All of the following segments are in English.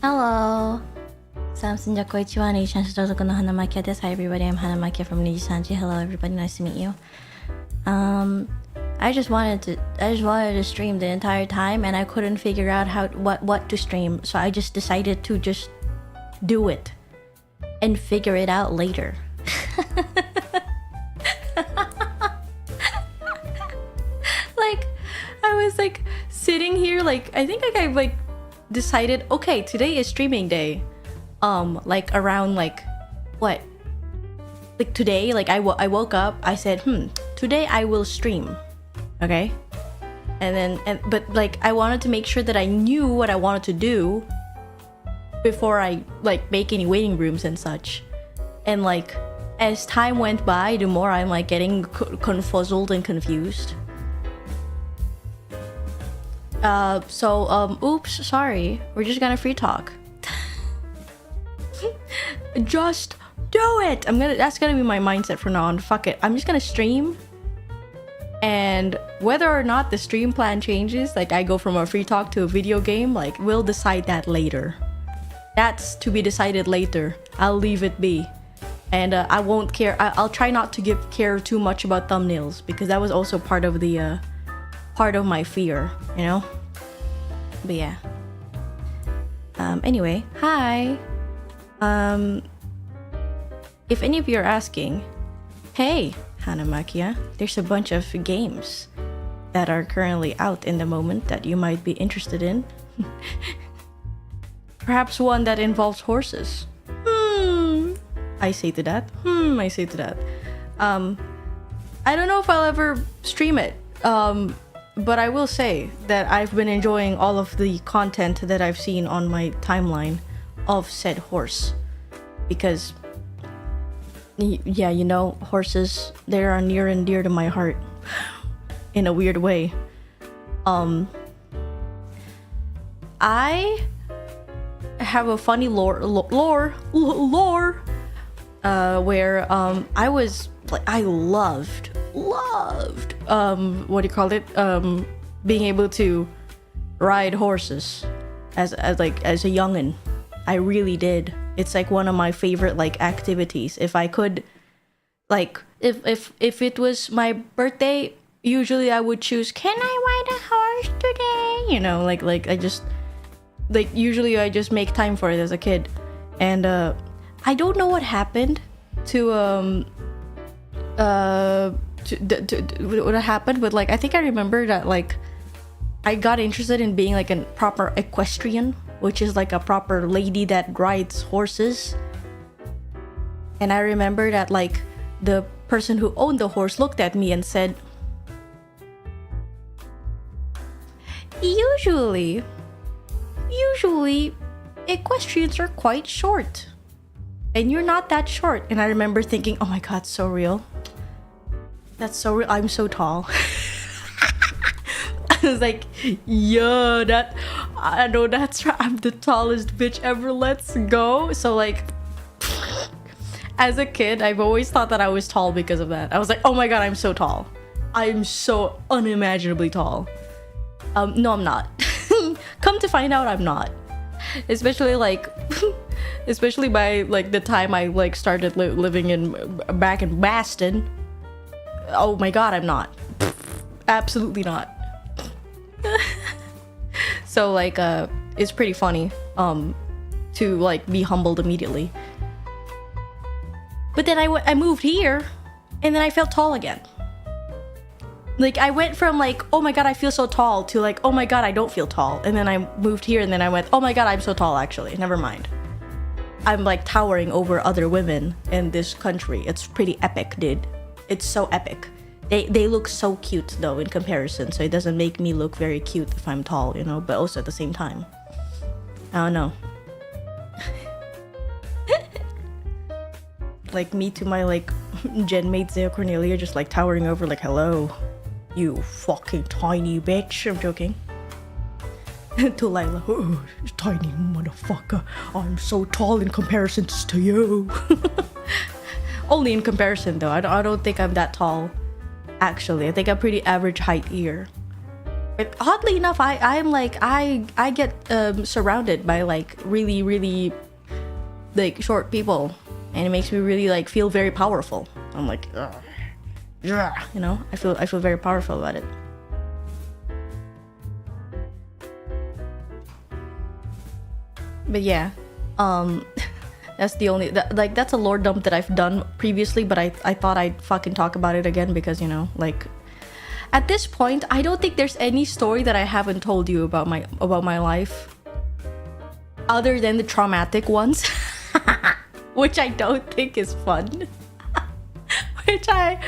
Hello! さんすんじゃこいちは Nijishanji 所属の Hana Macchia です. Hi everybody, I'm Hana Macchia from Nijisanji. Hello everybody, nice to meet you. I just wanted to stream the entire time and I couldn't figure out what to stream, so I just decided to just do it and figure it out later. Like, I was like sitting here, like I think like I like decided, okay, today is streaming day. Like around like what? Like today, like I woke up, I said, today I will stream. Okay? But like I wanted to make sure that I knew what I wanted to do before I like make any waiting rooms and such. And like as time went by, the more I'm like getting confuzzled and confused. Oops, sorry. We're just gonna free talk. Just do it! That's gonna be my mindset from now on. Fuck it. I'm just gonna stream. And whether or not the stream plan changes, like I go from a free talk to a video game, like we'll decide that later. That's to be decided later. I'll leave it be. And I won't care. I'll try not to care too much about thumbnails, because that was also part of the part of my fear, you know? But yeah. Anyway, hi. If any of you are asking, hey, Hana Macchia, there's a bunch of games that are currently out in the moment that you might be interested in. Perhaps one that involves horses. I say to that. I say to that. I don't know if I'll ever stream it. But I will say that I've been enjoying all of the content that I've seen on my timeline of said horse. Because, yeah, you know, horses, they are near and dear to my heart. In a weird way. I have a funny lore where I was like, I loved what do you call it, being able to ride horses as a youngin'. I really did. It's like one of my favorite like activities. If I could, like, if it was my birthday, usually I would choose, can I ride a horse today, you know, like I just like usually I just make time for it as a kid. And I don't know what happened to what happened, but like I think I remember that like I got interested in being like a proper equestrian, which is like a proper lady that rides horses. And I remember that like the person who owned the horse looked at me and said, usually equestrians are quite short and you're not that short. And I remember thinking, oh my god, so real. That's so real. I'm so tall. I was like, yo, I know that's right. I'm the tallest bitch ever. Let's go. So like, as a kid, I've always thought that I was tall because of that. I was like, oh my god, I'm so tall. I'm so unimaginably tall. No, I'm not. Come to find out, I'm not. Especially by like the time I like started living back in Boston. Oh my god, I'm not. Absolutely not. So like it's pretty funny to like be humbled immediately. But then I moved here and then I felt tall again. Like I went from like, oh my god, I feel so tall, to like, oh my god, I don't feel tall. And then I moved here and then I went, oh my god, I'm so tall actually. Never mind. I'm like towering over other women in this country. It's pretty epic, dude. It's so epic. They look so cute though in comparison, so it doesn't make me look very cute if I'm tall, you know, but also at the same time. I don't know. Like me to my like gen mate Zia Cornelia, just like towering over like, hello, you fucking tiny bitch. I'm joking. To Lila, oh, tiny motherfucker, I'm so tall in comparison to you. Only in comparison though. I don't think I'm that tall. Actually, I think I'm pretty average height here. But oddly enough, I'm like I get surrounded by like really like short people, and it makes me really like feel very powerful. I'm like, yeah, you know, I feel very powerful about it. But yeah, that's the only like that's a lore dump that I've done previously, but I thought I'd fucking talk about it again because, you know, like at this point I don't think there's any story that I haven't told you about my life other than the traumatic ones. Which I don't think is fun. Which I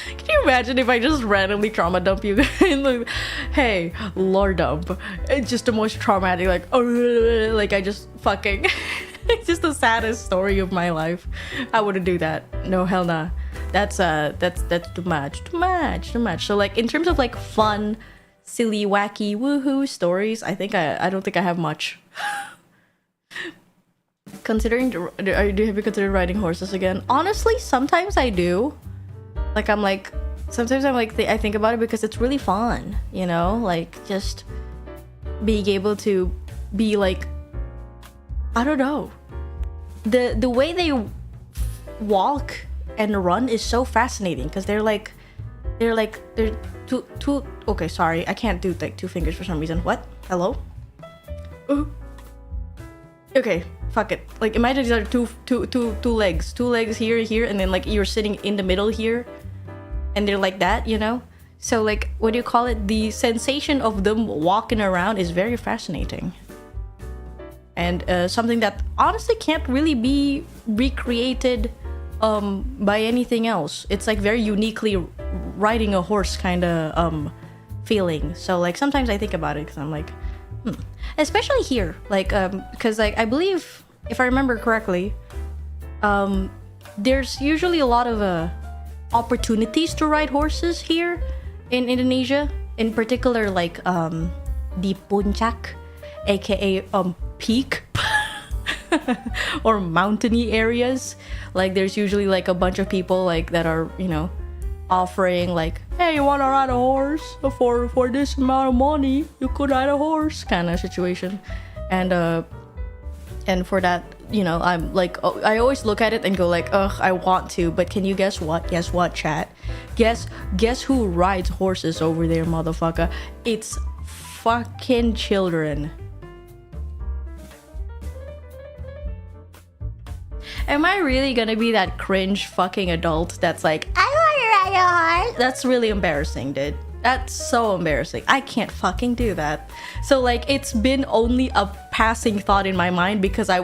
can you imagine if I just randomly trauma dump you guys? Like, hey, lore dump. It's just the most traumatic, like I just fucking it's just the saddest story of my life. I wouldn't do that. No, hell nah. That's too much. So like in terms of like fun, silly, wacky, woohoo stories, I don't think I have much. Considering, have you considered riding horses again? Honestly, sometimes I do. Like sometimes I think about it because it's really fun, you know, like just being able to be like, I don't know, the way they walk and run is so fascinating because they're two. Okay, sorry, I can't do like two fingers for some reason. What? Hello? Okay, fuck it. Like imagine these are two legs here, and then like you're sitting in the middle here, and they're like that, you know. So like, what do you call it? The sensation of them walking around is very fascinating, and something that honestly can't really be recreated by anything else. It's like very uniquely riding a horse kind of feeling. So like sometimes I think about it because I'm like, especially here, like because like I believe, if I remember correctly, there's usually a lot of opportunities to ride horses here in Indonesia, in particular like the puncak, aka peak or mountainy areas. Like there's usually like a bunch of people like that are, you know, offering like, hey, you want to ride a horse for this amount of money, you could ride a horse kind of situation. And for that, you know, I'm like, I always look at it and go like, ugh, I want to, but can you guess what chat, guess who rides horses over there, motherfucker? It's fucking children. Am I really gonna be that cringe fucking adult that's like, I want to ride a horse? That's really embarrassing, dude. That's so embarrassing. I can't fucking do that. So like, it's been only a passing thought in my mind because I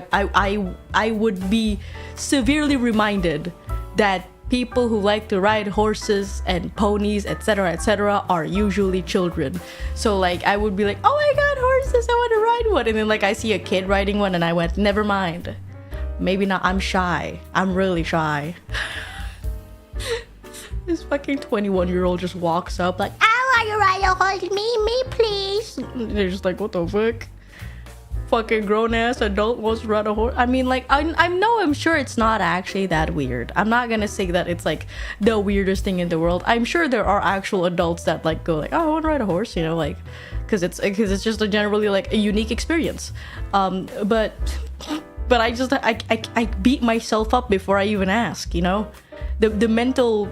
would be severely reminded that people who like to ride horses and ponies, etc., are usually children. So like, I would be like, oh my god, horses, I want to ride one. And then like, I see a kid riding one and I went, never mind. Maybe not. I'm shy. I'm really shy. This fucking 21-year-old just walks up like, I want to ride a horse, me please. And they're just like, what the fuck? Fucking grown-ass adult wants to ride a horse. I mean, like, I'm sure it's not actually that weird. I'm not gonna say that it's like the weirdest thing in the world. I'm sure there are actual adults that like go like, oh, I want to ride a horse, you know, like, because it's just a generally like a unique experience. But I beat myself up before I even ask, you know? The mental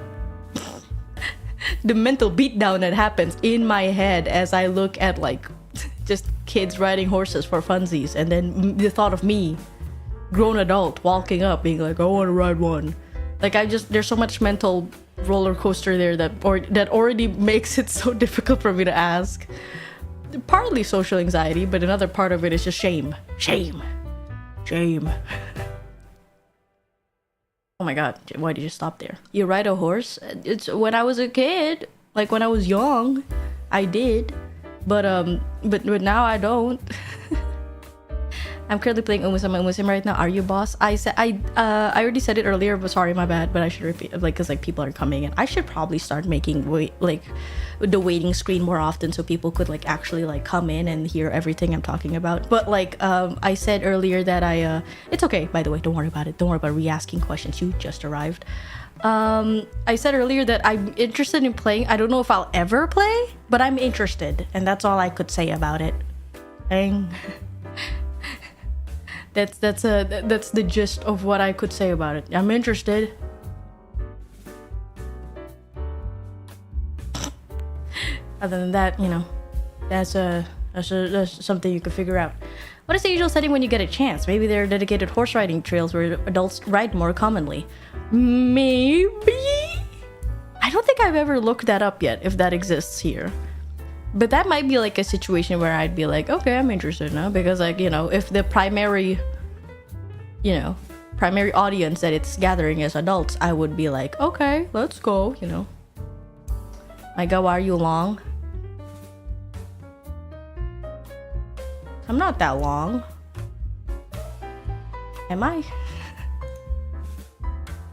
beatdown that happens in my head as I look at like just kids riding horses for funsies, and then the thought of me, grown adult, walking up being like, I want to ride one. Like there's so much mental roller coaster there that already makes it so difficult for me to ask. Partly social anxiety, but another part of it is just shame. Oh my god, why did you stop there? You ride a horse? It's when I was a kid, like when I was young, I did, but now I don't. I'm currently playing Umusama right now. Are you, boss? I already said it earlier, but sorry, my bad. But I should repeat, like, because like people are coming in. I should probably start making the waiting screen more often so people could like actually like come in and hear everything I'm talking about. But like I said earlier that it's okay, by the way, don't worry about it. Don't worry about re-asking questions. You just arrived. I said earlier that I'm interested in playing. I don't know if I'll ever play, but I'm interested, and that's all I could say about it. And that's the gist of what I could say about it. I'm interested. Other than that, you know, that's something you can figure out. What is the usual setting when you get a chance? Maybe there are dedicated horse riding trails where adults ride more commonly. Maybe? I don't think I've ever looked that up yet, if that exists here. But that might be like a situation where I'd be like, okay, I'm interested now. Because, like, you know, if the primary audience that it's gathering is adults, I would be like, okay, let's go, you know. My God, why are you long? I'm not that long. Am I?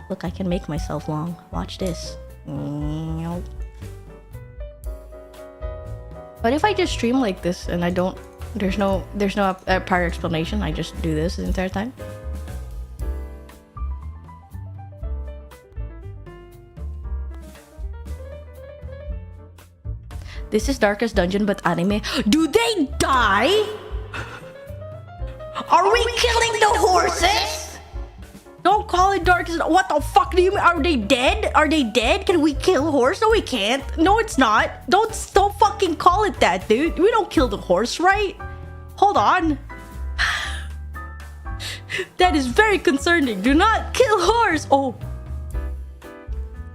Look, I can make myself long. Watch this. But if I just stream like this and I don't, there's no prior explanation, I just do this the entire time. This is Darkest Dungeon, but anime. Do they die? Are we killing the horses? Don't call it Darkest. What the fuck do you mean? Are they dead? Are they dead? Can we kill a horse? No, we can't. No, it's not. Don't fucking call it that, dude. We don't kill the horse, right? Hold on. That is very concerning. Do not kill horse. Oh.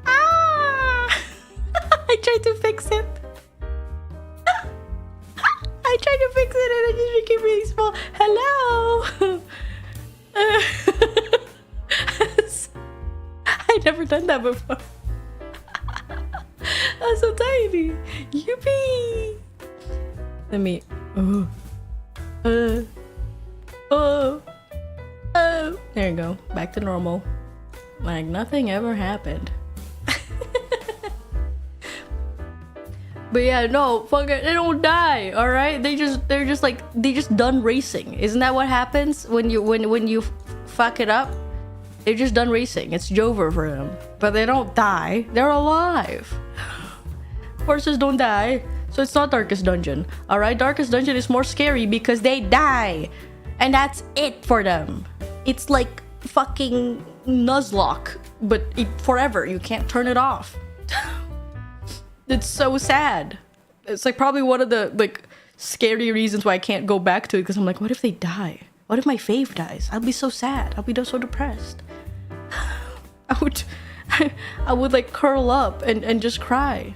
Ah. I tried to fix it. I tried to fix it and it just became really small. Hello. I've never done that before. That's so tiny. Yippee. Let me. There you go. Back to normal. Like nothing ever happened. But yeah, no, fuck it, they don't die, all right? They just done racing. Isn't that what happens when you fuck it up? They're just done racing. It's Jover for them. But they don't die. They're alive. Horses don't die. So it's not Darkest Dungeon. All right, Darkest Dungeon is more scary because they die. And that's it for them. It's like fucking Nuzlocke, but forever. You can't turn it off. It's so sad. It's like probably one of the like scary reasons why I can't go back to it, because I'm like, what if they die? What if my fave dies? I'll be so sad. I'll be so depressed. I would like curl up and just cry.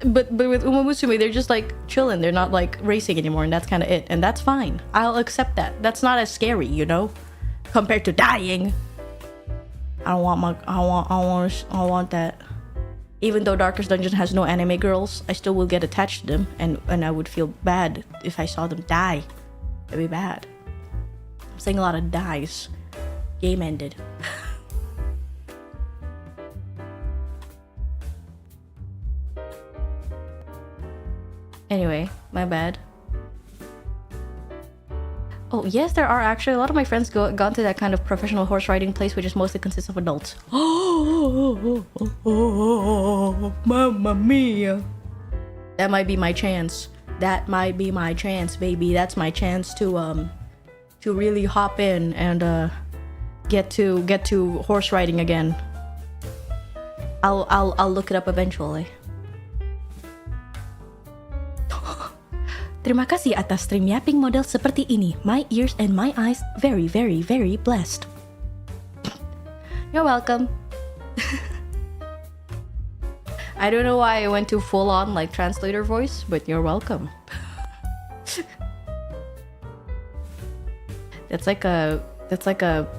But with Uma Musume, they're just like chilling. They're not like racing anymore, and that's kind of it. And that's fine. I'll accept that. That's not as scary, you know, compared to dying. I want that. Even though Darkest Dungeon has no anime girls, I still will get attached to them, and I would feel bad if I saw them die. It'd be bad. I'm saying a lot of dies. Game ended. Anyway, my bad. Oh, yes, there are actually. A lot of my friends gone to that kind of professional horse riding place, which is mostly consists of adults. Oh, Mamma Mia. That might be my chance. That might be my chance, baby. That's my chance to really hop in and get to horse riding again. I'll look it up eventually. Terima kasih atas stream yapping model seperti ini. My ears and my eyes very, very, very blessed. You're welcome. I don't know why I went to full on like translator voice, but you're welcome. That's like a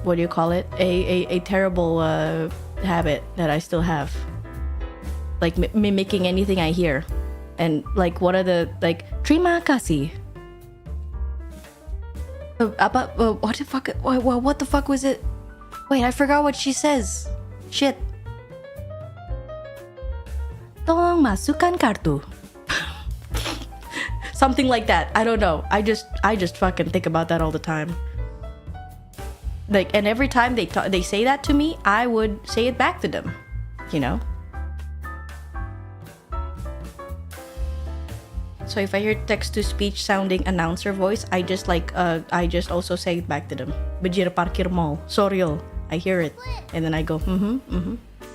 what do you call it? A terrible habit that I still have. Like mimicking anything I hear. And like one of the like terima kasih. What the fuck? What the fuck was it? Wait, I forgot what she says. Shit. Tolong masukkan kartu. Something like that. I don't know. I just fucking think about that all the time. Like, and every time they say that to me, I would say it back to them. You know. So if I hear text-to-speech sounding announcer voice, I just also say it back to them. Bajira parkir mo. Soryo. I hear it. And then I go,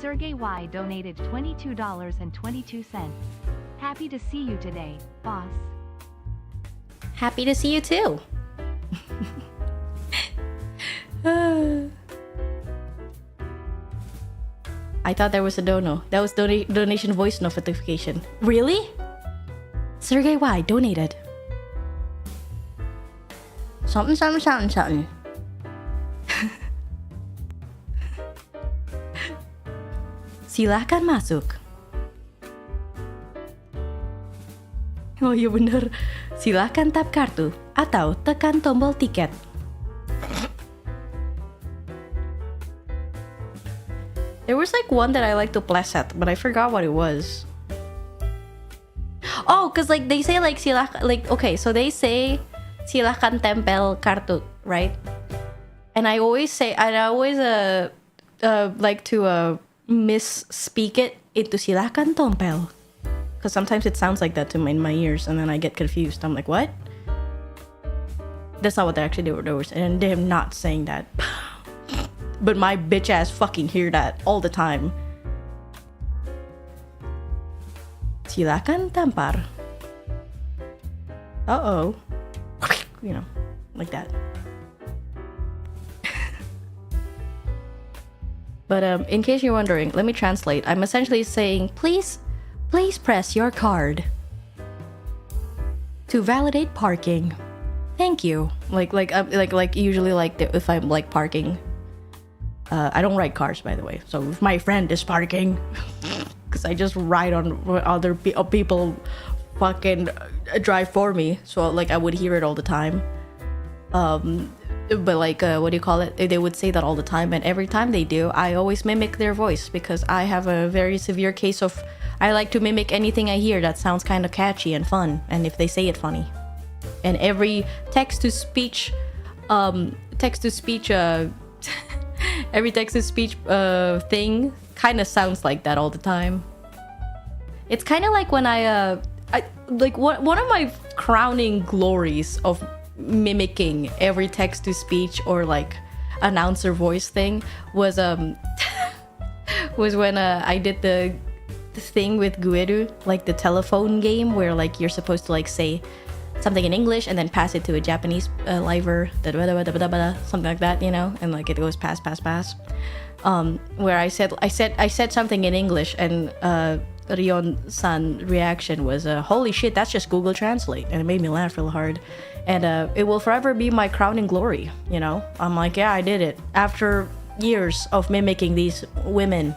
Sergey Y donated $22.22. Happy to see you today, boss. Happy to see you too. I thought there was a dono. That was donation voice notification. Really? Sergey Y donated. Something. Silakan masuk. Oh iya bener. Silakan tap kartu atau tekan tombol tiket. There was like one that I like to pleset, but I forgot what it was. Oh, cause like they say like silakan, like okay, so they say silakan tempel kartu, right? And I always like to misspeak it into silakan tompel, because sometimes it sounds like that to in my ears, and then I get confused. I'm like, what? That's not what they actually were and they're not saying that. But my bitch ass fucking hear that all the time. Silakan tampar. Uh-oh. You know, like that. But in case you're wondering, let me translate. I'm essentially saying, please press your card to validate parking. Thank you. Like usually if I'm like parking. I don't ride cars, by the way. So if my friend is parking, because I just ride on other people fucking drive for me. So like I would hear it all the time. But like, what do you call it? They would say that all the time. And every time they do, I always mimic their voice because I have a very severe case of, I like to mimic anything I hear that sounds kind of catchy and fun. And if they say it funny. And every text-to-speech every text-to-speech thing kind of sounds like that all the time. It's kind of like when I like one of my crowning glories of mimicking every text-to-speech or like announcer voice thing was was when I did the thing with Gueru, like the telephone game where like you're supposed to like say something in English and then pass it to a Japanese liver, something like that, you know, and like it goes pass. Where I said something in English and Rion-san reaction was holy shit, that's just Google Translate, and it made me laugh real hard, and it will forever be my crowning glory, you know. I'm like, yeah, I did it after years of mimicking these women.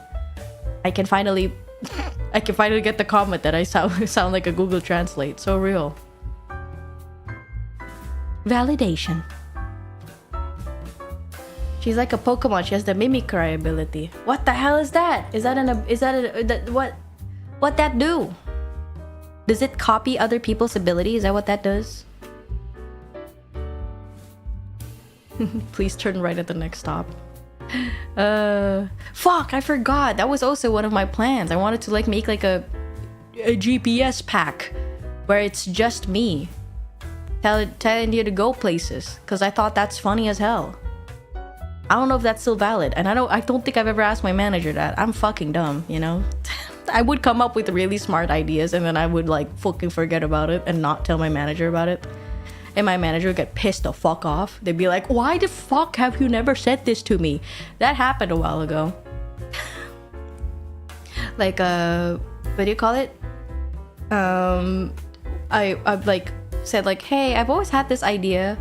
I can finally get the comment that I sound like a Google Translate. So real. Validation. She's like a Pokemon. She has the mimicry ability. What the hell is that? What that do? Does it copy other people's ability? Is that what that does? Please turn right at the next stop. Fuck, I forgot. That was also one of my plans. I wanted to like make like a GPS pack where it's just me telling you to go places, because I thought that's funny as hell. I don't know if that's still valid, and I don't think I've ever asked my manager that. I'm fucking dumb, you know. I would come up with really smart ideas and then I would like fucking forget about it and not tell my manager about it, and my manager would get pissed the fuck off. They'd be like, why the fuck have you never said this to me? That happened a while ago. Like what do you call it? I've like said like, hey, I've always had this idea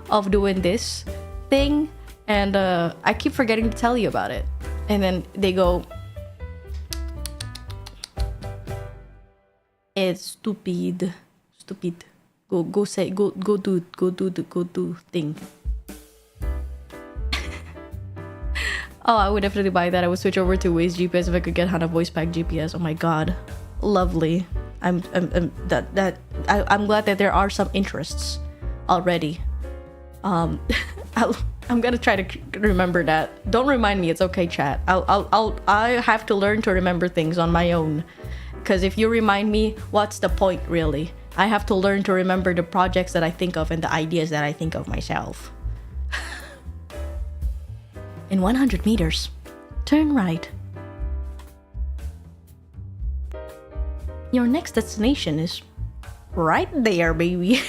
of doing this thing, and I keep forgetting to tell you about it. And then they go, it's stupid. Go do thing. Oh, I would definitely buy that. I would switch over to Waze GPS if I could get Hana voice pack GPS. Oh my god, lovely. I'm glad that there are some interests already. I'm gonna try to remember that. Don't remind me. It's okay, chat. I have to learn to remember things on my own. Because if you remind me, what's the point, really? I have to learn to remember the projects that I think of and the ideas that I think of myself. In 100 meters, turn right. Your next destination is right there, baby.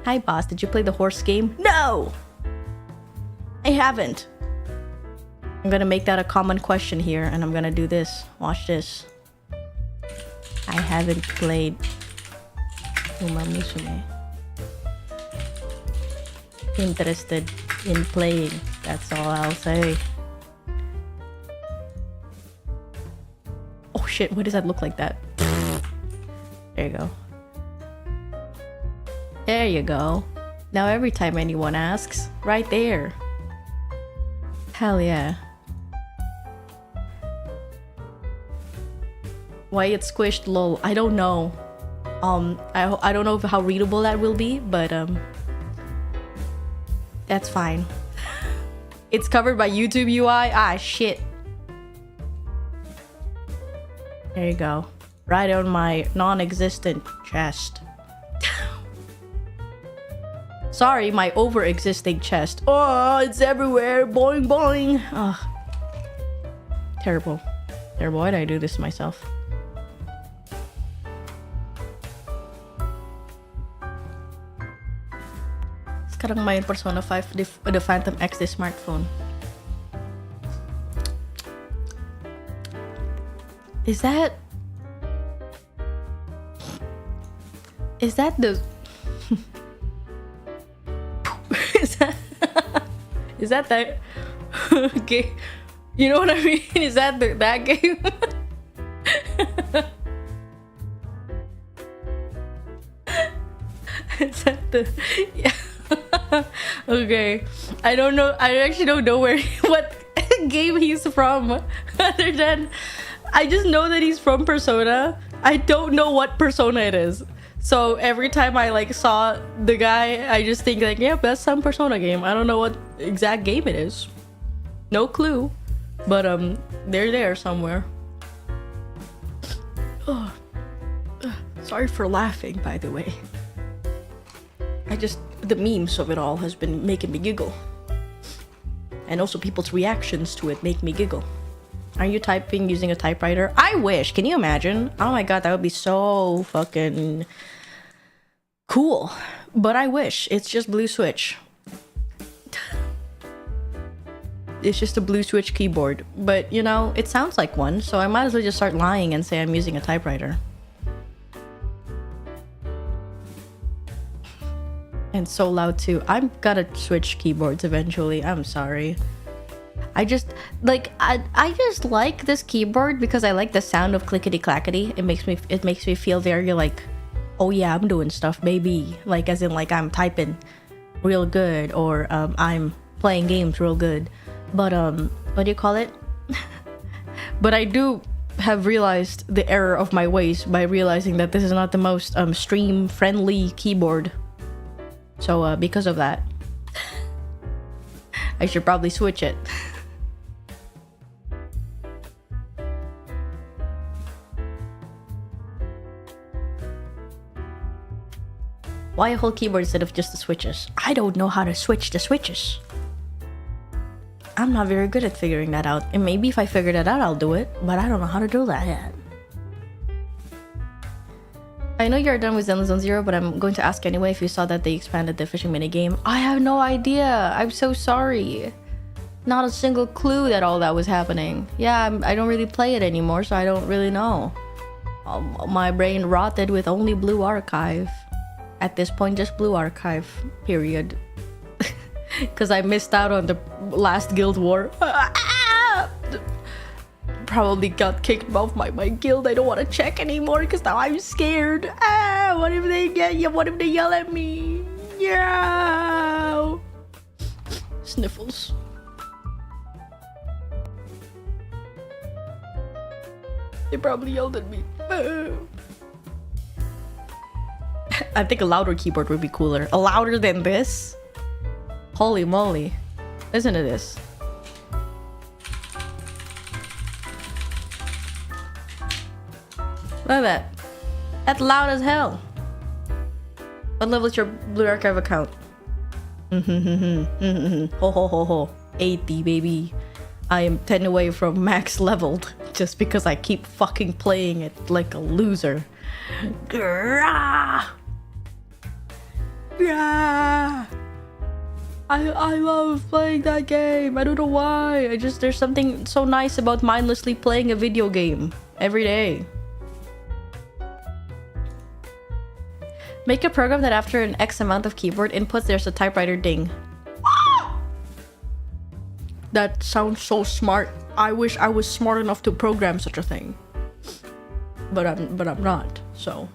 Hi, boss. Did you play the horse game? No! I haven't. I'm gonna make that a common question here, and I'm gonna do this. Watch this. I haven't played Uma Musume. Interested in playing. That's all I'll say. Oh shit, why does that look like that? There you go. There you go. Now every time anyone asks, right there. Hell yeah. Why it's squished, lol. I don't know. I don't know how readable that will be, but that's fine. It's covered by YouTube UI. Ah, shit. There you go. Right on my non-existent chest. Sorry, my over-existing chest. Oh, it's everywhere. Boing, boing. Oh. Terrible. Terrible. Why did I do this to myself? Sekarang main Persona 5 the Phantom X di smartphone. Is that the is that that game? You know what I mean? Is that that game? Is that the yeah? Okay, I don't know. I actually don't know what game he's from. Other than I just know that he's from Persona. I don't know what Persona it is. So every time I like saw the guy, I just think like, yeah, that's some Persona game. I don't know what exact game it is. No clue. But they're there somewhere. Oh. Sorry for laughing, by the way. The memes of it all has been making me giggle. And also people's reactions to it make me giggle. Are you typing using a typewriter? I wish. Can you imagine? Oh my god, that would be so fucking cool. But I wish. It's just blue switch. It's just a blue switch keyboard. But, you know, it sounds like one, so I might as well just start lying and say I'm using a typewriter. And so loud too. I'm gonna switch keyboards eventually. I'm sorry. I just like I just like this keyboard because I like the sound of clickety clackety. It makes me feel very like, oh yeah, I'm doing stuff, baby. Like as in like I'm typing real good or I'm playing games real good. But what do you call it? But I do have realized the error of my ways by realizing that this is not the most stream friendly keyboard. So because of that, I should probably switch it. Why a whole keyboard instead of just the switches? I don't know how to switch the switches. I'm not very good at figuring that out. And maybe if I figure that out, I'll do it. But I don't know how to do that yet. I know you're done with Zenless Zone Zero, but I'm going to ask anyway if you saw that they expanded the fishing minigame. I have no idea. I'm so sorry. Not a single clue that all that was happening. Yeah, I don't really play it anymore, so I don't really know. My brain rotted with only Blue Archive. At this point, just Blue Archive, period. Because I missed out on the last Guild War. Probably got kicked off my guild. I don't want to check anymore because now I'm scared. What if they what if they yell at me? Yeah. Sniffles. They probably yelled at me. I think a louder keyboard would be cooler. Louder than this? Holy moly. Listen to this. Look at that. That's loud as hell. What level is your Blue Archive account? Ho ho ho ho. 80, baby. I am 10 away from max leveled just because I keep fucking playing it like a loser. Grah! Yeah. I love playing that game. I don't know why. There's something so nice about mindlessly playing a video game every day. Make a program that after an X amount of keyboard inputs, there's a typewriter ding. That sounds so smart. I wish I was smart enough to program such a thing. But I'm not, so.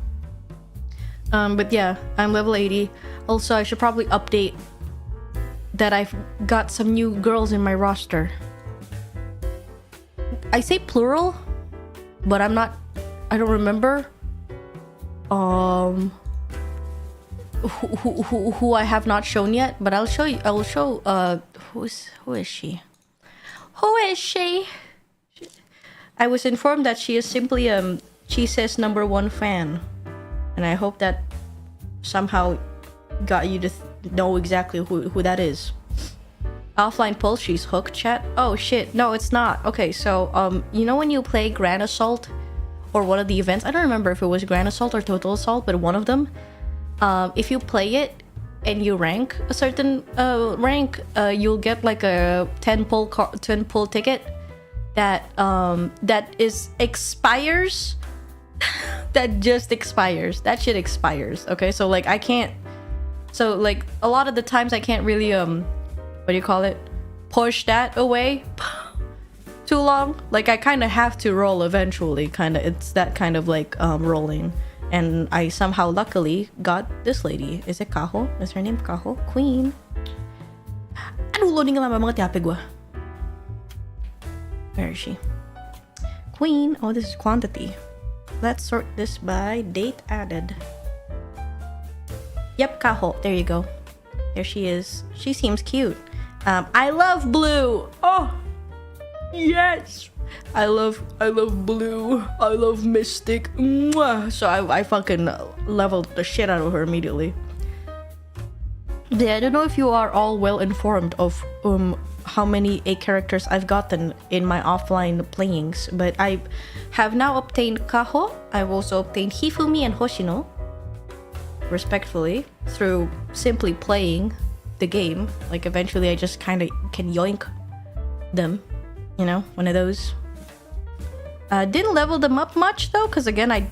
But yeah, I'm level 80. Also, I should probably update that I've got some new girls in my roster. I say plural, but I don't remember who I have not shown yet, but I'll show you. I will show who is she? Who is she? I was informed that she is simply she says #1 fan, and I hope that somehow got you to know exactly who that is. Offline pull, she's hooked chat. Oh shit, no it's not. Okay, so you know when you play Grand Assault or one of the events, I don't remember if it was Grand Assault or Total Assault, but one of them, if you play it and you rank a certain rank, you'll get like a 10 pull ticket that expires. That just expires. That shit expires. Okay, so like I can't. So like a lot of the times I can't really what do you call it? Push that away too long. Like I kind of have to roll eventually. Kind of, it's that kind of like rolling. And I somehow luckily got this lady. Is it Kaho? Is her name Kaho? Queen. Ano loading lang mga tiyape gua? Where is she? Queen. Oh, this is quantity. Let's sort this by date added. Yep, Kaho. There you go. There she is. She seems cute. I love blue. Oh, yes. I love blue. I love Mystic. Mwah. So I fucking leveled the shit out of her immediately. Yeah, I don't know if you are all well informed of how many A characters I've gotten in my offline playings, but I have now obtained Kaho. I've also obtained Hifumi and Hoshino, respectfully, through simply playing the game. Like eventually I just kind of can yoink them, you know, one of those. Didn't level them up much though, because again I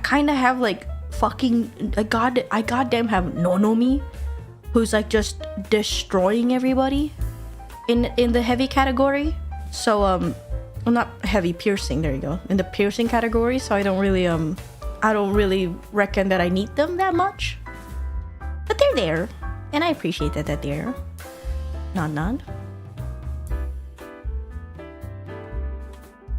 kind of have like fucking I goddamn have Nonomi, who's like just destroying everybody in the heavy category. So well, not heavy, piercing, there you go, in the piercing category. So I don't really reckon that I need them that much, but they're there and I appreciate that they're there. Nod.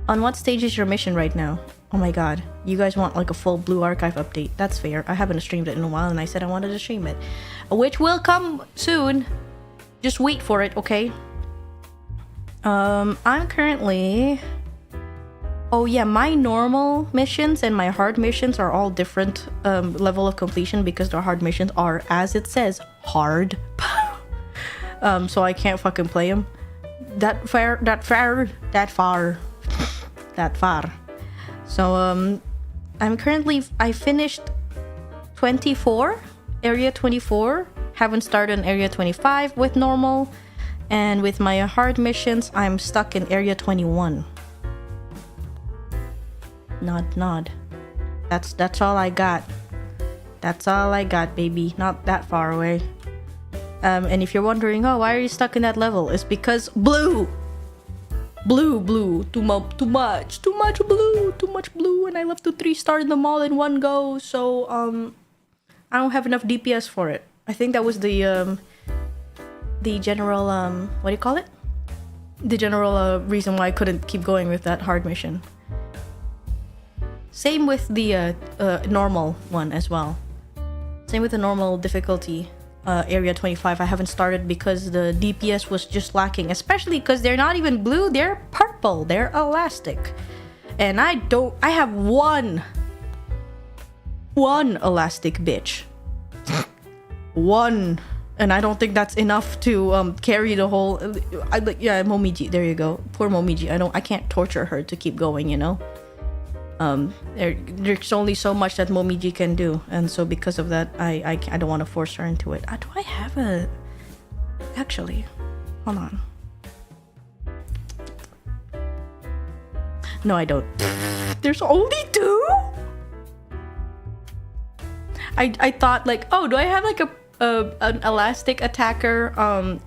On what stage is your mission right now? Oh my god, you guys want like a full Blue Archive update. That's fair. I haven't streamed it in a while and I said I wanted to stream it, which will come soon. Just wait for it, okay? I'm currently... Oh yeah, my normal missions and my hard missions are all different level of completion, because the hard missions are, as it says, hard. So I can't fucking play them that far. So I finished 24, area 24. Haven't started in area 25 with normal, and with my hard missions I'm stuck in area 21. Nod. That's all I got. That's all I got, baby. Not that far away. And if you're wondering, oh, why are you stuck in that level? It's because blue. Too much blue, and I love to 3-star them all in one go. So I don't have enough DPS for it. I think that was the general what do you call it? The general reason why I couldn't keep going with that hard mission. Same with the normal one as well. Same with the normal difficulty. Area 25 I haven't started because the DPS was just lacking, especially because they're not even blue, they're purple, they're elastic. And I have one elastic bitch. One. And I don't think that's enough to carry the whole. Yeah, Momiji. There you go. Poor Momiji. I can't torture her to keep going. You know. There's only so much that Momiji can do, and so because of that, I don't want to force her into it. Do I have a? Actually, hold on. No, I don't. There's only 2. I thought like, oh, do I have like an elastic attacker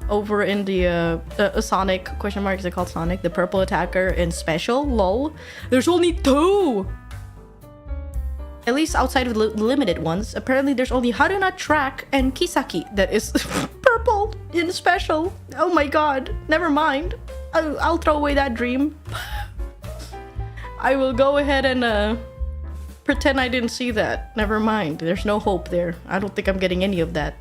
over in the Sonic question mark, is it called Sonic, the purple attacker in special? Lol. There's only 2, at least outside of the limited ones. Apparently there's only Haruna Track and Kisaki that is purple in special. Oh my god, never mind. I'll throw away that dream. I will go ahead and pretend I didn't see that. Never mind. There's no hope there. I don't think I'm getting any of that.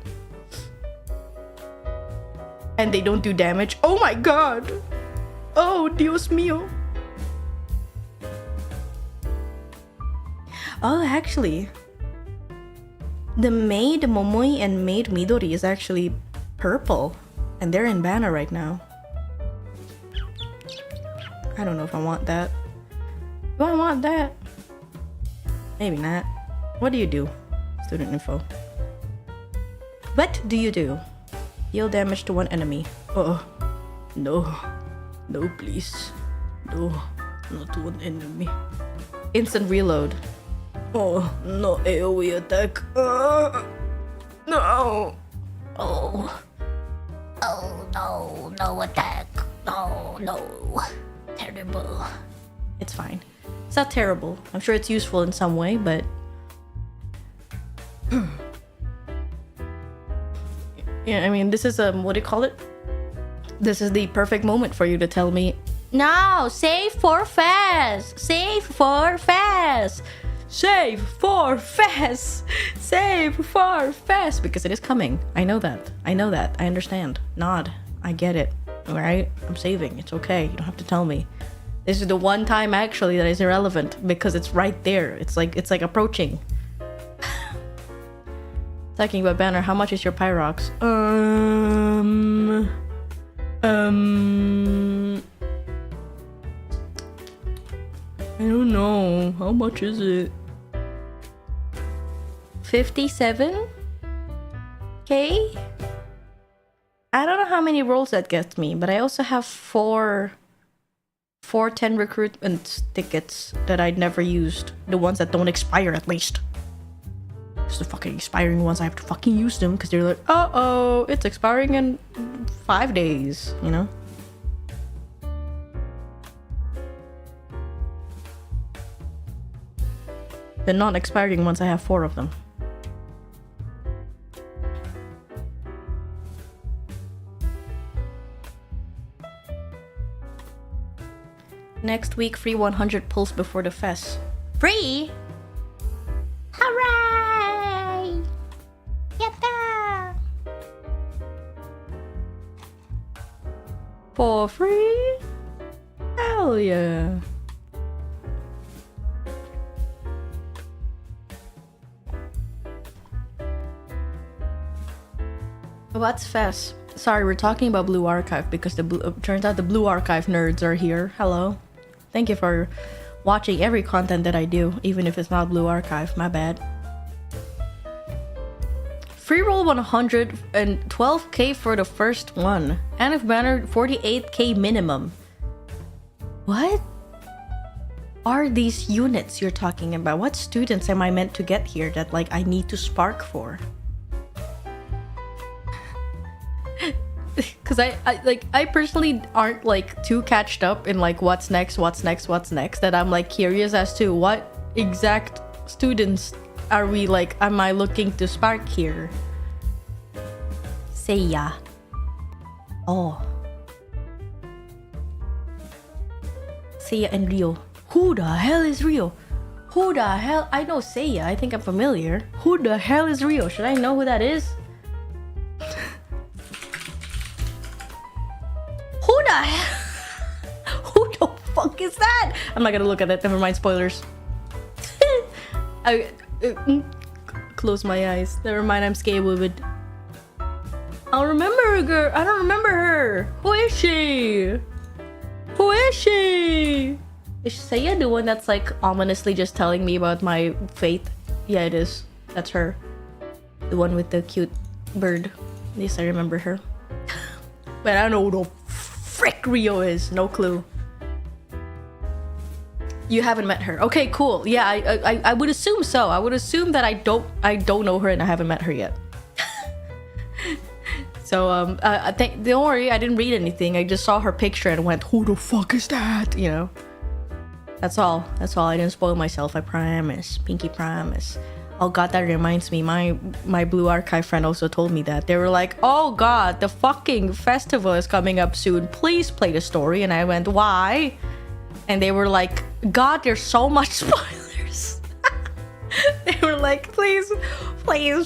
And they don't do damage. Oh my god! Oh, Dios mío. Oh, actually, the maid Momoi and maid Midori is actually purple. And they're in banner right now. I don't know if I want that. Do I want that? Maybe not. What do you do? Student info. What do you do? Deal damage to one enemy. Oh, no. No, please. No, not to one enemy. Instant reload. Oh, no AoE attack. No. Oh. Oh, no. No attack. No, no. Terrible. It's fine. It's not terrible. I'm sure it's useful in some way, but... yeah, I mean, this is, what do you call it? This is the perfect moment for you to tell me, no, save for fast! Save for fast! Save for fast! Save for fast! Because it is coming. I know that. I know that. I understand. Nod. I get it. Alright? I'm saving. It's okay. You don't have to tell me. This is the one time actually that is irrelevant because it's right there. It's like approaching. Talking about banner, how much is your Pyrox? I don't know. How much is it? 57? Okay. I don't know how many rolls that gets me, but I also have 4 10 recruitment tickets that I'd never used. The ones that don't expire, at least. Because the fucking expiring ones, I have to fucking use them because they're like, uh-oh, it's expiring in 5 days, you know? The non-expiring ones, I have 4 of them. Next week, free 100 pulls before the fest. Free? Hooray! Yatta! For free? Hell yeah! What's fest? Sorry, we're talking about Blue Archive because turns out the Blue Archive nerds are here. Hello. Thank you for watching every content that I do, even if it's not Blue Archive. My bad. Free roll 100 and 12k for the first one. And if banner 48k minimum. What are these units you're talking about? What students am I meant to get here that like I need to spark for? Because I personally aren't like too catched up in like what's next that I'm like curious as to what exact students are we like am I looking to spark here. Seiya. Oh. Seiya and Ryo. Who the hell is Ryo? Who the hell? I know Seiya. I think I'm familiar. Who the hell is Ryo? Should I know who that is? Who the hell? Who the fuck is that? I'm not gonna look at it. Never mind, spoilers. Close my eyes. Never mind, I'm scared with it. I'll remember her, girl. I don't remember her. Who is she? Who is she? Is Saya the one that's like ominously just telling me about my fate? Yeah, it is. That's her. The one with the cute bird. At least I remember her. But I don't know who the frick Rio is. No clue. You haven't met her. Okay, cool. Yeah, I would assume so. I would assume that I don't know her and I haven't met her yet. So don't worry, I didn't read anything. I just saw her picture and went, who the fuck is that? You know. That's all. That's all. I didn't spoil myself. I promise. Pinky promise. Oh god, that reminds me. My Blue Archive friend also told me that. They were like, oh god, the fucking festival is coming up soon. Please play the story. And I went, why? And they were like, god, there's so much spoilers. They were like, please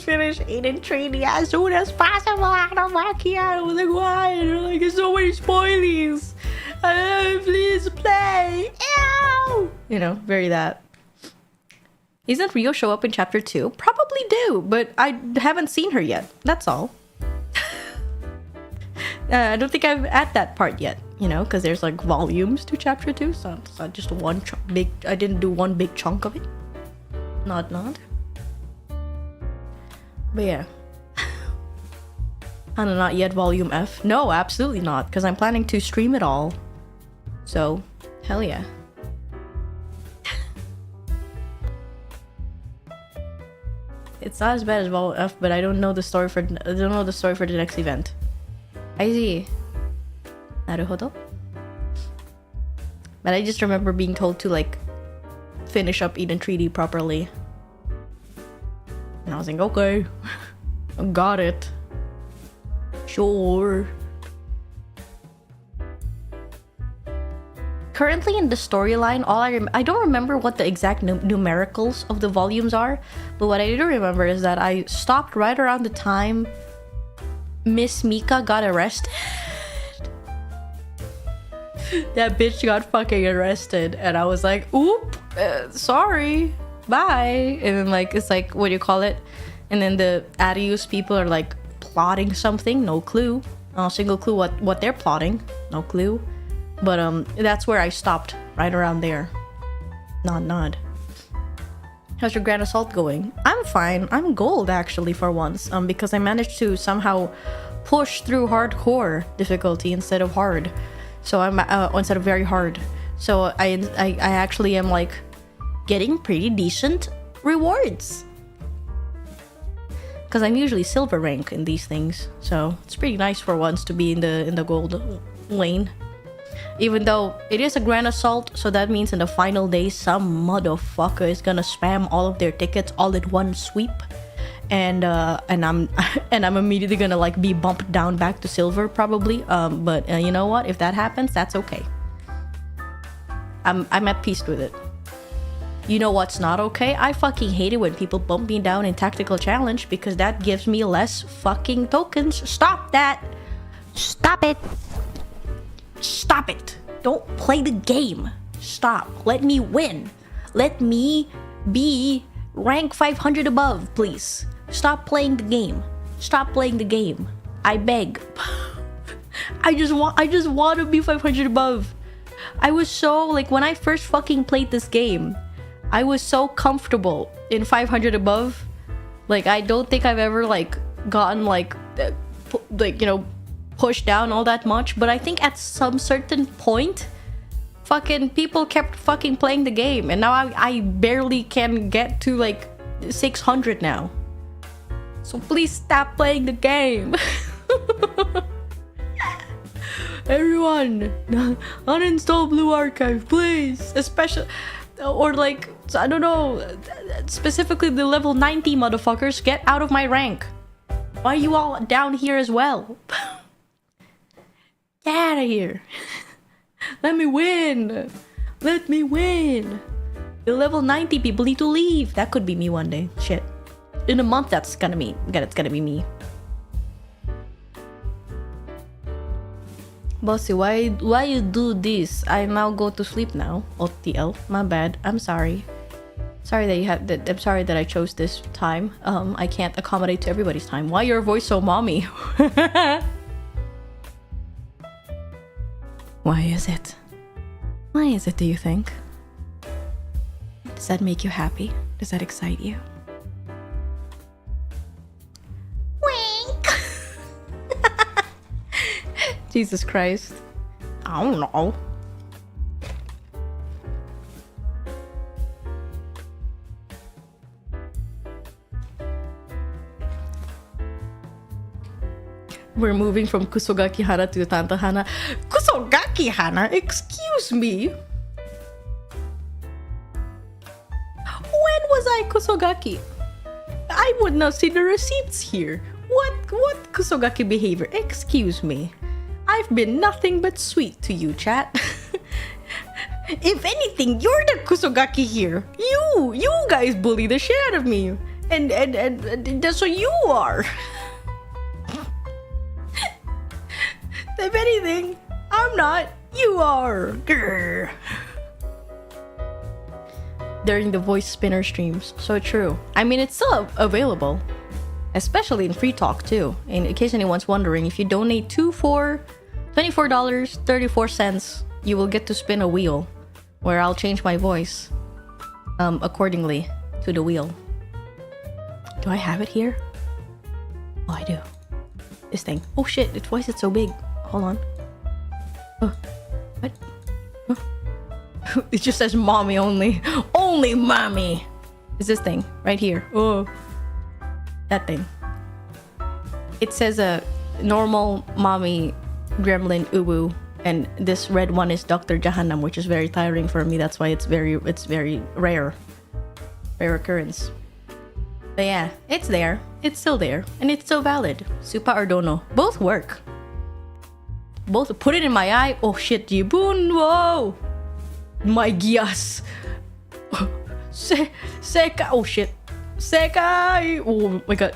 finish Eden Treaty as soon as possible. Hana Macchia. I was like, why? And they're like, there's so many spoilies. Please play. Ew. You know, very that. Isn't Rio show up in chapter 2? Probably do, but I haven't seen her yet. That's all. I don't think I'm at that part yet, you know, because there's like volumes to chapter 2, so it's not just one big. I didn't do one big chunk of it. Not. But yeah. Hana Not Yet Volume F. No, absolutely not, because I'm planning to stream it all. So, hell yeah. It's not as bad as Volume F, but I don't know the story for the next event. I see. Naruhodo. But I just remember being told to like finish up Eden Treaty properly. And I was like, okay. I got it. Sure. Currently in the storyline, I don't remember what the exact numericals of the volumes are, but what I do remember is that I stopped right around the time Miss Mika got arrested. That bitch got fucking arrested, and I was like, oop, sorry, bye. And then like, it's like, what do you call it? And then the Arius people are like plotting something, no clue. No single clue what they're plotting, no clue. But that's where I stopped, right around there. Nod. How's your Grand Assault going? I'm fine. I'm gold actually for once, because I managed to somehow push through hardcore difficulty instead of hard. So I'm instead of very hard. So I actually am like getting pretty decent rewards. Because I'm usually silver rank in these things, so it's pretty nice for once to be in the gold lane. Even though it is a Grand Assault, so that means in the final day some motherfucker is gonna spam all of their tickets all in one sweep, and I'm immediately gonna like be bumped down back to silver probably. But you know what? If that happens, that's okay. I'm at peace with it. You know what's not okay? I fucking hate it when people bump me down in tactical challenge because that gives me less fucking tokens. Stop that! Stop it! Stop it! Don't play the game. Stop. Let me win. Let me be rank 500 above, please. Stop playing the game. Stop playing the game. I beg. I just want to be 500 above. I was so like when I first fucking played this game, I was so comfortable in 500 above. Like I don't think I've ever like gotten like you know, pushed down all that much, but I think at some certain point fucking people kept fucking playing the game, and now I barely can get to like 600 now. So please stop playing the game. Everyone, uninstall Blue Archive, please. Especially, or like, I don't know, specifically the level 90 motherfuckers, get out of my rank. Why are you all down here as well? Get out of here. Let me win. Let me win. The level 90 people need to leave. That could be me one day. Shit. In a month, it's gonna be me. Bossy, why you do this? I now go to sleep now. OTL, my bad. I'm sorry. Sorry that you have that. I'm sorry that I chose this time. I can't accommodate to everybody's time. Why your voice so mommy? Why is it? Why is it, do you think? Does that make you happy? Does that excite you? Wink! Jesus Christ. I don't know. We're moving from Kusogaki Hana to Tanta Hana. Kusogaki Hana? Excuse me? When was I Kusogaki? I would not see the receipts here. What Kusogaki behavior? Excuse me. I've been nothing but sweet to you, chat. If anything, you're the Kusogaki here. You guys bully the shit out of me. And that's what you are. If anything, I'm not. You are. Grr. During the voice spinner streams. So true. I mean, it's still available. Especially in free talk too. In case anyone's wondering, if you donate $24.34, you will get to spin a wheel. Where I'll change my voice. Accordingly to the wheel. Do I have it here? Oh, I do. This thing. Oh shit, why is it so big? Hold on. What? It just says mommy only. Only mommy! It's this thing right here. Oh. That thing. It says a normal mommy gremlin uwu. And this red one is Dr. Jahannam, which is very tiring for me. That's why it's very rare. Rare occurrence. But yeah, it's there. It's still there. And it's still valid. Supa or dono. Both work. Both. Put it in my eye. Oh shit, Jibun. Whoa. My giyas. Seka. Oh shit. Sekai. Oh my god.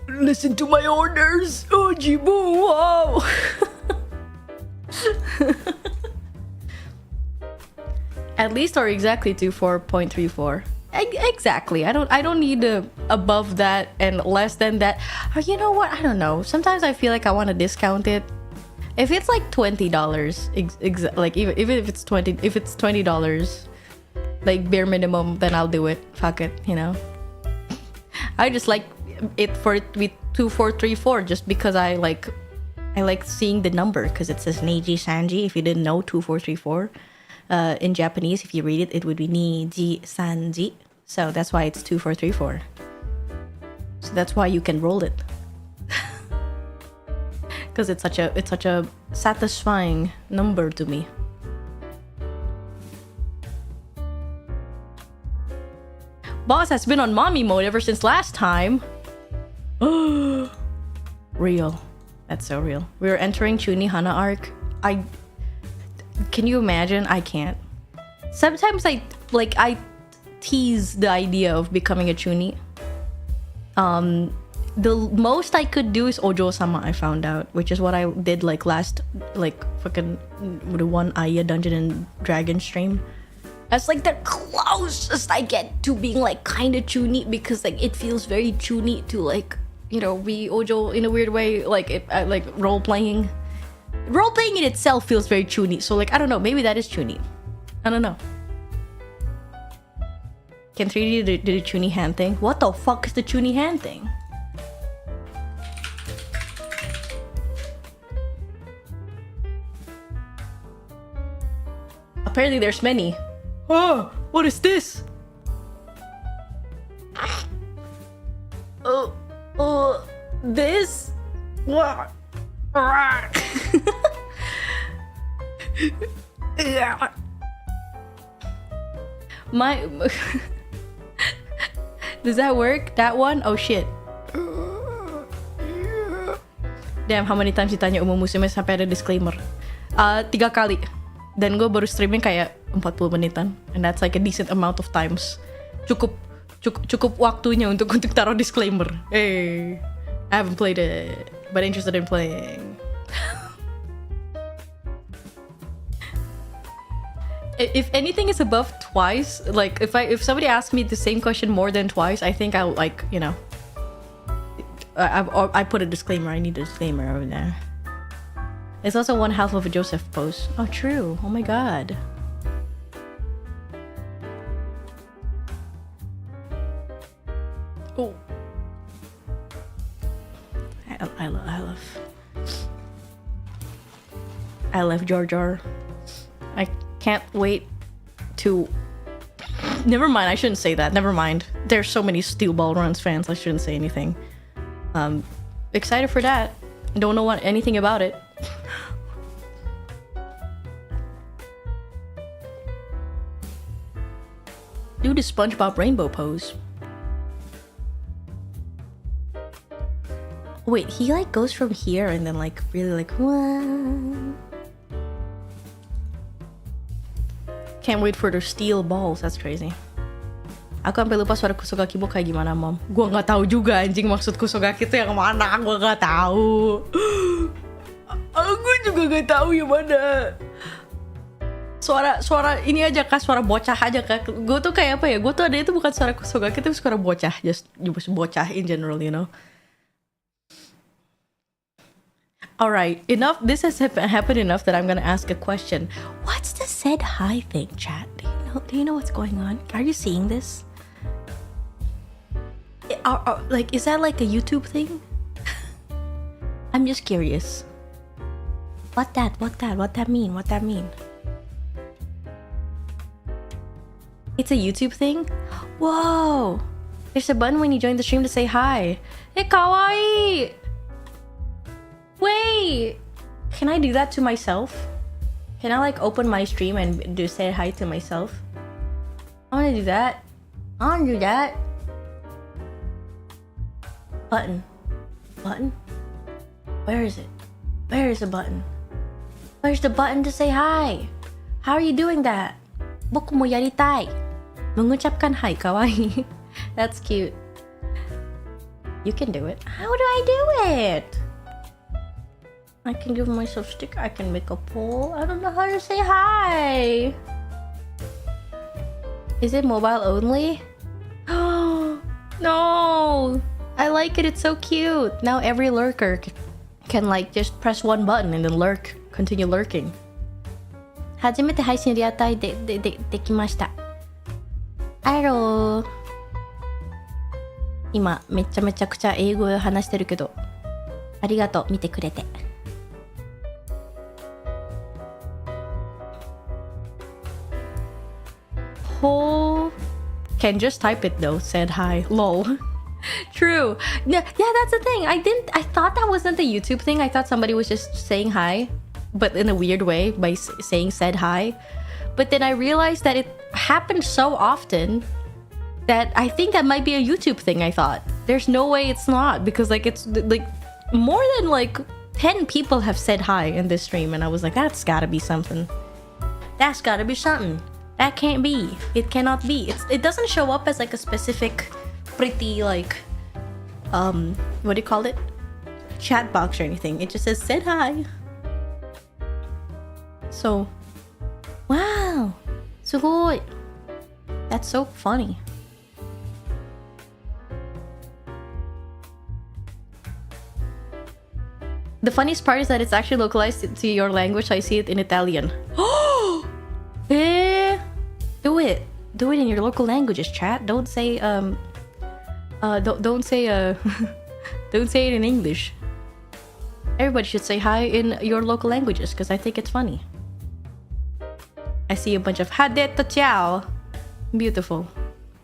Listen to my orders. Oh, Jibun. Wow. At least or exactly to 4.34. Exactly. I don't need above that and less than that. Or you know what? I don't know. Sometimes I feel like I want to discount it. If it's like $20, like even if it's $20, like bare minimum, then I'll do it. Fuck it, you know. I just like it for it to be 2434 just because I like seeing the number because it says NIJISANJI. If you didn't know, 2434. In Japanese, if you read it, it would be NIJISANJI. So that's why it's 2434. So that's why you can roll it. Because it's such a satisfying number to me. Boss has been on mommy mode ever since last time. Real. That's so real. We're entering Chuni Hana arc. Can you imagine? I can't. Sometimes I tease the idea of becoming a Chuni. The most I could do is Ojo-sama, I found out, which is what I did last fucking the one Aya Dungeon and Dragon stream. That's like the closest I get to being kind of Chuni because it feels very Chuni to be Ojo in a weird way, role playing. Role playing in itself feels very Chuni, so I don't know, maybe that is Chuni. I don't know. Can 3D do the Chuni hand thing? What the fuck is the Chuni hand thing? Apparently there's many. Oh, what is this? This? What? My does that work? That one? Oh shit. Damn, how many times ditanya umumusime sampai ada disclaimer? 3 kali. Dan gue baru streaming kayak 40 menitan. And that's a decent amount of times. Cukup waktunya untuk taruh disclaimer. I haven't played it, but interested in playing. If anything is above twice, like if somebody asks me the same question more than twice, I think I'll like, you know, I put a disclaimer. I need a disclaimer over there. It's also one half of a Joseph post. Oh, true. Oh my god. Oh. I love Jar Jar. I can't wait to... Never mind, I shouldn't say that. Never mind. There's so many Steel Ball Runs fans, I shouldn't say anything. Excited for that. Don't know anything about it. Do the SpongeBob rainbow pose. Wait, he like goes from here and then like really like wah. Can't wait for the steel balls. That's crazy. Aku sampai lupa suara kusogaki mo kayak gimana, Mom. Gua nggak tahu juga anjing maksud kusogaki itu yang mana. Gua nggak tahu. Aku juga nggak tahu yang mana. Suara ini aja kak, suara bocah aja kak. Gue tuh kayak apa ya? Gue tuh ada itu bukan suara kusogaki, tapi suara bocah. Just bocah in general, you know. Alright, enough. This has happened enough that I'm gonna ask a question. What's the said hi thing, chat? Do you know what's going on? Are you seeing this? Like, is that like a YouTube thing? I'm just curious. What that mean? It's a YouTube thing? Whoa! There's a button when you join the stream to say hi. Hey, kawaii! Wait! Can I do that to myself? Can I like open my stream and say hi to myself? I wanna do that. Button. Where is it? Where is the button? Where's the button to say hi? How are you doing that? Boku mo yaritai. Mengucapkan hai, kawaii. That's cute. You can do it. How do I do it? I can give myself sticker. I can make a poll. I don't know how to say hi. Is it mobile only? Oh no! I like it. It's so cute. Now every lurker can like just press one button and then lurk. Continue lurking. 初めて配信リアタイできました。アロー。今めちゃくちゃ英語を話してるけど、ありがとう見てくれて。Oh, can just type it though. Said hi. Lol. True. Yeah, that's the thing. I thought that wasn't the YouTube thing. I thought somebody was just saying hi, but in a weird way by saying said hi. But then I realized that it happened so often that I think that might be a YouTube thing. I thought there's no way it's not, because like it's like more than like 10 people have said hi in this stream, and I was like, that's gotta be something. That's gotta be something. That can't be. It cannot be. It doesn't show up as like a specific pretty like what do you call it? Chat box or anything. It just says said hi. So wow. Sugoi. That's so funny. The funniest part is that it's actually localized to your language. I see it in Italian. Oh! Do it in your local languages, chat. Don't say don't say don't say it in English. Everybody should say hi in your local languages, because I think it's funny. I see a bunch of Hadetto ciao. Beautiful.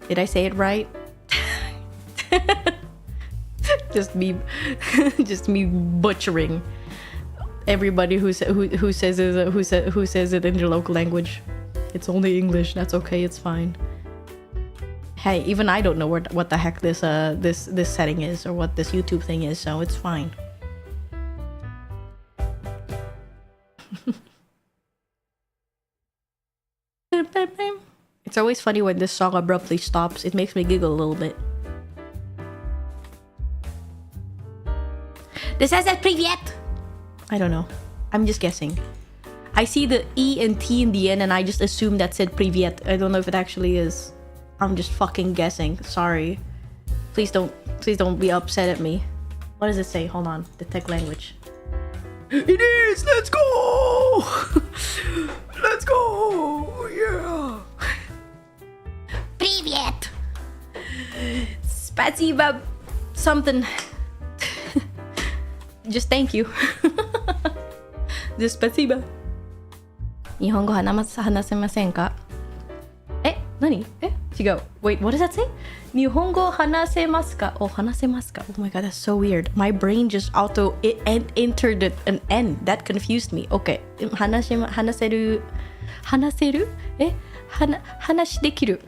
Did I say it right? just me butchering everybody who says it in their local language. It's only English. That's okay. It's fine. Hey, even I don't know what the heck this setting is, or what this YouTube thing is, so it's fine. It's always funny when this song abruptly stops. It makes me giggle a little bit. This says привет. I don't know. I'm just guessing. I see the E and T in the end and I just assume that said привет. I don't know if it actually is. I'm just fucking guessing. Sorry. Please don't be upset at me. What does it say? Hold on. Detect language. It is! Let's go! Let's go! Yeah! Привет! Спасибо something. Just thank you. Just spasiba. 日本語話せませんか？何？違う。Wait, what does that say? 日本語話せますか？話せますか？ Oh my god, that's so weird. My brain just entered an N. That confused me. Okay. 話せる？話できる。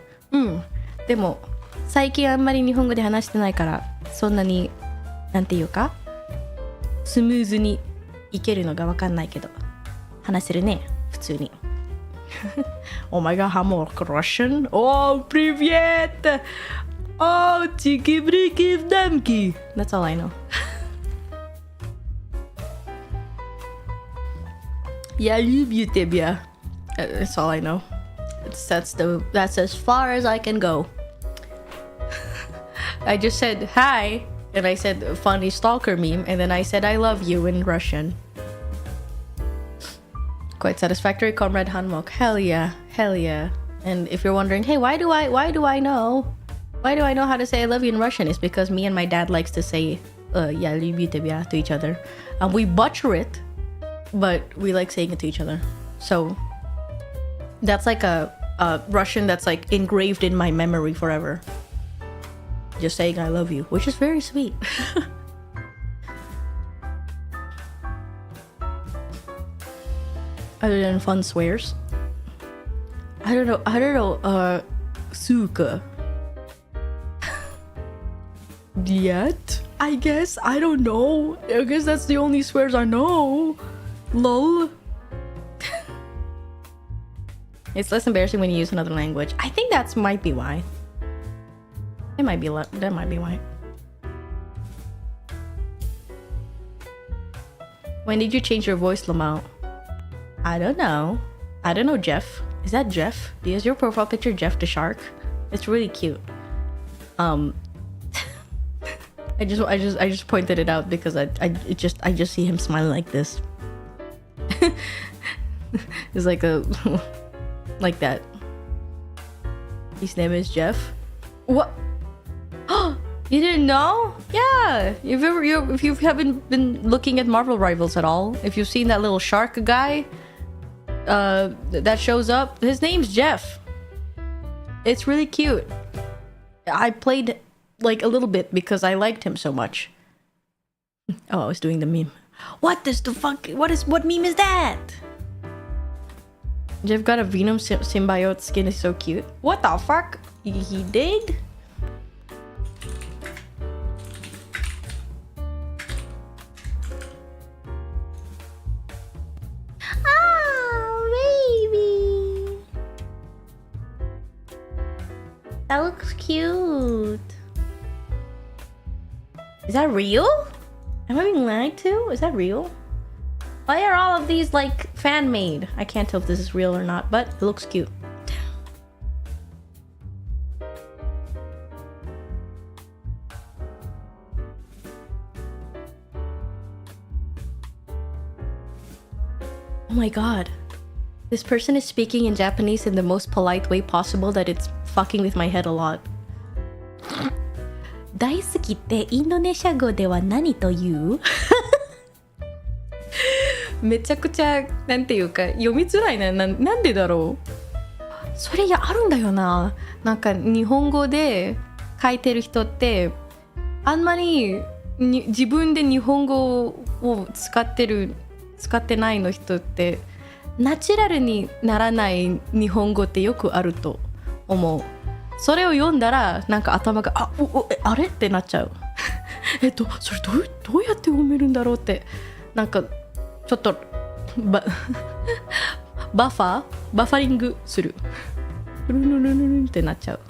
でも最近あんまり日本語で話してないからそんなになんていうかスムーズにいけるのがわかんないけど話せるね普通に。Oh my god, how more Russian? Oh, привет! Oh, чики-брики в дамки. That's all I know. Я люблю тебя. That's all I know. That's as far as I can go. I just said hi, and I said funny stalker meme, and then I said I love you in Russian. Quite satisfactory, Comrade Hanmok. Hell yeah, hell yeah. And if you're wondering, hey, why do I know how to say I love you in Russian? It's because me and my dad likes to say "Я люблю тебя" to each other. We butcher it, but we like saying it to each other. So that's like a Russian that's like engraved in my memory forever. Just saying I love you, which is very sweet. Other than fun swears, I don't know. Suka. Yet, I guess. I don't know. I guess that's the only swears I know. Lol. It's less embarrassing when you use another language. I think that might be why. That might be why. When did you change your voice, Lamau? I don't know, Jeff. Is that Jeff? Is your profile picture Jeff the shark? It's really cute. I just pointed it out because I just see him smiling like this. It's like a like that. His name is Jeff. What? You didn't know? Yeah. If you haven't been looking at Marvel Rivals at all, if you've seen that little shark guy that shows up, his name's Jeff. It's really cute. I played like a little bit because I liked him so much. Oh, I was doing the meme. What meme is that? Jeff got a Venom symbiote skin, is so cute. What the fuck? He did? That looks cute. Is that real? Am I being lied to? Is that real? Why are all of these like fan-made? I can't tell if this is real or not, but it looks cute. Oh my god. This person is speaking in Japanese in the most polite way possible that it's fucking with my head a lot. 大好きってインドネシア語では何と言う？めちゃくちゃなんていうか読みづらいな。なんでだろう。それあるんだよな。なんか日本語で書いてる人ってあんまり自分で日本語を使ってないの人ってナチュラルにならない日本語ってよくあると思う。それを読んだらなんか頭があれってなっちゃう。それどうやって読めるんだろうってなんかちょっとバファリングする。ルルルルルルってなっちゃう。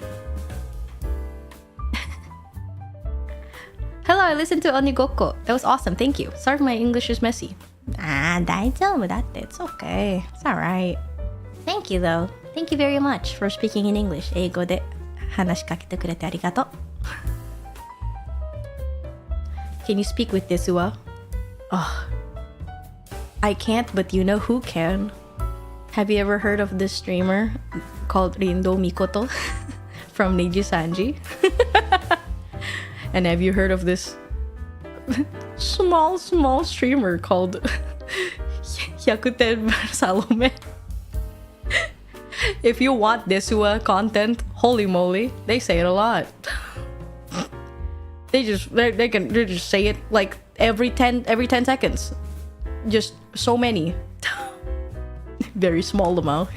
Hello, I listened to Onigokko. That was awesome. Thank you. Sorry my English is messy. It's okay. It's alright. Thank you though. Thank you very much for speaking in English. 英語で話しかけてくれてありがとう。Can you speak with Desua? Oh, I can't, but you know who can. Have you ever heard of this streamer called Rindo Mikoto from Nijisanji? And have you heard of this small streamer called Hyakuten Salome? If you want Desua content, holy moly, they say it a lot. They just say it like every 10 seconds. Just so many. Very small amount.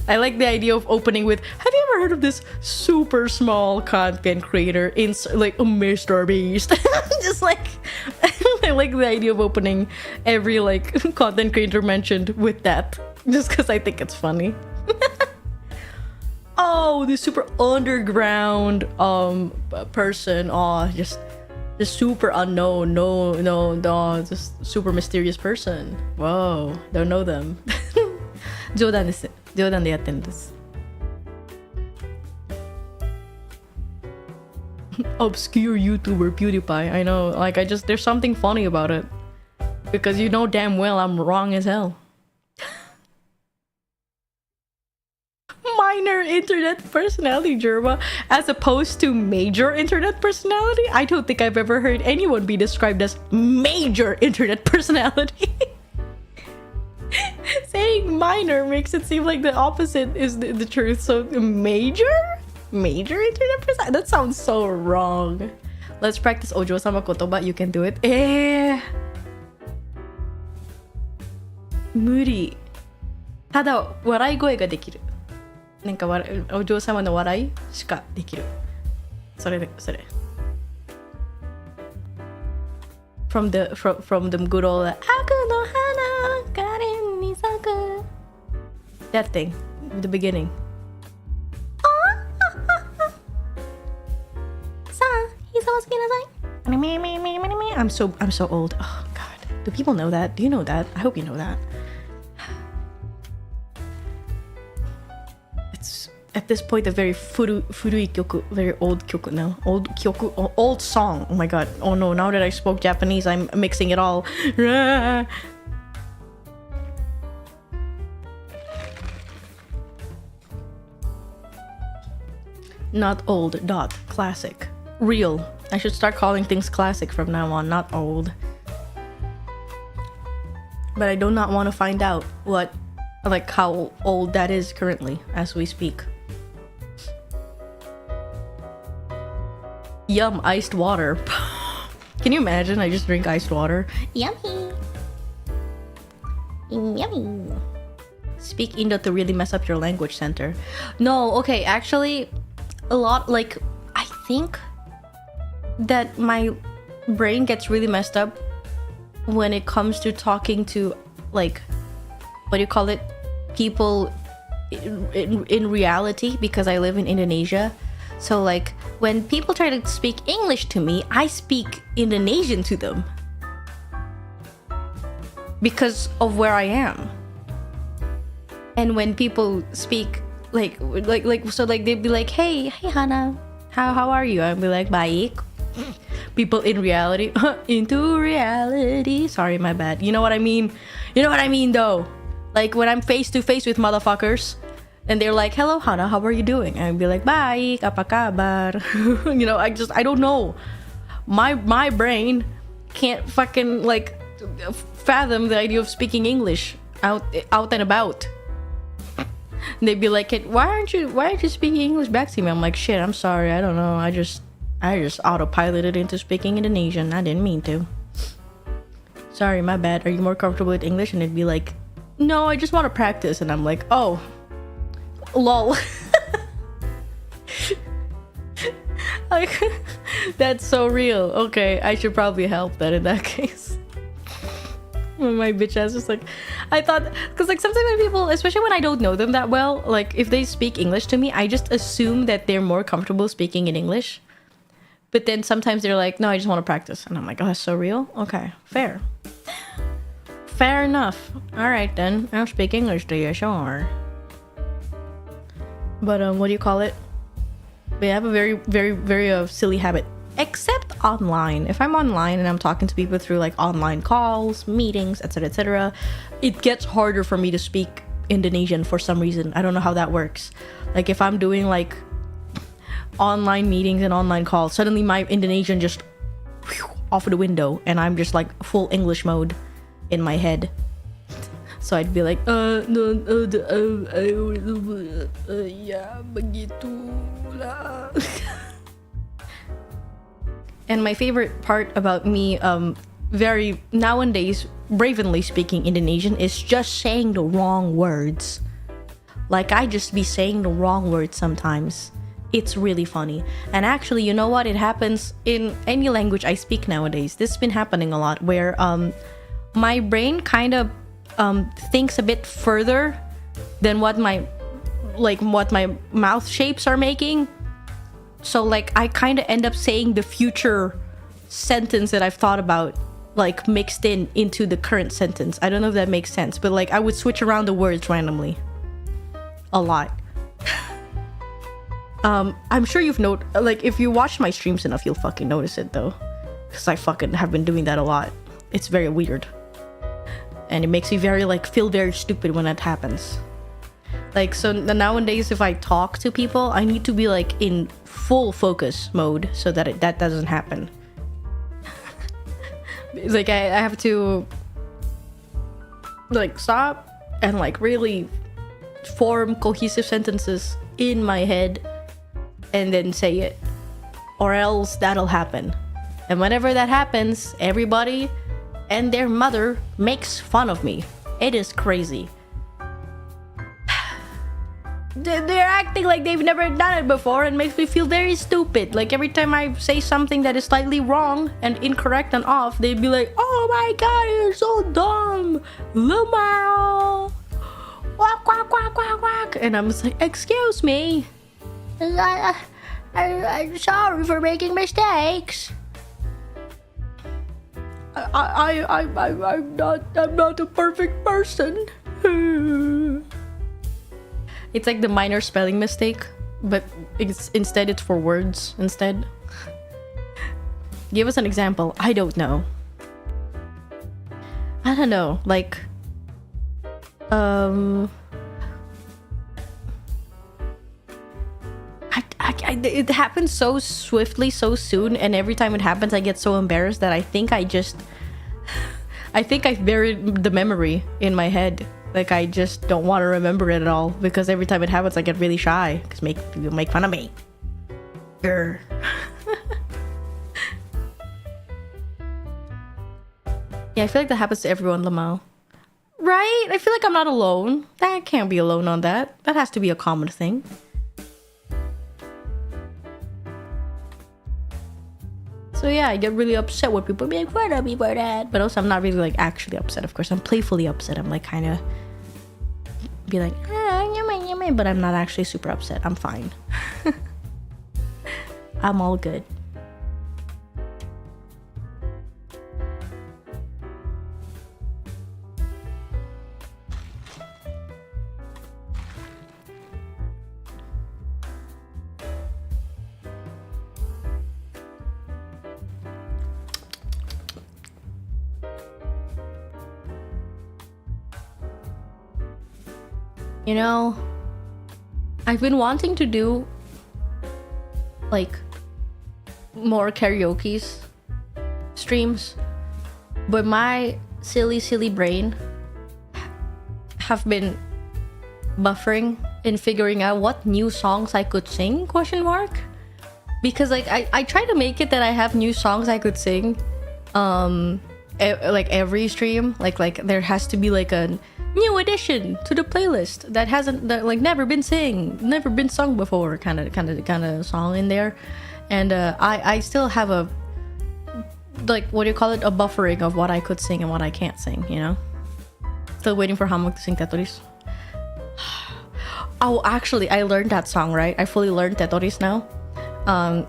I like the idea of opening with, have you ever heard of this super small content creator in like Mr. Beast? Just like I like the idea of opening every like content creator mentioned with that, just because I think it's funny. Oh, this super underground person. Oh, just super unknown. No, just super mysterious person. Whoa, don't know them. 冗談です。冗談でやってるんです。Obscure YouTuber PewDiePie. I know, like there's something funny about it. Because you know damn well I'm wrong as hell. Minor internet personality, Jerma, as opposed to major internet personality. I don't think I've ever heard anyone be described as major internet personality. Saying minor makes it seem like the opposite is the truth. So major internet personality? That sounds so wrong. Let's practice Ojo-sama kotoba. You can do it. 無理。ただ笑い声ができる。なんかお嬢様の笑いしかできる。それ。From the good old 悪の花彼に咲く that thing, the beginning. さあ、ひざをつきなさい。I'm so old. Oh God, do people know that? Do you know that? I hope you know that. At this point, a very furui kyoku, very old kyoku now. Old song. Oh my god. Oh no, now that I spoke Japanese, I'm mixing it all. Not old, classic. Real. I should start calling things classic from now on, not old. But I do not want to find out how old that is currently as we speak. Yum, iced water. Can you imagine? I just drink iced water. Yummy. Yummy. Speak Indo to really mess up your language center. No, okay, actually, a lot, like, I think that my brain gets really messed up when it comes to talking to, like, what do you call it? People in reality, because I live in Indonesia. So like when people try to speak English to me, I speak Indonesian to them because of where I am. And when people speak like they'd be like, hey Hana, how are you? I'd be like, baik. People in reality, into reality. Sorry, my bad. You know what I mean? You know what I mean though. Like when I'm face to face with motherfuckers and they're like, hello Hana, how are you doing? And I'd be like, baik, apa kabar? You know, I don't know. My brain can't fucking like fathom the idea of speaking English out and about. And they'd be like, why aren't you speaking English back to me? I'm like, shit, I'm sorry, I don't know. I just autopiloted into speaking Indonesian. I didn't mean to. Sorry, my bad. Are you more comfortable with English? And it'd be like, no, I just want to practice. And I'm like, oh, lol. Like, that's so real. Okay, I should probably help that in that case. My bitch ass is like, I thought, because like sometimes when people, especially when I don't know them that well, like if they speak English to me, I just assume that they're more comfortable speaking in English. But then sometimes they're like, no, I just want to practice. And I'm like, oh, that's so real? Okay, fair. Fair enough. All right, then. I'll speak English to you, sure. But, what do you call it? They have a very, very, very silly habit. Except online. If I'm online and I'm talking to people through like online calls, meetings, etc., it gets harder for me to speak Indonesian for some reason. I don't know how that works. Like if I'm doing like online meetings and online calls, suddenly my Indonesian just off the window and I'm just like full English mode in my head. So I'd be like, yeah, begitulah. And my favorite part about me, very nowadays, bravenly speaking Indonesian is just saying the wrong words. Like I just be saying the wrong words sometimes. It's really funny. And actually, you know what? It happens in any language I speak nowadays. This has been happening a lot where my brain kind of thinks a bit further than what my mouth shapes are making. So like I kind of end up saying the future sentence that I've thought about like mixed into the current sentence. I don't know if that makes sense, but like I would switch around the words randomly a lot. I'm sure you've like if you watch my streams enough, you'll fucking notice it though, because I fucking have been doing that a lot. It's very weird, and it makes me feel very stupid when that happens. Like, so nowadays, if I talk to people, I need to be like in full focus mode so that that doesn't happen. It's like I have to like stop and like really form cohesive sentences in my head and then say it, or else that'll happen. And whenever that happens, everybody and their mother makes fun of me. It is crazy. They're acting like they've never done it before and makes me feel very stupid. Like every time I say something that is slightly wrong and incorrect and off, they'd be like, oh my god, you're so dumb, Lumao, quack quack quack quack quack. And I'm just like, excuse me, I'm sorry for making mistakes. I'm not a perfect person. It's like the minor spelling mistake, but instead it's for words instead. Give us an example. I don't know. Like, it happens so swiftly, so soon, and every time it happens, I get so embarrassed that I think I've buried the memory in my head. Like, I just don't want to remember it at all, because every time it happens, I get really shy, because people make fun of me. Grr. Yeah, I feel like that happens to everyone, Lamau. Right? I feel like I'm not alone. I can't be alone on that. That has to be a common thing. So yeah, I get really upset when people make fun of me for that. But also, I'm not really like actually upset. Of course, I'm playfully upset. I'm like kind of be like, but I'm not actually super upset. I'm fine. I'm all good. You know, I've been wanting to do like more karaoke streams, but my silly brain have been buffering and figuring out what new songs I could sing, ? Because like I try to make it that I have new songs I could sing like every stream, like there has to be like a new addition to the playlist that hasn't never been sung before kind of song in there. And I still have a like, what do you call it, a buffering of what I could sing and what I can't sing, you know. Still waiting for Hammock to sing Tetoris. Oh, actually, I learned that song, right? I fully learned Tetoris now.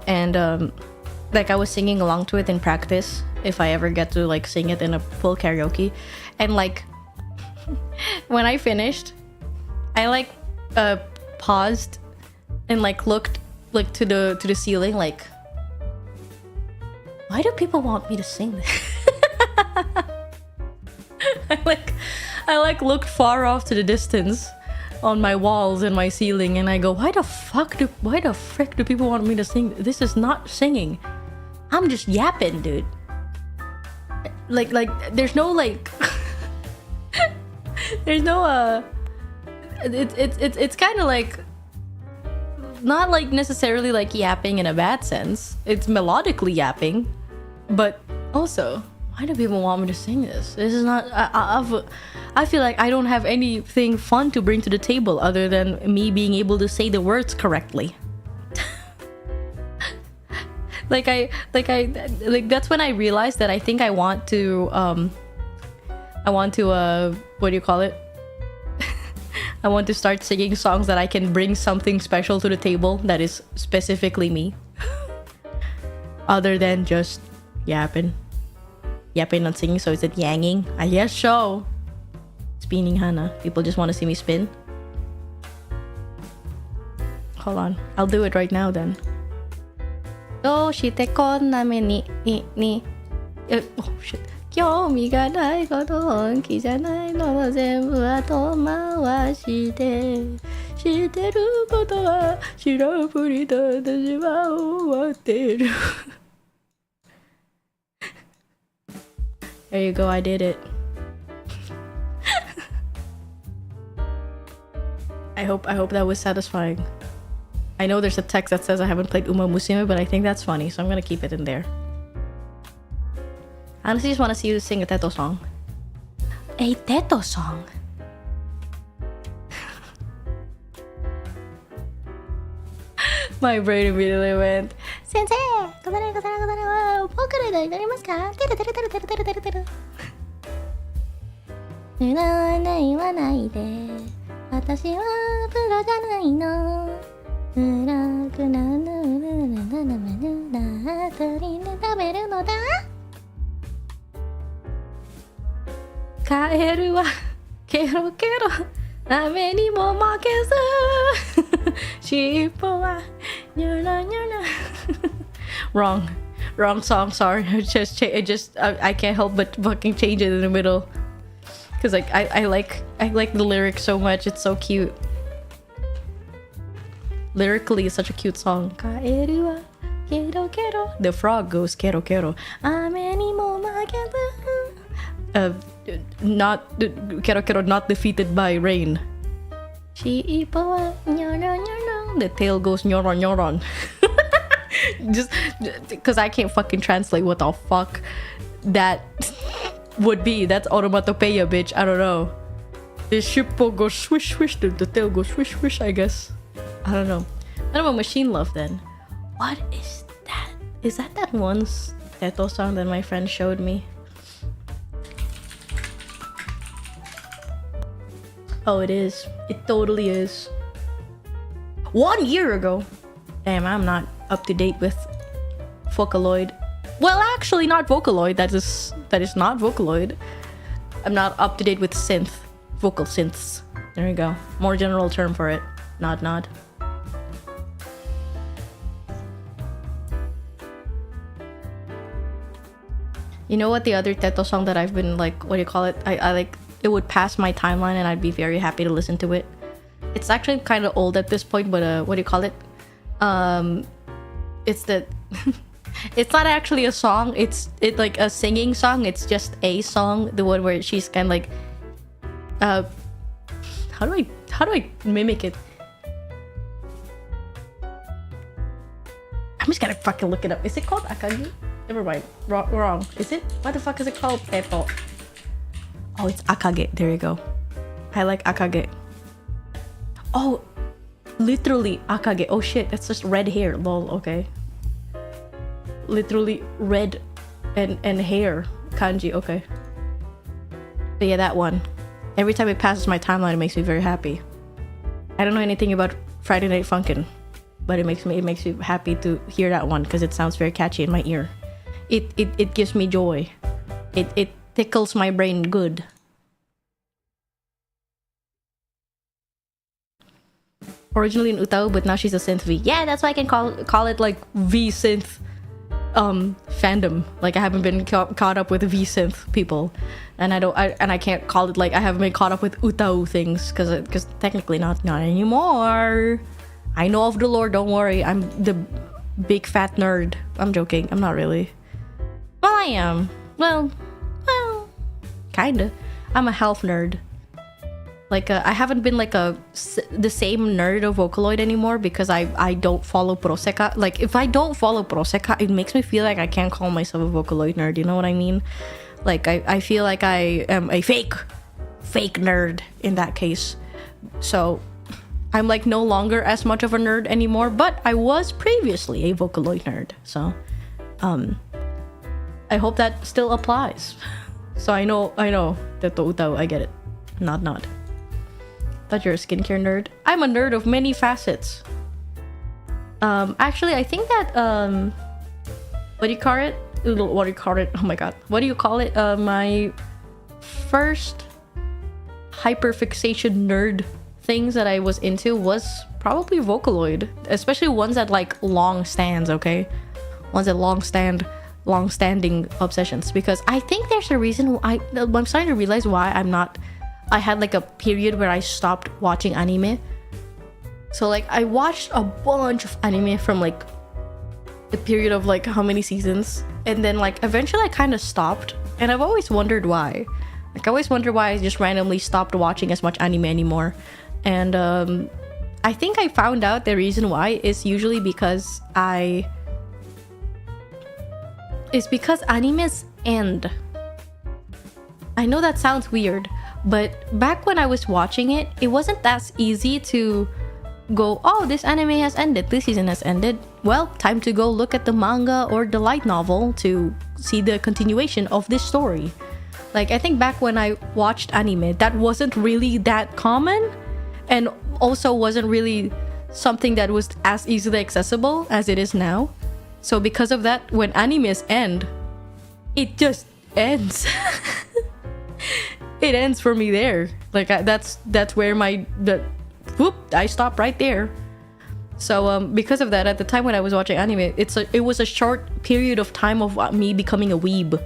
And like I was singing along to it in practice if I ever get to like sing it in a full karaoke. And like when I finished, I like paused and like looked like to the ceiling like, why do people want me to sing this? I like looked far off to the distance on my walls and my ceiling, and I go, why the frick do people want me to sing? This is not singing. I'm just yapping, dude. Like there's no like there's no it's kind of like not like necessarily like yapping in a bad sense. It's melodically yapping, but also, why do people want me to sing this? This is not. I feel like I don't have anything fun to bring to the table other than me being able to say the words correctly. like that's when I realized that I think I want to what do you call it? I want to start singing songs that I can bring something special to the table that is specifically me, other than just yapping. Yapping, not singing, so is it yanging? I guess so. Spinning Hana. People just want to see me spin. Hold on. I'll do it right now then. Oh shit. Oh shit. 興味がないこと本気じゃないのは全部後回しで知ってることは知らんふりと私は終わってる There you go, I did it. I hope that was satisfying. I know there's a text that says I haven't played Uma Musume, but I think that's funny, so I'm gonna keep it in there. I honestly just want to see you sing a Teto song. A Teto song? My brain immediately went, Sensei! Kaeru wa kero kero rame ni mo makezu shippo wa nyana nyana. Wrong song, sorry. I can't help but fucking change it in the middle because like I like the lyrics so much. It's so cute. Lyrically, it's such a cute song. Kaeru wa kero kero. The frog goes kero kero. Ame ni mo makezu. Not kero kero, not defeated by rain. The tail goes nyoron nyoron. Just because I can't fucking translate what the fuck that would be. That's onomatopoeia, bitch. I don't know. The shippo goes swish swish. The tail goes swish swish, I guess. I don't know. I don't know, machine love then. What is that? Is that one Teto song that my friend showed me? Oh, it is. It totally is. 1 year ago. Damn, I'm not up to date with Vocaloid. Well, actually, not Vocaloid. That is not Vocaloid. I'm not up to date with synth. Vocal synths. There you go. More general term for it. Nod nod. You know what? The other Teto song that I've been like, what do you call it? I like. It would pass my timeline and I'd be very happy to listen to it. It's actually kind of old at this point, but what do you call it? It's the it's not actually a song. It's like a singing song. It's just a song. The one where she's kind of like how do I mimic it? I'm just gonna fucking look it up. Is it called Akagi? Never mind. Wrong. Is it? Why the fuck is it called Teto? Oh, it's Akage. There you go. I like Akage. Oh, literally Akage. Oh shit, that's just red hair. Lol, okay. Literally red and hair. Kanji, okay. But yeah, that one. Every time it passes my timeline, it makes me very happy. I don't know anything about Friday Night Funkin'. but it makes me happy to hear that one because it sounds very catchy in my ear. It gives me joy. It tickles my brain good. Originally in Utau, but now she's a synth V. Yeah, that's why I can call it like V synth fandom. Like I haven't been caught up with V synth people, and I can't call it like I haven't been caught up with Utau things because technically not anymore. I know of the lore. Don't worry, I'm the big fat nerd. I'm joking. I'm not really. Well, I am. Well, kinda. I'm a health nerd. Like I haven't been like the same nerd of Vocaloid anymore because I don't follow Proseka. Like if I don't follow Proseka, it makes me feel like I can't call myself a Vocaloid nerd. You know what I mean? Like I feel like I am a fake nerd in that case. So I'm like no longer as much of a nerd anymore, but I was previously a Vocaloid nerd. So I hope that still applies. So I know that Utau, I get it. Nod. Thought you're a skincare nerd. I'm a nerd of many facets. Actually, I think that what do you call it? Oh my god, what do you call it? My first hyperfixation nerd things that I was into was probably Vocaloid, especially ones that like long stands. Okay, ones that long-standing obsessions. Because I think there's a reason I'm starting to realize why I had like a period where I stopped watching anime. So like I watched a bunch of anime from like a period of like how many seasons, and then like eventually I kind of stopped, and I've always wondered why. Like I always wonder why I just randomly stopped watching as much anime anymore. And I think I found out the reason why is usually because animes end. I know that sounds weird, but back when I was watching it, it wasn't that easy to go, oh, this anime has ended, this season has ended. Well, time to go look at the manga or the light novel to see the continuation of this story. Like, I think back when I watched anime, that wasn't really that common, and also wasn't really something that was as easily accessible as it is now. So because of that, when animes end, it just ends. It ends for me there. Like that's where I stop right there. So because of that, at the time when I was watching anime, it was a short period of time of me becoming a weeb,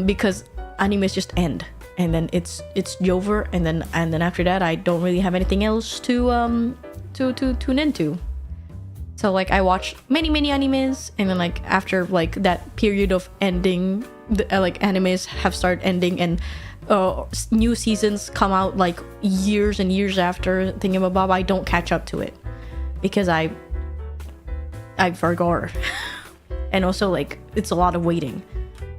because animes just end, and then it's over, and then after that I don't really have anything else to tune into. So like I watched many animes, and then like after like that period of ending, like animes have started ending, and new seasons come out like years and years after Thingamabob. I don't catch up to it because I forgot. And also like it's a lot of waiting,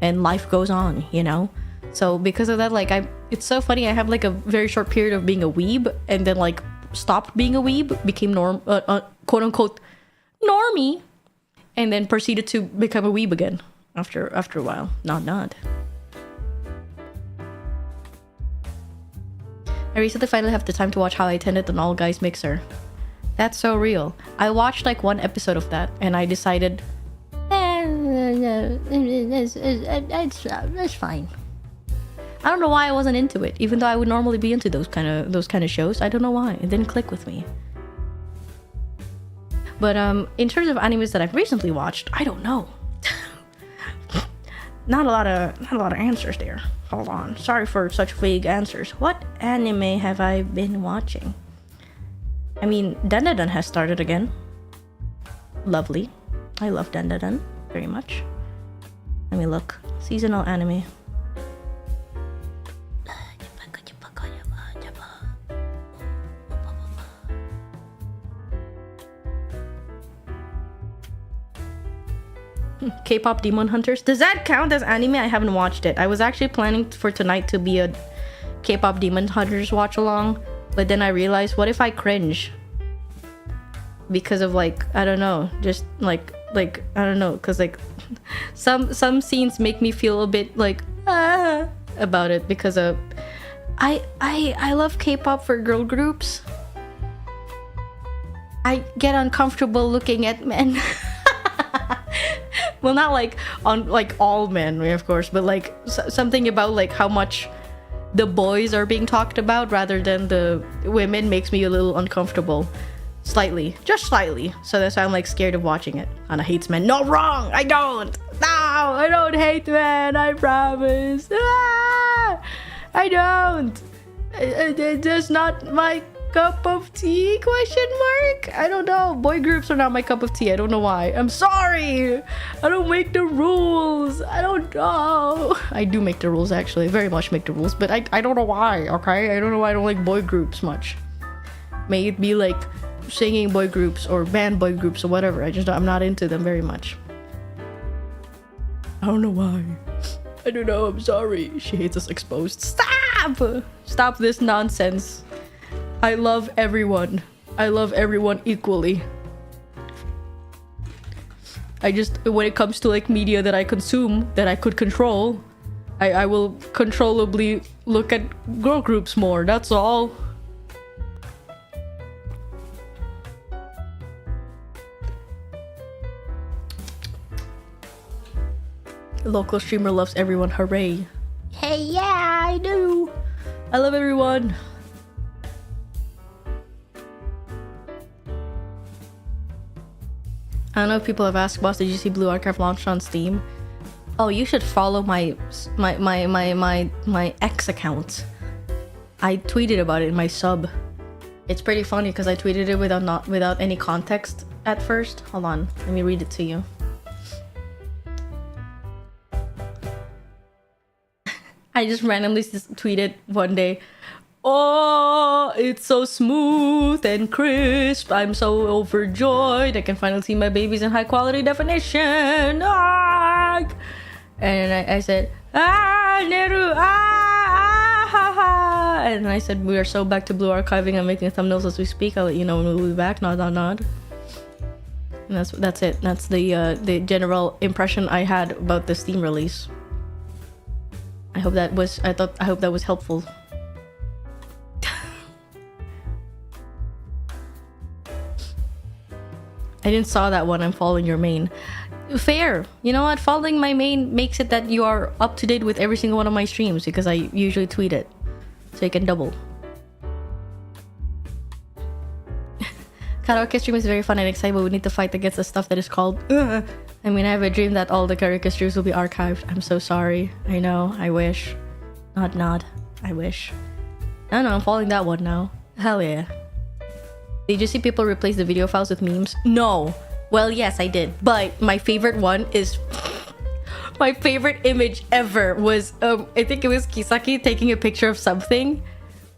and life goes on, you know. So because of that, like it's so funny, I have like a very short period of being a weeb, and then like stopped being a weeb, became quote unquote normie, and then proceeded to become a weeb again after a while. Not. I recently finally have the time to watch How I Attended an All Guys Mixer. That's so real. I watched like one episode of that, and I decided, it's fine. I don't know why I wasn't into it, even though I would normally be into those kind of shows. I don't know why. It didn't click with me. But in terms of animes that I've recently watched, I don't know. not a lot of answers there. Hold on. Sorry for such vague answers. What anime have I been watching? I mean, Dandadan has started again. Lovely. I love Dandadan very much. Let me look. Seasonal anime. K-pop Demon Hunters. Does that count as anime? I haven't watched it. I was actually planning for tonight to be a K-pop Demon Hunters watch along, but then I realized, what if I cringe? Because of like, I don't know, just like I don't know, because like some scenes make me feel a bit like about it, because of I love K-pop for girl groups. I get uncomfortable looking at men. Well, not like on like all men, of course, but like something about like how much the boys are being talked about rather than the women makes me a little uncomfortable. Slightly, just slightly. So that's why I'm like scared of watching it. Hana hates men. No, wrong! I don't! No! I don't hate men! I promise! Ah! I don't! It's just not my cup of tea? Question mark? I don't know. Boy groups are not my cup of tea. I don't know why. I'm sorry! I don't make the rules! I don't know! I do make the rules actually. Very much make the rules. But I don't know why, okay? I don't know why I don't like boy groups much. May it be like singing boy groups or band boy groups or whatever. I'm not into them very much. I don't know why. I don't know. I'm sorry. She hates us exposed. Stop! Stop this nonsense. I love everyone. I love everyone equally. I just, when it comes to like media that I consume, that I could control, I will controllably look at girl groups more. That's all. Local streamer loves everyone. Hooray. Hey, yeah, I do. I love everyone. I don't know if people have asked, boss, did you see Blue Archive launched on Steam? Oh, you should follow my X account. I tweeted about it in my sub. It's pretty funny because I tweeted it without any context at first. Hold on, let me read it to you. I just randomly tweeted one day, oh, it's so smooth and crisp. I'm so overjoyed. I can finally see my babies in high quality definition. Ah! And I said, Neru, ha, ha. And I said, we are so back to blue archiving and making thumbnails as we speak. I'll let you know when we'll be back. Nod. And that's it. That's the general impression I had about the Steam release. I hope that was helpful. I didn't saw that one. I'm following your main. Fair. You know what? Following my main makes it that you are up to date with every single one of my streams because I usually tweet it. So you can double. Karaoke stream is very fun and exciting, but we need to fight against the stuff that is called I mean, I have a dream that all the karaoke streams will be archived. I'm so sorry. I know. I wish. Nod. I wish. I don't know. I'm following that one now. Hell yeah. Did you see people replace the video files with memes? No. Well, yes, I did. But my favorite one is... my favorite image ever was... I think it was Kisaki taking a picture of something.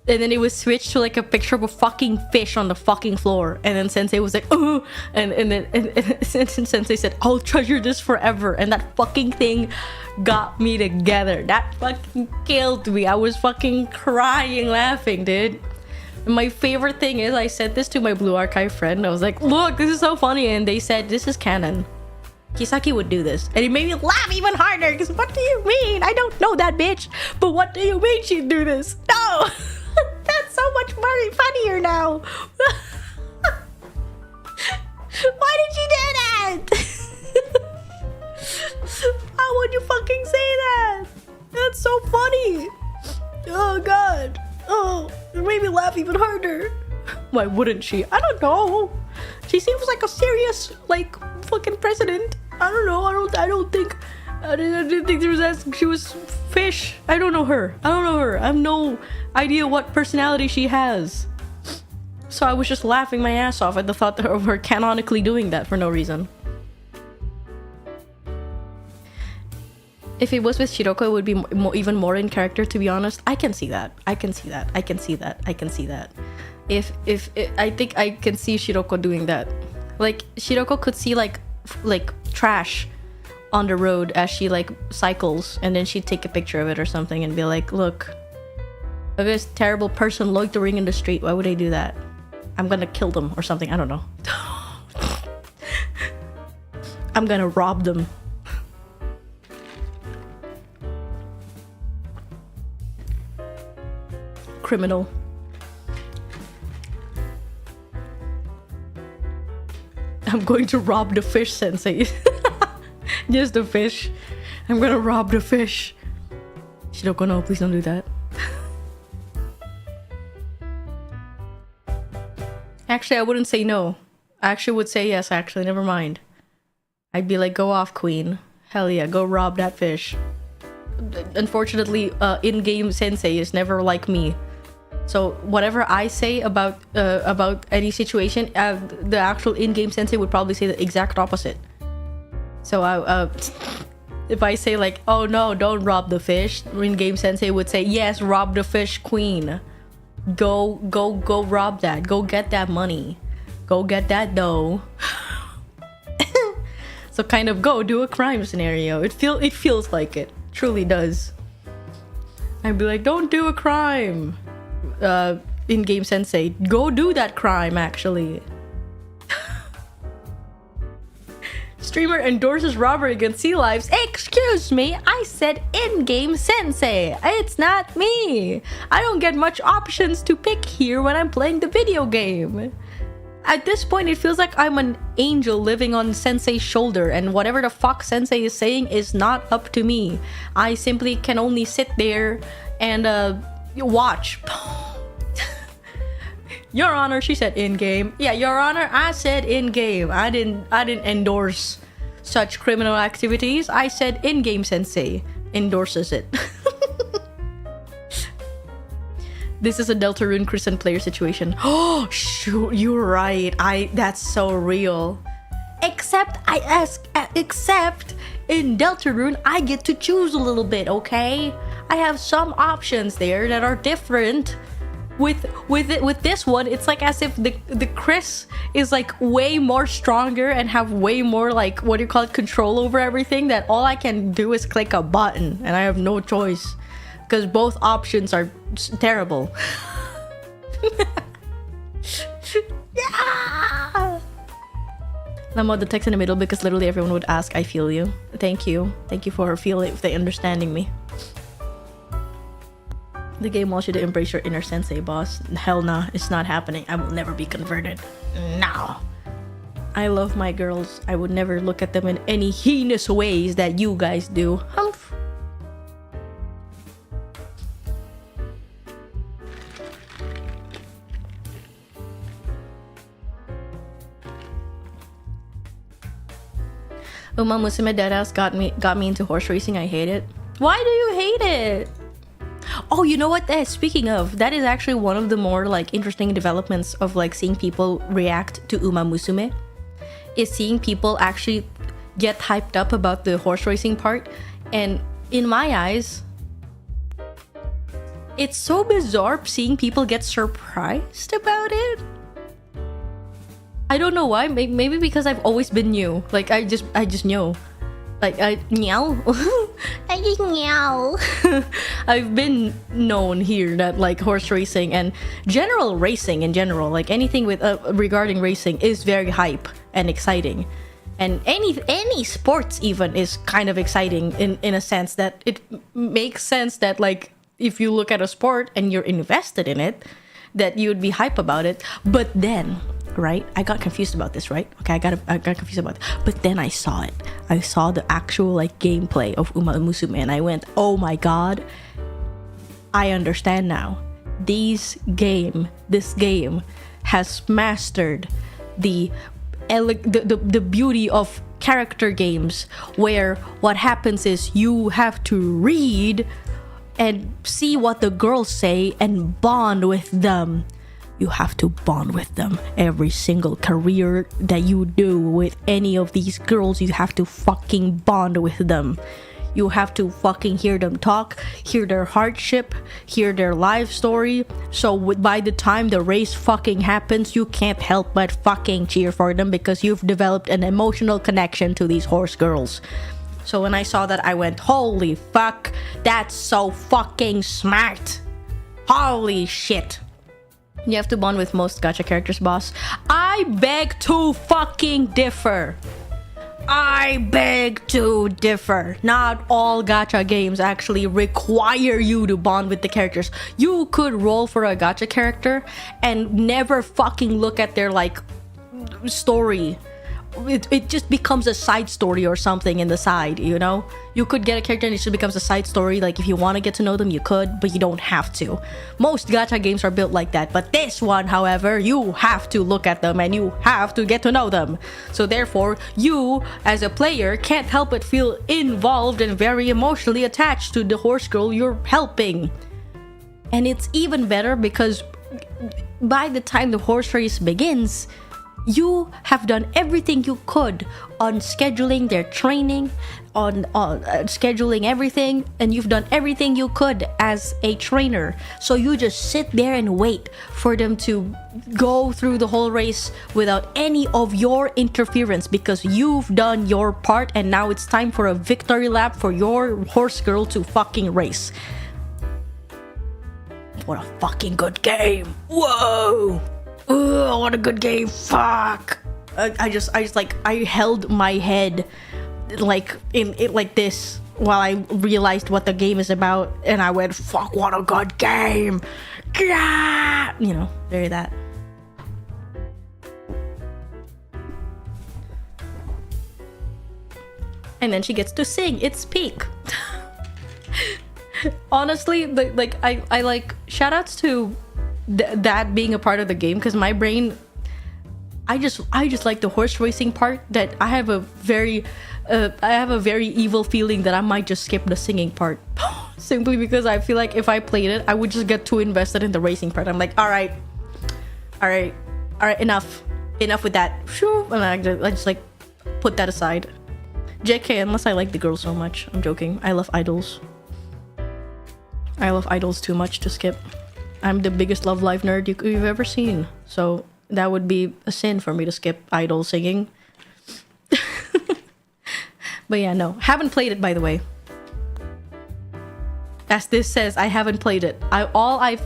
And then it was switched to like a picture of a fucking fish on the fucking floor. And then Sensei was like, oh! And then Sensei said, I'll treasure this forever. And that fucking thing got me together. That fucking killed me. I was fucking crying laughing, dude. And my favorite thing is I said this to my Blue Archive friend. I was like, look, this is so funny. And they said, this is canon. Kisaki would do this. And it made me laugh even harder. Because what do you mean? I don't know that bitch. But what do you mean she'd do this? No! That's so much more funnier now. Why did you do that? How would you fucking say that? That's so funny. Oh god. Oh, it made me laugh even harder. Why wouldn't she? I don't know. She seems like a serious, like, fucking president. I don't know. I don't think there was that. She was fish. I don't know her. I have no idea what personality she has. So I was just laughing my ass off at the thought of her canonically doing that for no reason. If it was with Shiroko, it would be even more in character, to be honest. I can see that. I can see that. If I think I can see Shiroko doing that. Like, Shiroko could see like trash on the road as she like cycles, and then she'd take a picture of it or something and be like, look at this terrible person loitering in the street. Why would they do that? I'm gonna kill them or something. I don't know. I'm gonna rob them. Criminal. I'm going to rob the fish, sensei. Just the fish. I'm gonna rob the fish. Shiroko, no, please don't do that. Actually, I wouldn't say no. I actually would say yes, actually, never mind. I'd be like, go off, queen. Hell yeah, go rob that fish. Unfortunately, in-game sensei is never like me. So whatever I say about any situation, the actual in-game sensei would probably say the exact opposite. So if I say like, oh no, don't rob the fish, in-game sensei would say, yes, rob the fish, queen. Go rob that. Go get that money. Go get that dough. So kind of go do a crime scenario. It feels like it. Truly does. I'd be like, don't do a crime. In-game sensei, go do that crime actually. Streamer endorses robbery against sea lives. Excuse me, I said in-game sensei. It's not me. I don't get much options to pick here when I'm playing the video game. At this point, it feels like I'm an angel living on sensei's shoulder, and whatever the fuck sensei is saying is not up to me. I simply can only sit there and watch. Your Honor, she said in-game. Yeah, Your Honor, I said in-game. I didn't endorse such criminal activities. I said in-game sensei endorses it. This is a Deltarune Crescent player situation. Oh, shoot, you're right. That's so real. Except in Deltarune, I get to choose a little bit, okay? I have some options there that are different. With this one, it's like as if the Chris is like way more stronger and have way more like, what do you call it, control over everything, that all I can do is click a button and I have no choice. Because both options are terrible. Yeah! I'm on the text in the middle because literally everyone would ask, I feel you. Thank you. Thank you for understanding me. The game wants you to embrace your inner sensei, boss. Hell nah, it's not happening. I will never be converted. No. I love my girls. I would never look at them in any heinous ways that you guys do. Humph. Uma Musume Deadass got me into horse racing. I hate it. Why do you hate it? Oh, you know what? Speaking of, that is actually one of the more like interesting developments of like seeing people react to Uma Musume. Is seeing people actually get hyped up about the horse racing part, and in my eyes, it's so bizarre seeing people get surprised about it. I don't know why. Maybe because I've always been new. Like I just know. Like meow. I just meow. I've been known here that like horse racing and general racing in general, like anything with regarding racing is very hype and exciting. And any sports even is kind of exciting in a sense that it makes sense that like if you look at a sport and you're invested in it, that you would be hype about it. But then, right, I got confused about this, right? Okay, I got confused about it. But then I saw it. I saw the actual like gameplay of Uma Musume and I went, oh my god, I understand now. This game has mastered the beauty of character games, where what happens is you have to read and see what the girls say and bond with them. You have to bond with them. Every single career that you do with any of these girls, you have to fucking bond with them. You have to fucking hear them talk, hear their hardship, hear their life story. So by the time the race fucking happens, you can't help but fucking cheer for them because you've developed an emotional connection to these horse girls. So when I saw that, I went, holy fuck, that's so fucking smart. Holy shit. You have to bond with most gacha characters, boss. I beg to fucking differ. I beg to differ. Not all gacha games actually require you to bond with the characters. You could roll for a gacha character and never fucking look at their like story it just becomes a side story or something in the side, you know? You could get a character and it just becomes a side story. Like, if you want to get to know them, you could, but you don't have to. Most gacha games are built like that, but this one, however, you have to look at them and you have to get to know them. So therefore, you, as a player, can't help but feel involved and very emotionally attached to the horse girl you're helping. And it's even better because by the time the horse race begins, you have done everything you could on scheduling their training, on scheduling everything, and you've done everything you could as a trainer. So you just sit there and wait for them to go through the whole race without any of your interference, because you've done your part and now it's time for a victory lap for your horse girl to fucking race. What a fucking good game. Whoa. Ugh, what a good game. Fuck. I just like, I held my head like in it like this while I realized what the game is about, and I went, fuck, what a good game. Yeah! You know, very that. And then she gets to sing. It's peak. Honestly, like I like shoutouts to that being a part of the game, because my brain, I just like the horse racing part. That I have a very evil feeling that I might just skip the singing part simply because I feel like if I played it, I would just get too invested in the racing part. I'm like, all right, enough with that. And I just like put that aside. JK, unless I like the girl so much. I'm joking. I love idols. I love idols too much to skip. I'm the biggest Love Live nerd you've ever seen. So that would be a sin for me to skip idol singing. But yeah, no. Haven't played it, by the way. As this says, I haven't played it. All I've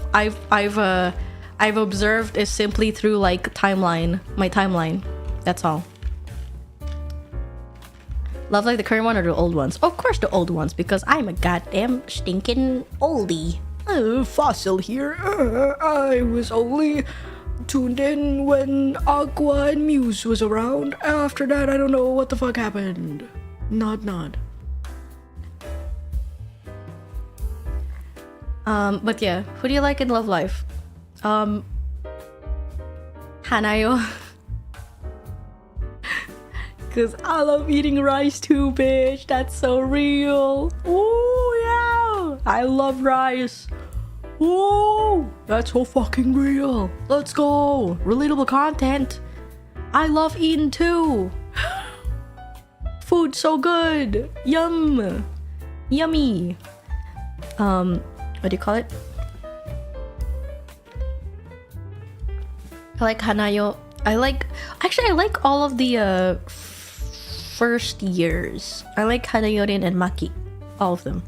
observed is simply through like my timeline. That's all. Love Live, the current one or the old ones? Of course the old ones, because I'm a goddamn stinking oldie. Fossil here. I was only tuned in when Aqua and Muse was around. After that, I don't know what the fuck happened. Nod. But yeah, who do you like in Love Live? Hanayo. Because I love eating rice too, bitch. That's so real. Ooh, yeah. I love rice. Ooh, that's so fucking real. Let's go. Relatable content. I love eating too. Food so good. Yum. Yummy. What do you call it? I like Hanayo. I like all of the first years. I like Hanayorin and Maki. All of them.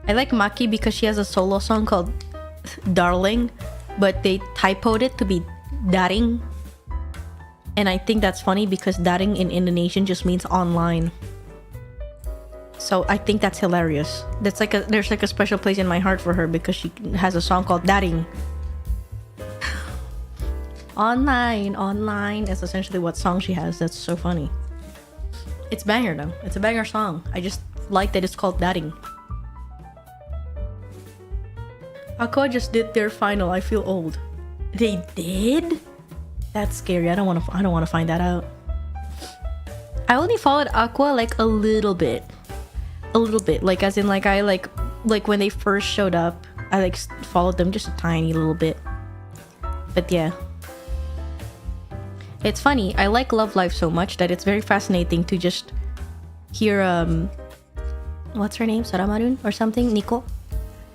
I like Maki because she has a solo song called Darling, but they typoed it to be Daring. And I think that's funny because Daring in Indonesian just means online. So I think that's hilarious. There's like a special place in my heart for her because she has a song called Daring. Online is essentially what song she has. That's so funny. It's banger though. It's a banger song. I just like that it's called Daring. Aqua just did their final. I feel old. They did? That's scary. I don't want to find that out. I only followed Aqua like a little bit. Like as in like I like when they first showed up, I like followed them just a tiny little bit. But yeah. It's funny, I like Love Live so much that it's very fascinating to just hear what's her name? Saramarun or something? Nico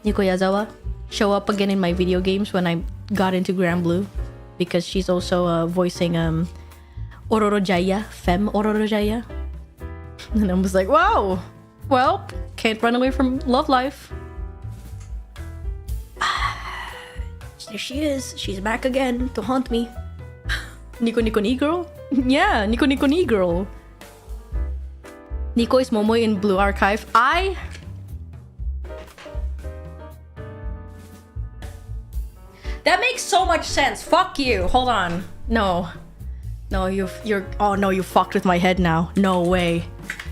Yazawa show up again in my video games when I got into Grand Blue, because she's also voicing Ororo Jaya, Femme Ororo Jaya. And I was like, wow, well, can't run away from Love Life. There she is. She's back again to haunt me. Nico Ni girl? Yeah, Nico Ni girl. Nico is Momoy in Blue Archive. That makes so much sense. Fuck you. Hold on. No. No, you're. Oh no, you fucked with my head now. No way.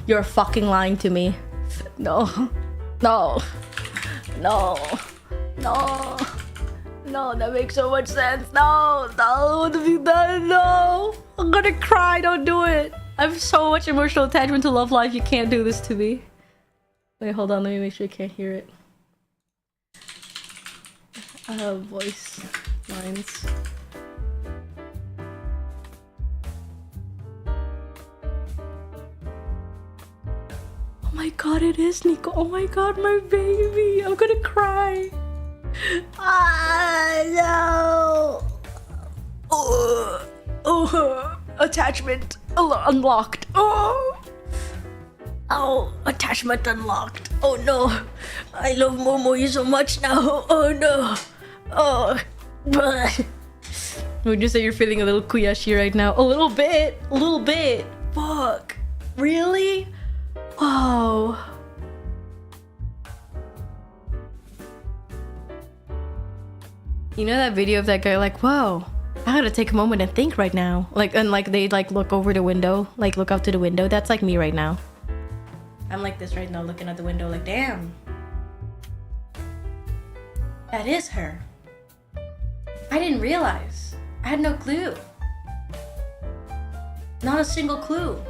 You're fucking lying to me. No. No. No. No. No, that makes so much sense. No. No. What have you done? No. I'm gonna cry. Don't do it. I have so much emotional attachment to Love Live. You can't do this to me. Wait, hold on. Let me make sure you can't hear it. Voice lines. Oh my god, it is Nico. Oh my god, my baby. I'm gonna cry. Ah, no. Oh, attachment unlocked. Oh, attachment unlocked. Oh no, I love Momo so much now. Oh no. Oh, would you say you're feeling a little kuyashi right now? A little bit. Fuck. Really? Oh. You know that video of that guy like, wow, I gotta take a moment and think right now. Like, and like they like look over the window, like look out to the window. That's like me right now. I'm like this right now, looking at the window like, damn. That is her. I didn't realize. I had no clue. Not a single clue.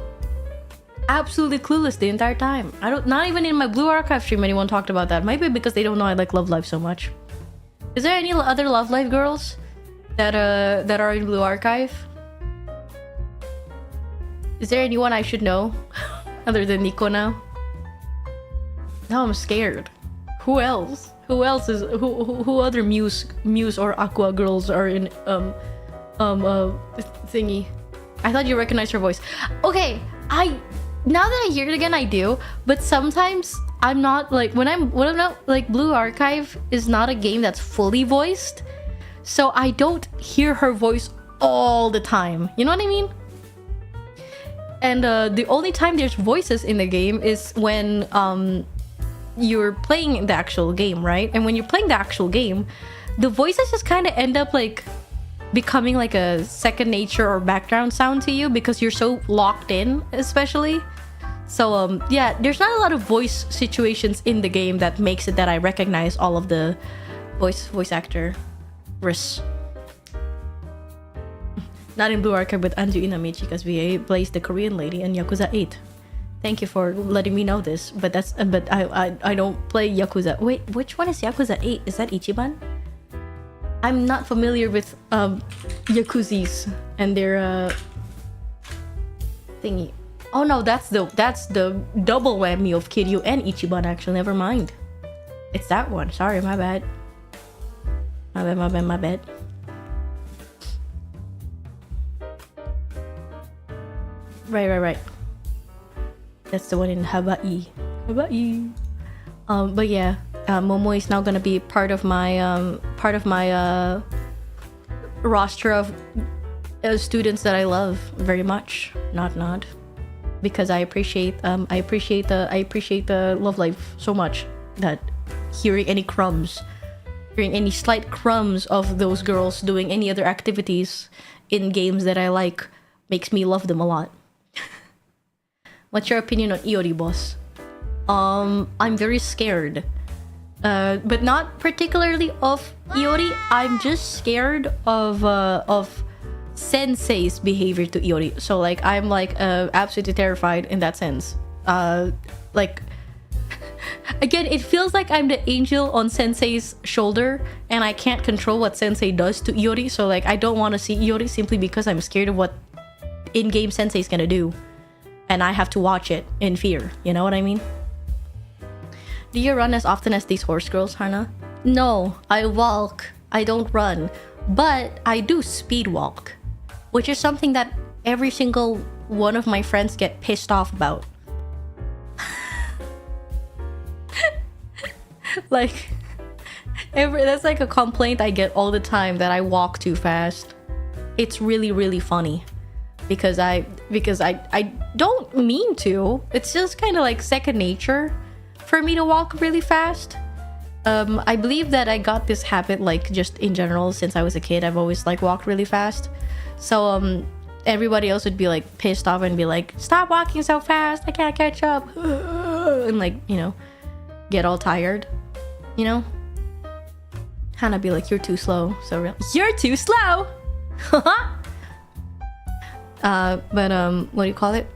Absolutely clueless the entire time. Not even in my Blue Archive stream anyone talked about that. Maybe because they don't know I like Love Live so much. Is there any other Love Live girls that are in Blue Archive? Is there anyone I should know other than Nico now? Now I'm scared. Who else? Who other Muse or Aqua girls are in thingy? I thought you recognized her voice. Okay, now that I hear it again, I do. But sometimes I'm not like when I'm not like Blue Archive is not a game that's fully voiced, so I don't hear her voice all the time. You know what I mean? And the only time there's voices in the game is when you're playing the actual game, right? And when you're playing the actual game, the voices just kind of end up like becoming like a second nature or background sound to you because you're so locked in, especially. So yeah, there's not a lot of voice situations in the game that makes it that I recognize all of the voice actor risks. Not in Blue Archive with Anju Inamichi because we plays the Korean lady in Yakuza 8. Thank you for letting me know this, but I don't play Yakuza. Wait, which one is Yakuza 8? Is that Ichiban? I'm not familiar with Yakuzis and their thingy. Oh no, that's the double whammy of Kiryu and Ichiban actually. Never mind. It's that one. Sorry, my bad. My bad. Right. That's the one in Hawaii. But yeah, Momo is now gonna be part of my roster of students that I love very much. Not because I appreciate the Love Life so much that hearing any slight crumbs of those girls doing any other activities in games that I like makes me love them a lot. What's your opinion on Iori, boss? I'm very scared. But not particularly of Iori. I'm just scared of Sensei's behavior to Iori. So like I'm like absolutely terrified in that sense. Like again, it feels like I'm the angel on Sensei's shoulder and I can't control what Sensei does to Iori. So like I don't want to see Iori simply because I'm scared of what in-game Sensei's gonna do. And I have to watch it in fear. You know what I mean? Do you run as often as these horse girls, Hana? No, I walk. I don't run. But I do speed walk. Which is something that every single one of my friends get pissed off about. Like, that's like a complaint I get all the time that I walk too fast. It's really, really funny. Because I don't mean to. It's just kind of like second nature for me to walk really fast. I believe that I got this habit like just in general since I was a kid. I've always like walked really fast. So everybody else would be like pissed off and be like, stop walking so fast, I can't catch up, and like, you know, get all tired, you know. Hana be like, you're too slow. So real, you're too slow. But what do you call it?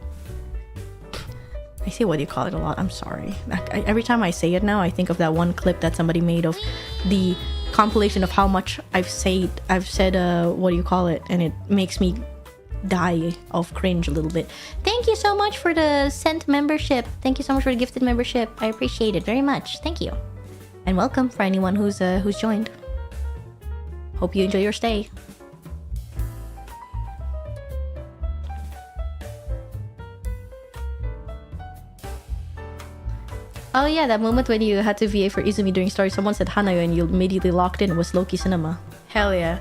I say what do you call it a lot. I'm sorry. Every time I say it now, I think of that one clip that somebody made of the compilation of how much I've said what do you call it, and it makes me die of cringe a little bit. Thank you so much for the sent membership. Thank you so much for the gifted membership. I appreciate it very much. Thank you, and welcome for anyone who's joined. Hope you enjoy your stay. Oh yeah, that moment when you had to VA for Izumi during story, someone said Hanayo and you immediately locked in was Loki Cinema. Hell yeah.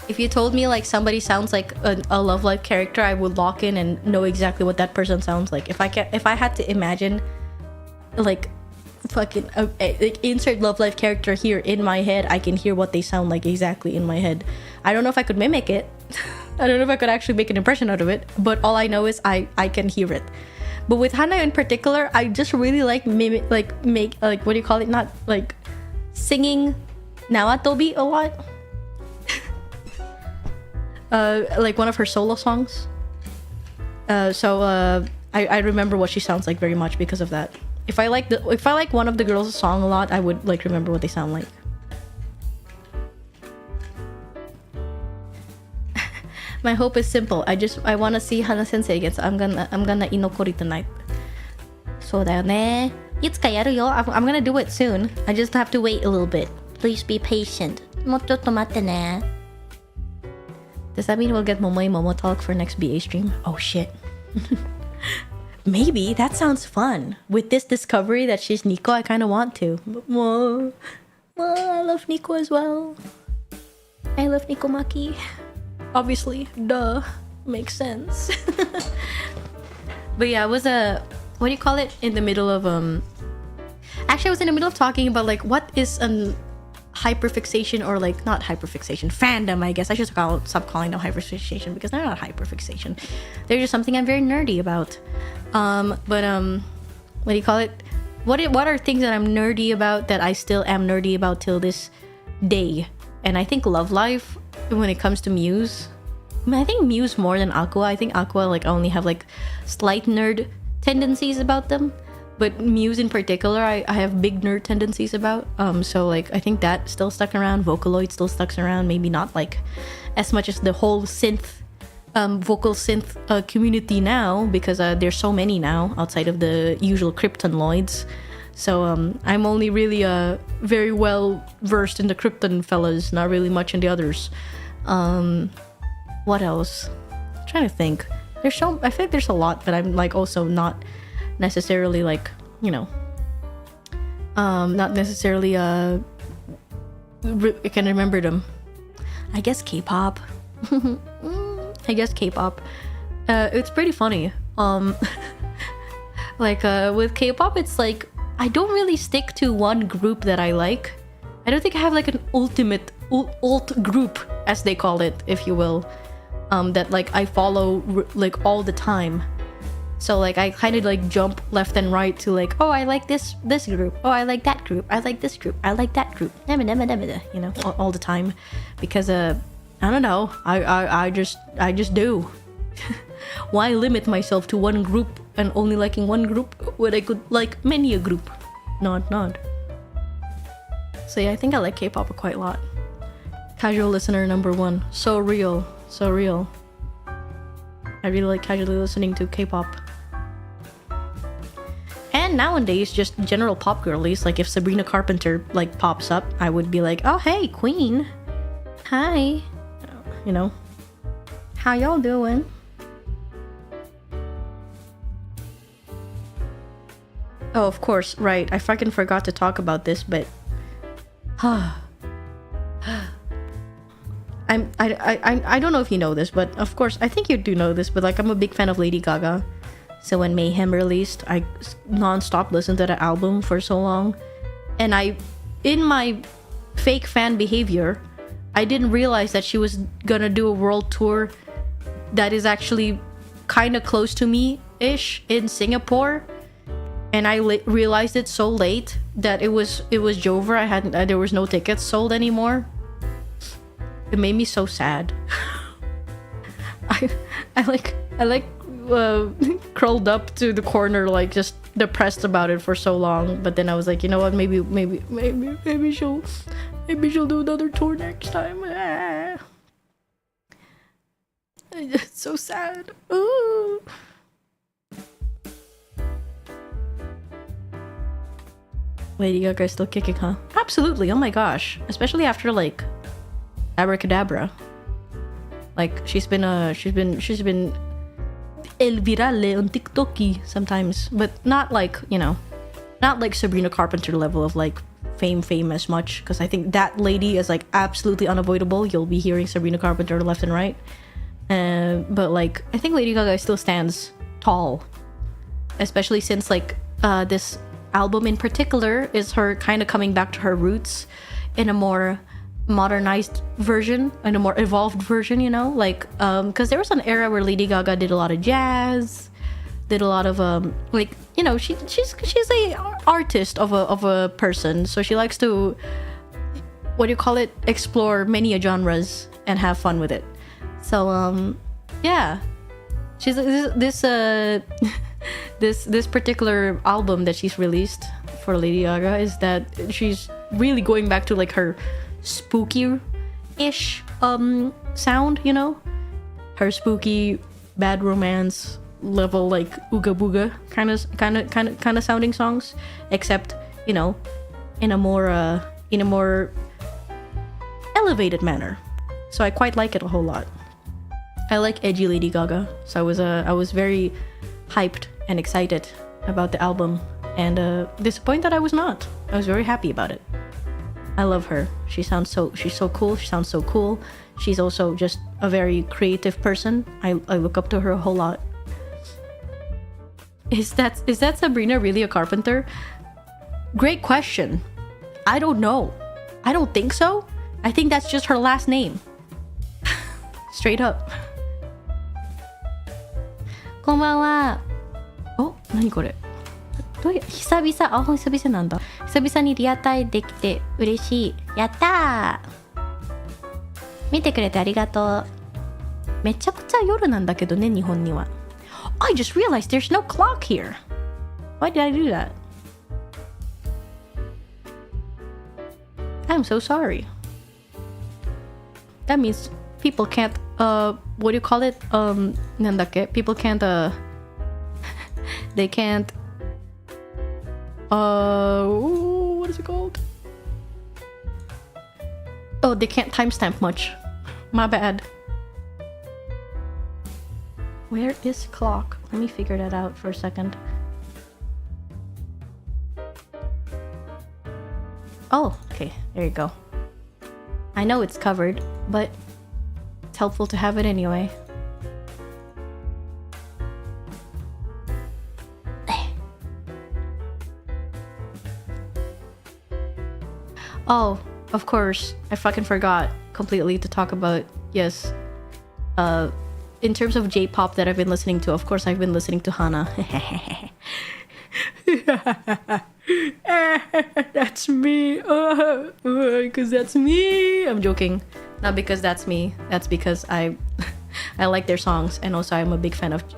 If you told me like somebody sounds like a Love Life character, I would lock in and know exactly what that person sounds like. If I had to imagine like fucking like insert Love Life character here in my head, I can hear what they sound like exactly in my head. I don't know if I could mimic it. I don't know if I could actually make an impression out of it, but all I know is I can hear it. But with Hana in particular, I just really like what do you call it? Not like singing Nawatobi a lot. Like one of her solo songs. So I remember what she sounds like very much because of that. If I like one of the girls' song a lot, I would like remember what they sound like. My hope is simple. I want to see Hana Sensei again, so I'm gonna inokori tonight. So da yo ne. Itsuka yaru yo. I'm gonna do it soon. I just have to wait a little bit. Please be patient. Mochotto matte ne. Does that mean we'll get Momoi Momo talk for next BA stream? Oh shit. Maybe. That sounds fun. With this discovery that she's Nico, I kind of want to. I love Nico as well. I love Nico Maki. Obviously, duh, makes sense. But yeah, I was what do you call it, in the middle of actually I was in the middle of talking about like what is an hyperfixation, or like not hyperfixation, fandom, I guess. I should stop calling them hyperfixation because they're not hyperfixation. They're just something I'm very nerdy about. But what do you call it? What are things that I'm nerdy about that I still am nerdy about till this day? And I think Love Life, when it comes to Muse, I think Muse more than Aqua. I think Aqua like only have like slight nerd tendencies about them, but Muse in particular I have big nerd tendencies about. So like I think that still stuck around. Vocaloid still stuck around, maybe not like as much as the whole synth vocal synth community now, because there's so many now outside of the usual Kryptonloids. So I'm only really very well versed in the Krypton fellas, not really much in the others. What else? I'm trying to think. I feel like there's a lot, but I'm like also not necessarily like, you know, not necessarily I can remember them. I guess K-pop. I guess K-pop. It's pretty funny. Like with K-pop, it's like I don't really stick to one group that I like. I don't think I have like an ultimate alt group, as they call it, if you will, that like I follow like all the time. So like I kind of like jump left and right to like, oh, I like this group, oh, I like that group, I like this group, I like that group, you know, all the time, because I don't know, I just do. Why limit myself to one group and only liking one group when I could like many a group? Not. So yeah, I think I like K-pop quite a lot. Casual listener number 1. So real. I really like casually listening to K-pop. And nowadays, just general pop girlies. Like if Sabrina Carpenter like pops up, I would be like, oh hey, Queen. Hi. You know. How y'all doing? Oh, of course, right. I fucking forgot to talk about this, but I don't know if you know this, but of course, I think you do know this, but like I'm a big fan of Lady Gaga. So when Mayhem released, I non-stop listened to the album for so long, and in my fake fan behavior, I didn't realize that she was gonna do a world tour that is actually kind of close to me-ish in Singapore, and I realized it so late that it was Jover. There was no tickets sold anymore. It made me so sad. I curled up to the corner, like just depressed about it for so long. But then I was like, you know what? Maybe she'll do another tour next time. It's so sad. Ooh. Lady Gaga is still kicking, huh? Absolutely. Oh my gosh. Especially after like Abracadabra. Like she's been El Virale on TikToky sometimes, but not like, you know, not like Sabrina Carpenter level of like fame as much, because I think that lady is like absolutely unavoidable. You'll be hearing Sabrina Carpenter left and right. But like I think Lady Gaga still stands tall, especially since like this album in particular is her kind of coming back to her roots in a more modernized version and a more evolved version, you know, like because there was an era where Lady Gaga did a lot of jazz, did a lot of like, you know, she's a artist of a person, so she likes to, what do you call it, explore many genres and have fun with it. So yeah, she's this particular album that she's released for Lady Gaga is that she's really going back to like her spooky-ish sound, you know, her spooky bad romance level, like ooga booga kind of sounding songs, except, you know, in a more elevated manner. So I quite like it a whole lot. I like edgy Lady Gaga, so I was very hyped and excited about the album, and disappointed that I was not. I was very happy about it. I love her. She's so cool. She sounds so cool. She's also just a very creative person. I look up to her a whole lot. Is that Sabrina really a carpenter? Great question. I don't know. I don't think so. I think that's just her last name. Straight up. こんばんは。お、何これ。久々なんだ。久々にリアタイできて嬉しい。やったー。見てくれてありがとう。めちゃくちゃ夜なんだけどね、日本には。I just realized there's no clock here. Why did I do that? I'm so sorry. That means people can't what do you call it? なんだっけ? People can't they can't what is it called? Oh, they can't timestamp much. My bad. Where is clock? Let me figure that out for a second. Oh, okay, there you go. I know it's covered, but it's helpful to have it anyway. Oh, of course, I fucking forgot completely to talk about, yes, in terms of J-pop that I've been listening to, of course I've been listening to Hana. That's me. Because that's me. I'm joking. Not because that's me. That's because I like their songs, and also I'm a big fan of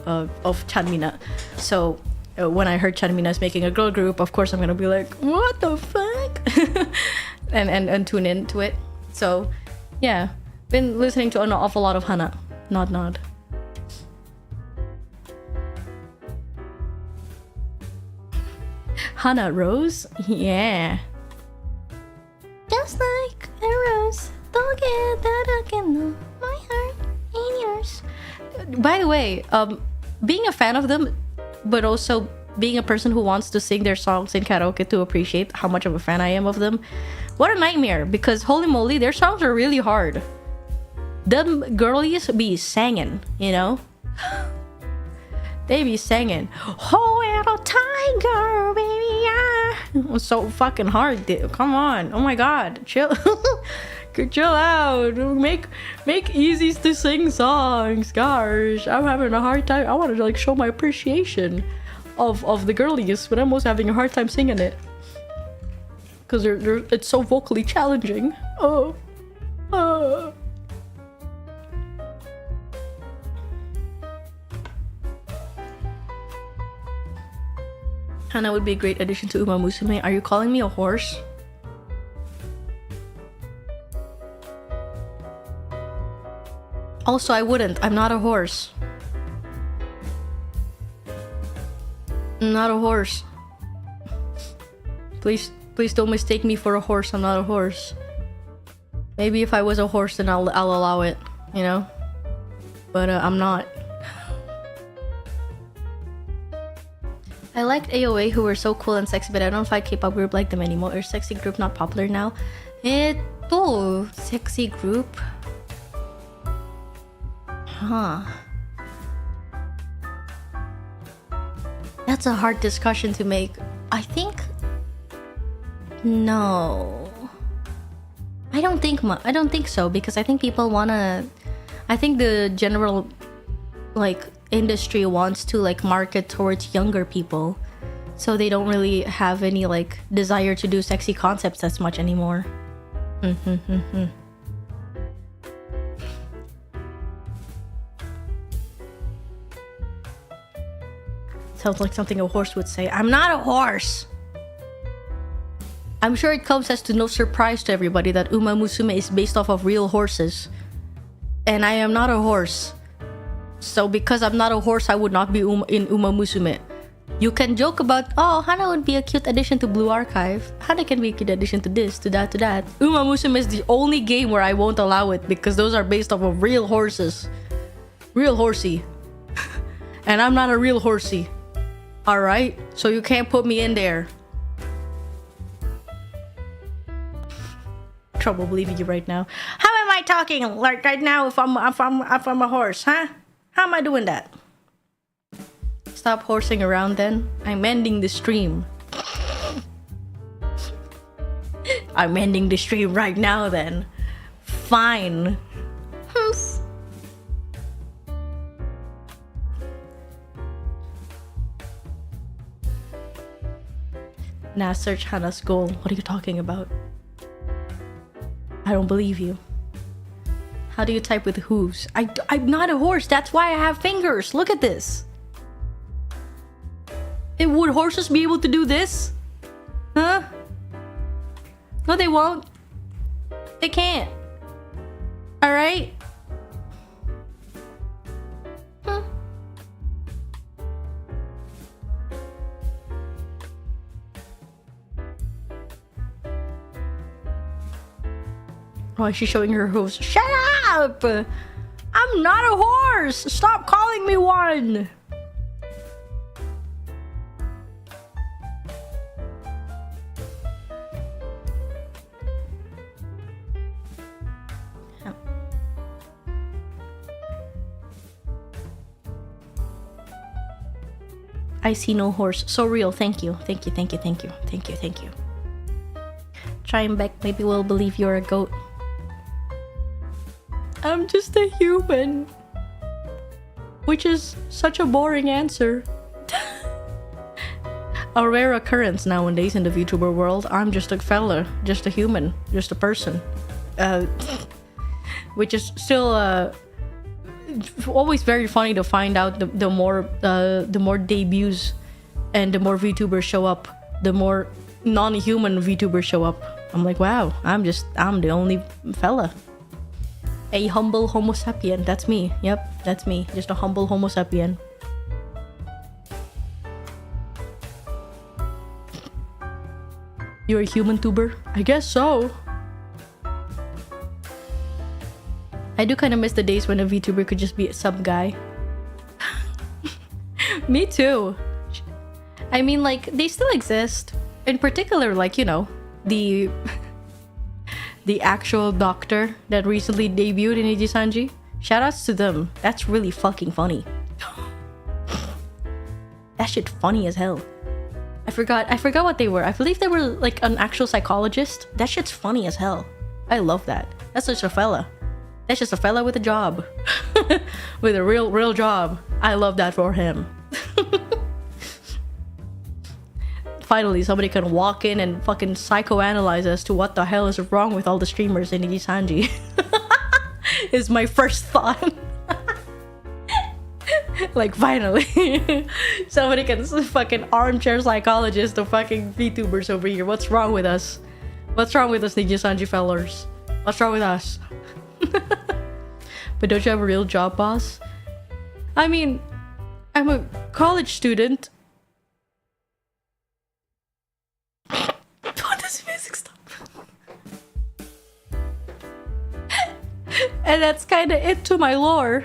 Chanmina. So when I heard Chanmina's making a girl group, of course I'm gonna be like, what the fuck? and tune into it. So yeah, been listening to an awful lot of Hana. Nod. Hana Rose? Yeah. Just like a rose, my heart in yours. By the way, being a fan of them, but also being a person who wants to sing their songs in karaoke to appreciate how much of a fan I am of them, what a nightmare, because holy moly, their songs are really hard. Them girlies be singing, you know? They be singing, oh, little tiger, baby, yeah. It was so fucking hard, dude. Come on. Oh my god. Chill. chill out. Make easy to sing songs. Gosh, I'm having a hard time. I want to like show my appreciation of the girlies, but I'm also having a hard time singing it because it's so vocally challenging. Hana would be a great addition to Uma Musume. Are you calling me a horse? Also, I wouldn't. I'm not a horse. I'm not a horse. Please don't mistake me for a horse. I'm not a horse. Maybe if I was a horse, then I'll allow it, you know? But I'm not. I liked AOA who were so cool and sexy, but I don't find K-pop group like them anymore. Is sexy group not popular now? Sexy group? Huh. That's a hard discussion to make. I think... No. I don't think so, because I think people wanna... I think the general, like, industry wants to, like, market towards younger people. So they don't really have any, like, desire to do sexy concepts as much anymore. Sounds like something a horse would say. I'm not a horse! I'm sure it comes as to no surprise to everybody that Uma Musume is based off of real horses. And I am not a horse. So because I'm not a horse, I would not be in Uma Musume. You can joke about, oh, Hana would be a cute addition to Blue Archive. Hana can be a cute addition to this, to that, to that. Uma Musume is the only game where I won't allow it because those are based off of real horses. Real horsey. And I'm not a real horsey. Alright? So you can't put me in there. Trouble believing you right now. How am I talking like right now if I'm a horse, huh? How am I doing that? Stop horsing around then. I'm ending the stream. I'm ending the stream right now then. Fine. Now search Hana's goal. What are you talking about? I don't believe you. How do you type with hooves? I'm not a horse. That's why I have fingers. Look at this. Would horses be able to do this? Huh? No, they won't. They can't. Alright? Huh? Why is she showing her hooves? Shut up! I'm not a horse! Stop calling me one! I see no horse. So real. Thank you. Thank you. Thank you. Thank you. Thank you. Thank you. Try him back. Maybe we'll believe you're a goat. I'm just a human. Which is such a boring answer. A rare occurrence nowadays in the VTuber world. I'm just a fella. Just a human. Just a person. Which is still always very funny to find out the more debuts and the more VTubers show up, the more non-human VTubers show up. I'm like, wow, I'm the only fella. A humble homo sapien. That's me. Yep, that's me. Just a humble homo sapien. You're a human tuber? I guess so. I do kind of miss the days when a VTuber could just be a sub guy. Me too. I mean, like, they still exist. In particular, like, you know, the actual doctor that recently debuted in NIJISANJI. Shoutouts to them. That's really fucking funny. That shit funny as hell. I forgot what they were. I believe they were like an actual psychologist. That shit's funny as hell. I love that. That's just a fella. That's just a fella with a job. With a real job. I love that for him. Finally, somebody can walk in and fucking psychoanalyze as to what the hell is wrong with all the streamers in Nijisanji. Is my first thought. Like, finally. Somebody can fucking armchair psychologist the fucking VTubers over here. What's wrong with us? What's wrong with us, Nijisanji fellers? What's wrong with us? But don't you have a real job, boss? I mean, I'm a college student. What does music stop? And that's kind of it to my lore.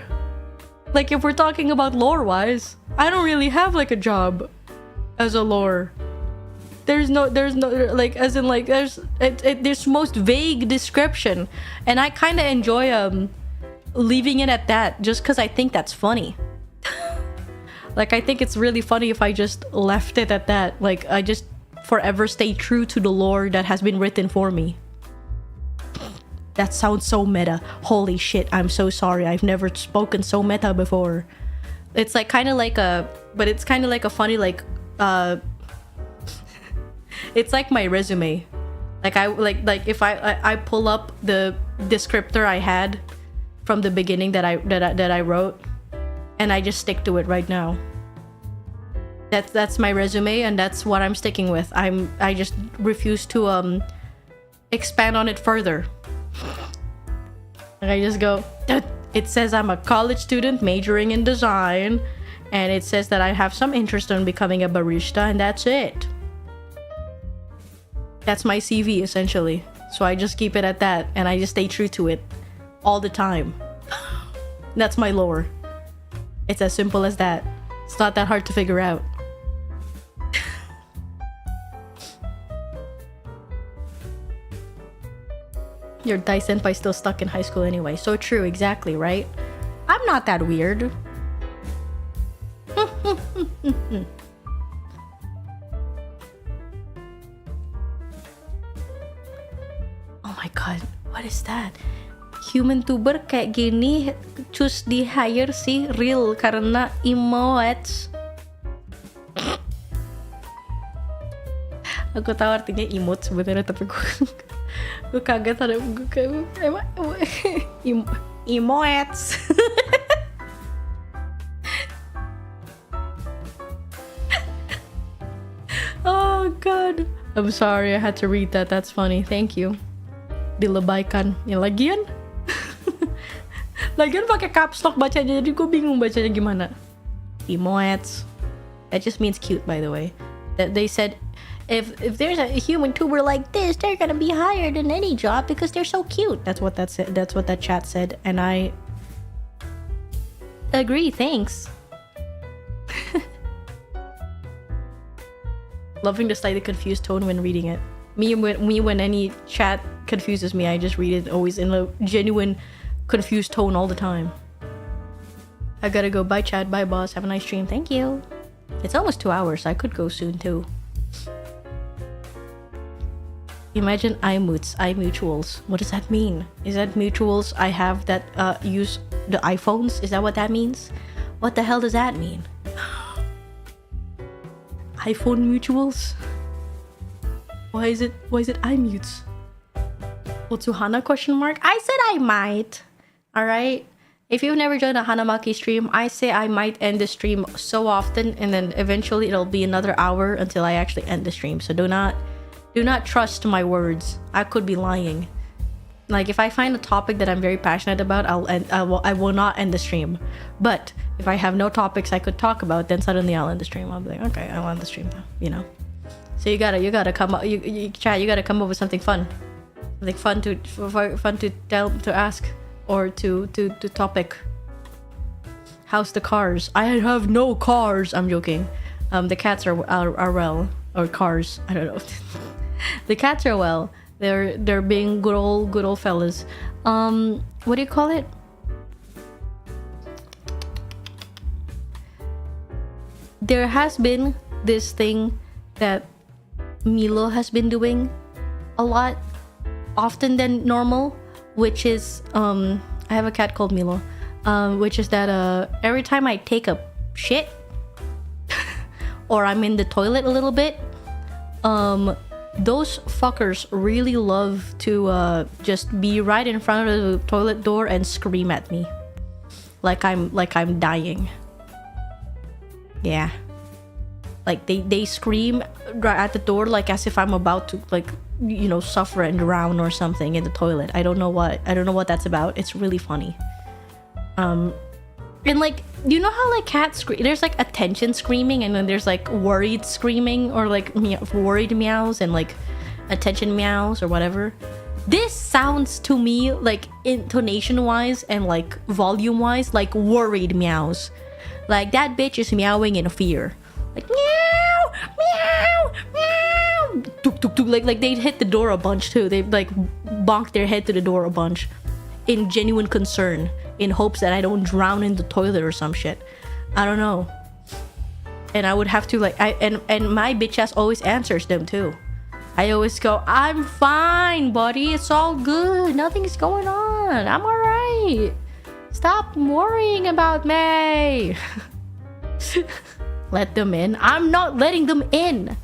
Like, if we're talking about lore-wise, I don't really have like a job as a lore. There's no like, as in like, there's this most vague description, and I kind of enjoy leaving it at that, just because I think that's funny. Like, I think it's really funny if I just left it at that. Like, I just forever stay true to the lore that has been written for me. That sounds so meta. Holy shit, I'm so sorry. I've never spoken so meta before. It's like kind of like a, but it's kind of like a funny, like, it's like my resume. Like, I like if I pull up the descriptor I had from the beginning that I wrote, and I just stick to it right now. That's my resume, and that's what I'm sticking with. I just refuse to expand on it further. And I just go, it says I'm a college student majoring in design, and it says that I have some interest in becoming a barista, and that's it. That's my CV, essentially. So I just keep it at that, and I just stay true to it all the time. That's my lore. It's as simple as that. It's not that hard to figure out. Your Dai senpai still stuck in high school anyway. So true, exactly, right? I'm not that weird. Oh my god, what is that? Human tuber kayak gini choose di hire sih real karena emotes. Aku tahu artinya emote sebenarnya, tapi gue kaget ada gue kayak emotes. Oh god, I'm sorry I had to read that. That's funny. Thank you. Dilebaikan. Ya lagian pakai caps lock bacanya, jadi gue bingung bacanya gimana. Emotes. That just means cute, by the way. That they said if there's a human tuber like this, they're gonna be hired in any job because they're so cute. That's what that said. That's what that chat said, and I agree. Thanks. Loving the slightly confused tone when reading it. Me when any chat confuses me, I just read it always in a genuine confused tone all the time. I gotta go. Bye chat. Bye boss. Have a nice stream. Thank you. It's almost 2 hours. I could go soon too. Imagine iMutuals. What does that mean? Is that mutuals I have that use the iPhones? Is that what that means? What the hell does that mean? iPhone mutuals? Why is it iMutes? Otsuhana question mark? I said I might. Alright? If you've never joined a Hana Macchia stream, I say I might end the stream so often, and then eventually it'll be another hour until I actually end the stream. So do not trust my words. I could be lying. Like, if I find a topic that I'm very passionate about, I will not end the stream. But if I have no topics I could talk about, then suddenly I'll end the stream. I'll be like, okay, I'll end the stream now, you know. So you gotta come up. You gotta come up with something fun, something fun to tell, to ask, or to topic. How's the cars? I have no cars. I'm joking. The cats are well, or cars. I don't know. The cats are well. They're being good old fellas. What do you call it? There has been this thing that Milo has been doing a lot, often than normal, which is I have a cat called Milo, which is that every time I take a shit or I'm in the toilet a little bit, those fuckers really love to just be right in front of the toilet door and scream at me like I'm dying. Yeah, like they scream right at the door, like as if I'm about to, like, you know, suffer and drown or something in the toilet. I don't know what that's about. It's really funny. And like, you know how like cats scream? There's like attention screaming, and then there's like worried screaming, or like worried meows and like attention meows or whatever. This sounds to me like, intonation wise and like volume wise, like worried meows. Like that bitch is meowing in fear, like meow meow meow. Tuk, tuk, tuk. Like they hit the door a bunch too. They like bonk their head to the door a bunch in genuine concern, in hopes that I don't drown in the toilet or some shit. I don't know. And I would have to like, and my bitch ass always answers them too. I always go, I'm fine, buddy. It's all good. Nothing's going on. I'm alright. Stop worrying about me. Let them in. I'm not letting them in.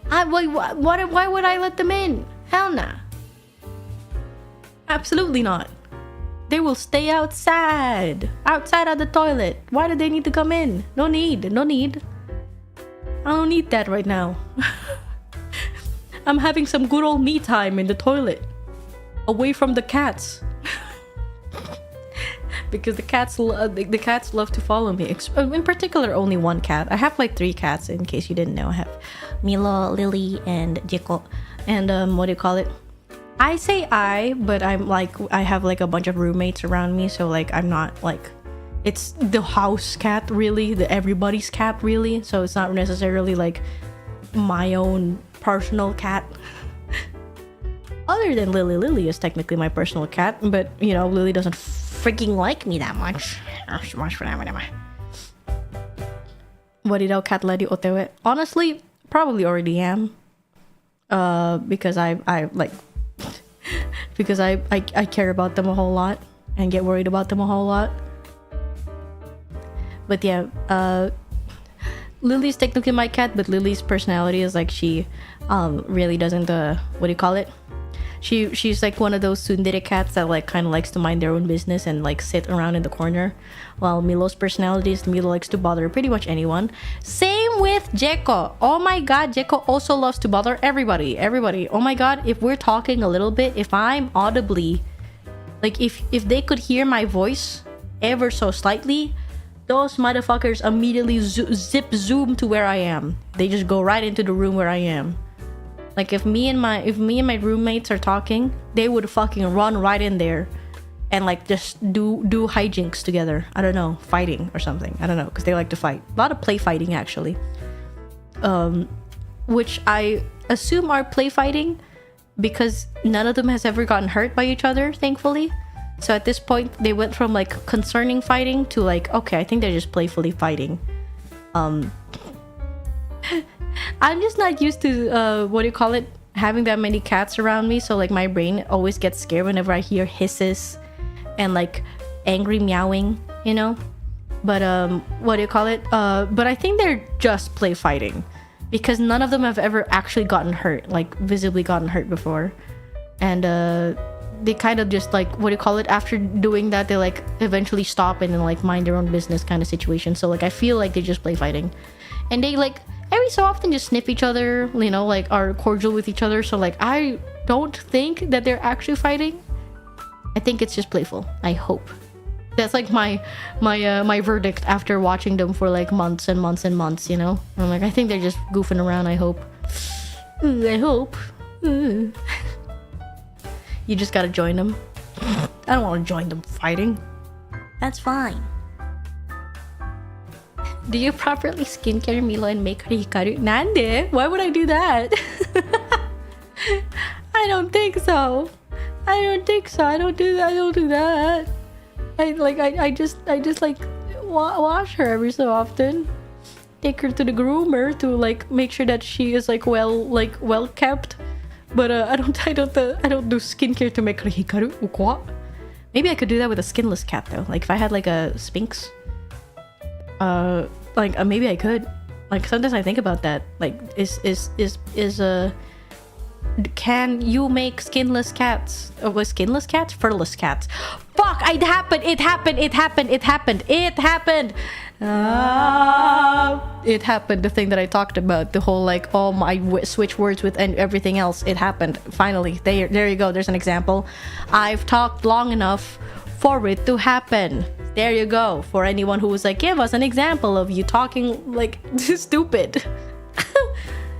Why would I let them in? Hell nah. Absolutely not. They will stay outside of the toilet. Why do they need to come in? No need. I don't need that right now. I'm having some good old me time in the toilet, away from the cats. Because the cats love to follow me. In particular, only one cat. I have like 3 cats, in case you didn't know. I have Milo, Lily, and Jeko. And what do you call it? I say but I'm like, I have like a bunch of roommates around me, so like I'm not like, it's the house cat really, the everybody's cat really, so it's not necessarily like my own personal cat. Other than Lily is technically my personal cat, but you know, Lily doesn't freaking like me that much. Wadidaw cat lady otewe. Honestly, probably already am. Because I like, because I care about them a whole lot and get worried about them a whole lot. But yeah, Lily's technically my cat, but Lily's personality is like, she really doesn't what do you call it? She's like one of those tsundere cats that like kind of likes to mind their own business and like sit around in the corner. While Milo's personality is, Milo likes to bother pretty much anyone. Same with Jeko. Oh my god, Jeko also loves to bother everybody. Oh my god, if we're talking a little bit, if I'm audibly, like if they could hear my voice ever so slightly, those motherfuckers immediately zoom to where I am. They just go right into the room where I am. Like if me and my roommates are talking, they would fucking run right in there and like just do hijinks together. I don't know, fighting or something. I don't know, because they like to fight. A lot of play fighting actually. Which I assume are play fighting because none of them has ever gotten hurt by each other, thankfully. So at this point, they went from like concerning fighting to like, okay, I think they're just playfully fighting. I'm just not used to what do you call it, having that many cats around me, so like my brain always gets scared whenever I hear hisses and like angry meowing, you know. But what do you call it, but I think they're just play fighting because none of them have ever actually gotten hurt, like visibly gotten hurt before. And they kind of just like, what do you call it, after doing that they like eventually stop and then like mind their own business kind of situation. So like I feel like they just play fighting, and they like every so often just sniff each other, you know, like are cordial with each other. So like I don't think that they're actually fighting. I think it's just playful. I hope. That's like my verdict after watching them for like months and months and months, you know. I'm like, I think they're just goofing around. I hope. I hope. You just gotta join them. I don't want to join them fighting. That's fine. Do you properly skincare Milo and make her hikaru? Nande? Why would I do that? I don't think so. I don't do that. I just like wash her every so often. Take her to the groomer to like make sure that she is like well kept. But I don't do skincare to make hikaru. What? Maybe I could do that with a skinless cat though. Like if I had like a Sphinx, maybe I could. Like sometimes I think about that. Like can you make skinless cats? Was skinless cats? Furless cats? Fuck! It happened! It happened! It happened! It happened! It happened! It happened. The thing that I talked about, the whole like, oh my, switch words with and everything else. It happened. Finally, there you go. There's an example. I've talked long enough for it to happen. There you go. For anyone who was like, give us an example of you talking like stupid.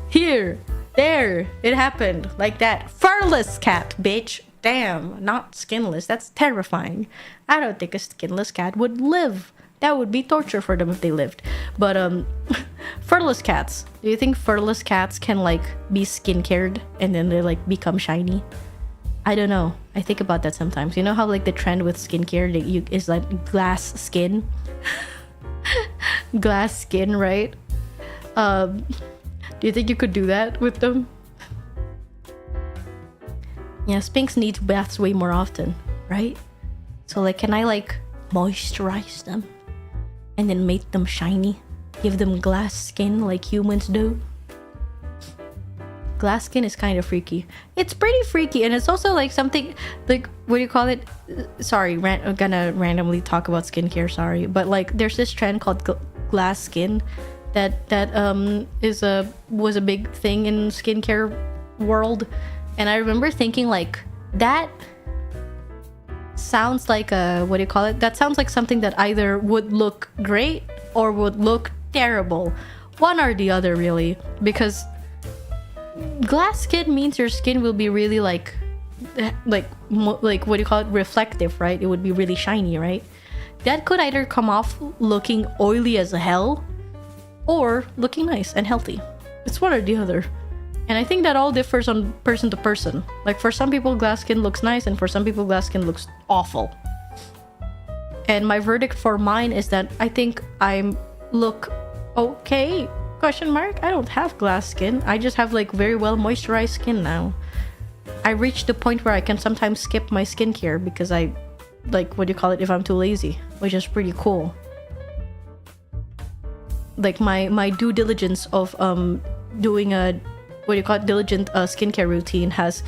Here, there, it happened like that. Furless cat, bitch. Damn, not skinless. That's terrifying. I don't think a skinless cat would live. That would be torture for them if they lived. But furless cats. Do you think furless cats can like be skin cared and then they like become shiny? I don't know. I think about that sometimes. You know how like the trend with skincare is like glass skin? Glass skin, right? Do you think you could do that with them? Yeah, Sphinx needs baths way more often, right? So like, can I like moisturize them and then make them shiny? Give them glass skin like humans do? Glass skin is kind of freaky. It's pretty freaky, and it's also like something like, what do you call it? Sorry, I'm gonna randomly talk about skincare. Sorry, but like, there's this trend called glass skin that was a big thing in skincare world, and I remember thinking like, that sounds like a, what do you call it? That sounds like something that either would look great or would look terrible. One or the other, really, because glass skin means your skin will be really like what do you call it, reflective, right? It would be really shiny, right? That could either come off looking oily as hell or looking nice and healthy. It's one or the other, and I think that all differs on person to person. Like for some people glass skin looks nice, and for some people glass skin looks awful. And my verdict for mine is that I think I look okay. Question mark? I don't have glass skin. I just have like very well moisturized skin now. I reached the point where I can sometimes skip my skincare because I, like, what do you call it, if I'm too lazy, which is pretty cool. Like my due diligence of doing a, what do you call it, diligent skincare routine has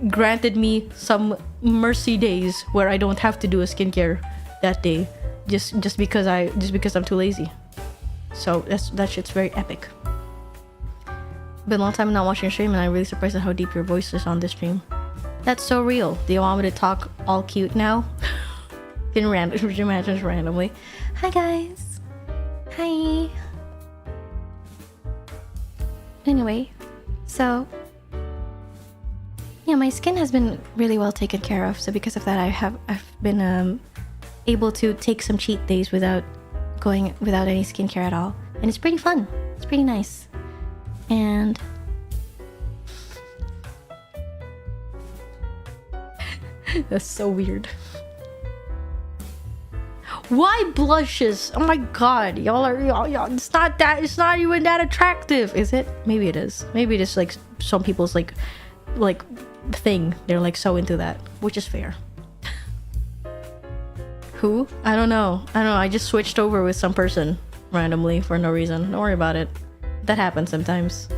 granted me some mercy days where I don't have to do a skincare that day just because I'm too lazy. So that shit's very epic. Been a long time not watching a stream, and I'm really surprised at how deep your voice is on this stream. That's so real. Do you want me to talk all cute now? Didn't imagine randomly. Hi guys. Hi. Anyway, so yeah, my skin has been really well taken care of. So because of that, I've been able to take some cheat days without any skincare at all, and it's pretty fun. It's pretty nice. And that's so weird. Why blushes? Oh my god, y'all, it's not even that attractive, is it? Maybe it is. Maybe it's like some people's like thing. They're like so into that, which is fair. Who? I don't know. I just switched over with some person randomly for no reason. Don't worry about it. That happens sometimes.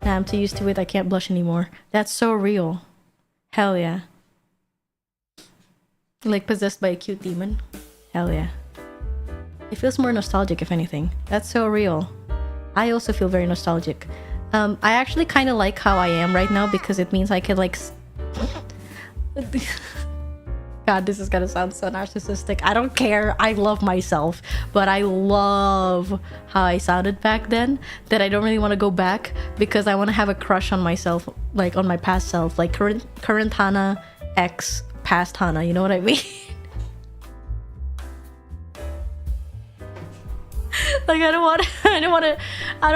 Nah, I'm too used to it. I can't blush anymore. That's so real. Hell yeah. Like possessed by a cute demon. Hell yeah. It feels more nostalgic, if anything. That's so real. I also feel very nostalgic. I actually kind of like how I am right now because it means I could like... God, this is gonna sound so narcissistic. I don't care. I love myself. But I love how I sounded back then that I don't really want to go back because I want to have a crush on myself, like on my past self. Like current Hana X past Hana. You know what I mean? Like I don't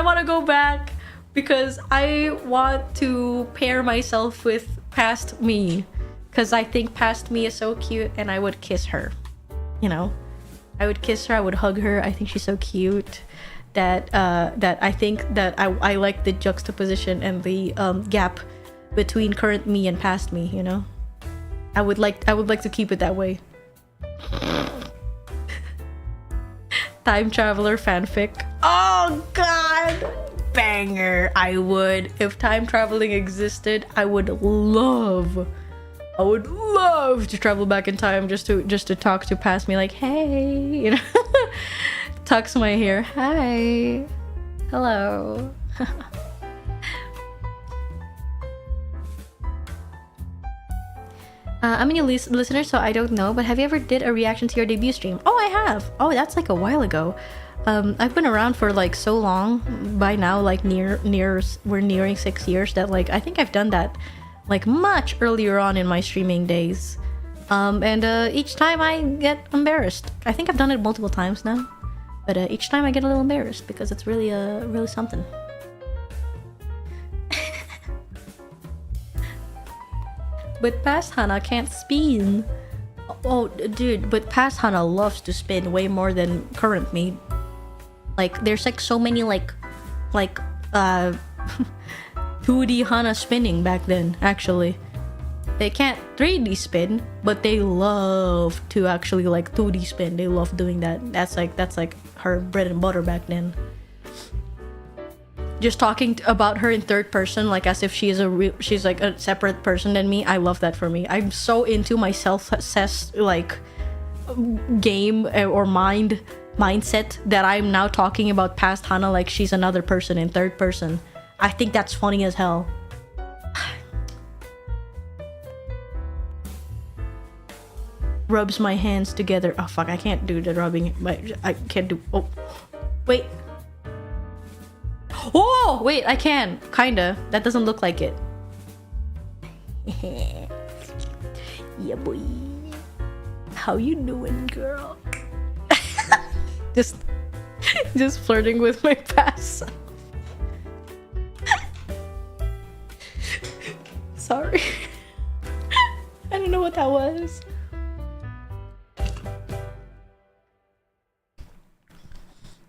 want to go back because I want to pair myself with past me because I think past me is so cute and I would kiss her. you know, I would kiss her, I would hug her. I think she's so cute that I think that I like the juxtaposition and the gap between current me and past me, you know. I would like to keep it that way. Time traveler fanfic. Oh god, banger. I would, if time traveling existed, I would love to travel back in time just to talk to past me, like, hey, you know. Tucks my hair. Hi. Hello. I'm a new listener, so I don't know, but have you ever did a reaction to your debut stream? Oh, I have. Oh, that's like a while ago. I've been around for like so long by now, like we're nearing 6 years, that like I think I've done that like much earlier on in my streaming days. And each time I get embarrassed. I think I've done it multiple times now, but each time I get a little embarrassed because it's really really something. But past Hana can't spin. Oh, dude, but past Hana loves to spin way more than current me. Like, there's like so many like 2D Hana spinning back then, actually. They can't 3D spin, but they love to actually like 2D spin. They love doing that. That's like her bread and butter back then. Just talking about her in third person, like as if she's like a separate person than me. I love that for me. I'm so into my self-assessed like game or mindset that I'm now talking about past Hana like she's another person in third person. I think that's funny as hell. Rubs my hands together. Oh fuck, I can't do the rubbing. I can't do. Oh, wait. Oh, wait, I can. Kinda. That doesn't look like it. Yeah, boy. How you doing, girl? just flirting with my past self. Sorry. I don't know what that was.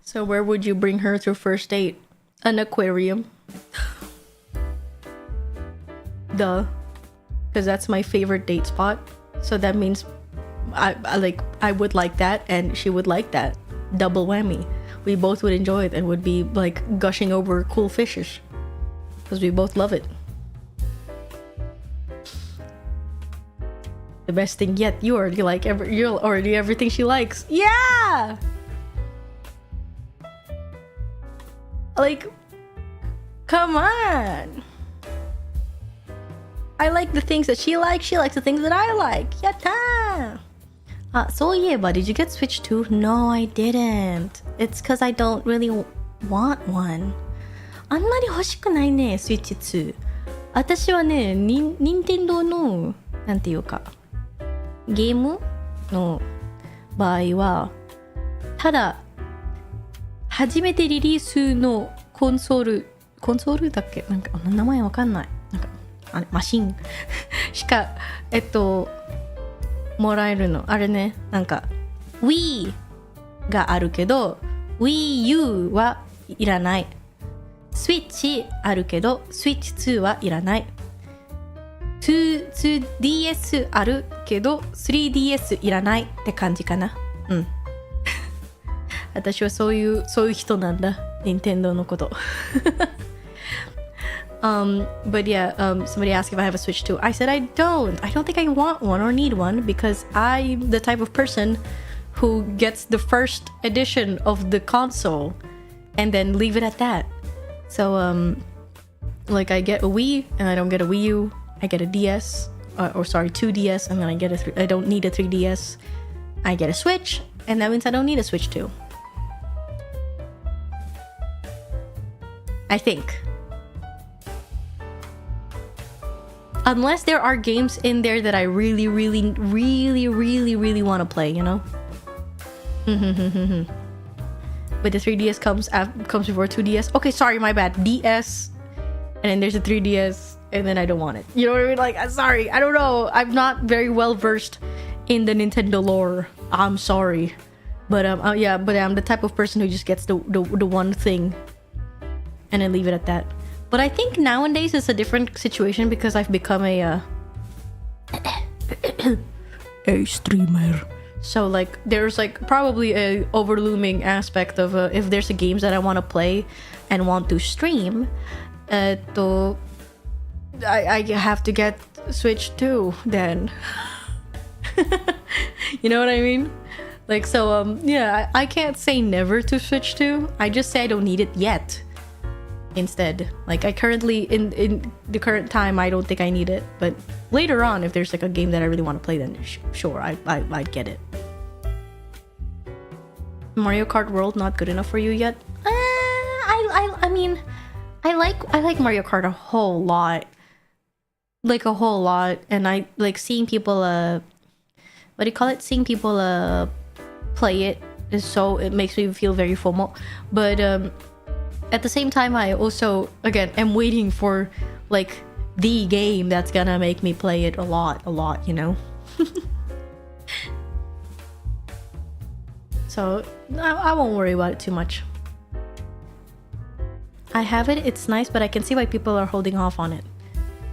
So where would you bring her to first date? An aquarium. Duh. Because that's my favorite date spot. So that means I would like that and she would like that. Double whammy. We both would enjoy it and would be like gushing over cool fishes. Because we both love it. The best thing yet, you already like you're already everything she likes. Yeah! Like, come on. I like the things that she likes the things that I like. Yatta! So yeah, did you get Switch 2? No, I didn't. It's because I don't really want one. あんまり欲しくないね、Switch 2。私はね、任天堂の、なんていうか、ゲームの場合は、ただ、初めてリリースのコンソールだっけ、なんか名前わかんない、なんかあれマシンしかもらえるの。あれね、なんか Wii があるけど Wii U はいらない。Switch あるけど Switch 2はいらない。2DS あるけど 3DS いらないって感じかな。うん。私はそういう人なんだ、任天堂のこと。But yeah, somebody asked if I have a Switch 2. I said I don't think I want one or need one because I'm the type of person who gets the first edition of the console and then leave it at that. So like I get a Wii and I don't get a Wii U. I get a DS, or sorry, 2DS, and then I don't need a 3DS. I get a Switch, and that means I don't need a Switch 2. I think. Unless there are games in there that I really, really, really, really, really want to play, you know? But the 3DS comes before 2DS. Okay, sorry, my bad. DS, and then there's a 3DS, and then I don't want it. You know what I mean? Like, I'm sorry, I don't know. I'm not very well versed in the Nintendo lore. I'm sorry, but yeah, but I'm the type of person who just gets the one thing and then leave it at that. But I think nowadays it's a different situation because I've become a a streamer. So like there's like probably a overlooming aspect of if there's a games that I want to play and want to stream, to I have to get Switch too then. You know what I mean? Like, so yeah, I can't say never to Switch 2. I just say I don't need it yet. Instead, like I currently in the current time, I don't think I need it. But later on, if there's like a game that I really want to play, then sure, I'd get it. Mario Kart World not good enough for you yet? I mean, I like Mario Kart a whole lot, like a whole lot, and I like seeing people what do you call it? Seeing people play it is so it makes me feel very FOMO. But at the same time, I also again am waiting for like the game that's gonna make me play it a lot, you know. So I won't worry about it too much. I have it, it's nice, but I can see why people are holding off on it.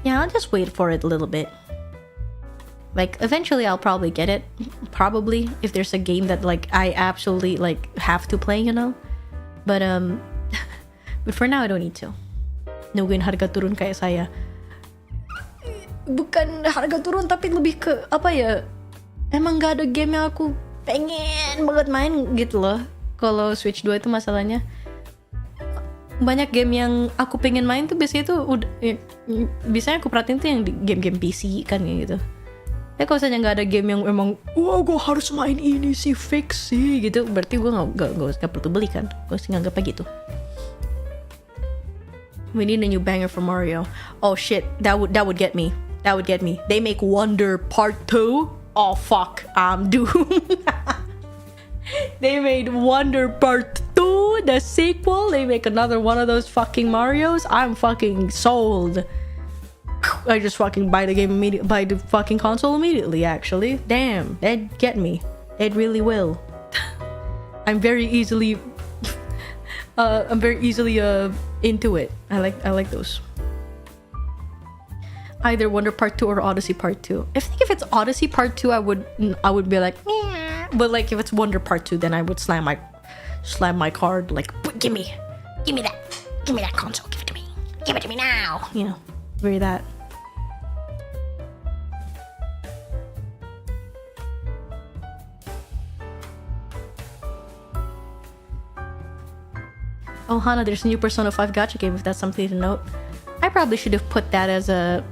Yeah, I'll just wait for it a little bit. Like eventually I'll probably get it, probably, if there's a game that like I absolutely like have to play, you know. But but for now I don't need to. Nungguin harga turun kayak saya. Bukan harga turun tapi lebih ke apa ya? Emang gak ada game yang aku pengen banget main gitu loh. Kalau Switch 2 itu masalahnya banyak game yang aku pengen main tuh biasanya tuh udah biasanya aku perhatiin tuh yang game-game PC kan ya gitu. Ya kalau misalnya nggak ada game yang emang wah gue harus main ini sih fix sih gitu, berarti gue nggak perlu beli kan. Gue sih nganggapnya gitu. We need a new banger for Mario. Oh shit, that would get me. That would get me. They make Wonder Part 2. Oh fuck, I'm doomed. They made Wonder Part 2, the sequel. They make another one of those fucking Marios. I'm fucking sold. I just fucking buy the game immediately, buy the fucking console immediately. Actually, damn, they'd get me. It really will. I'm very easily into it. I like those. Either Wonder Part 2 or Odyssey Part 2. I think if it's Odyssey Part 2, I would be like, yeah. But like if it's Wonder Part 2, then I would slam my card like, give me that console, give it to me now. You know, very that. Oh Hana, there's a new Persona 5 gacha game if that's something to note. I probably should have put that as a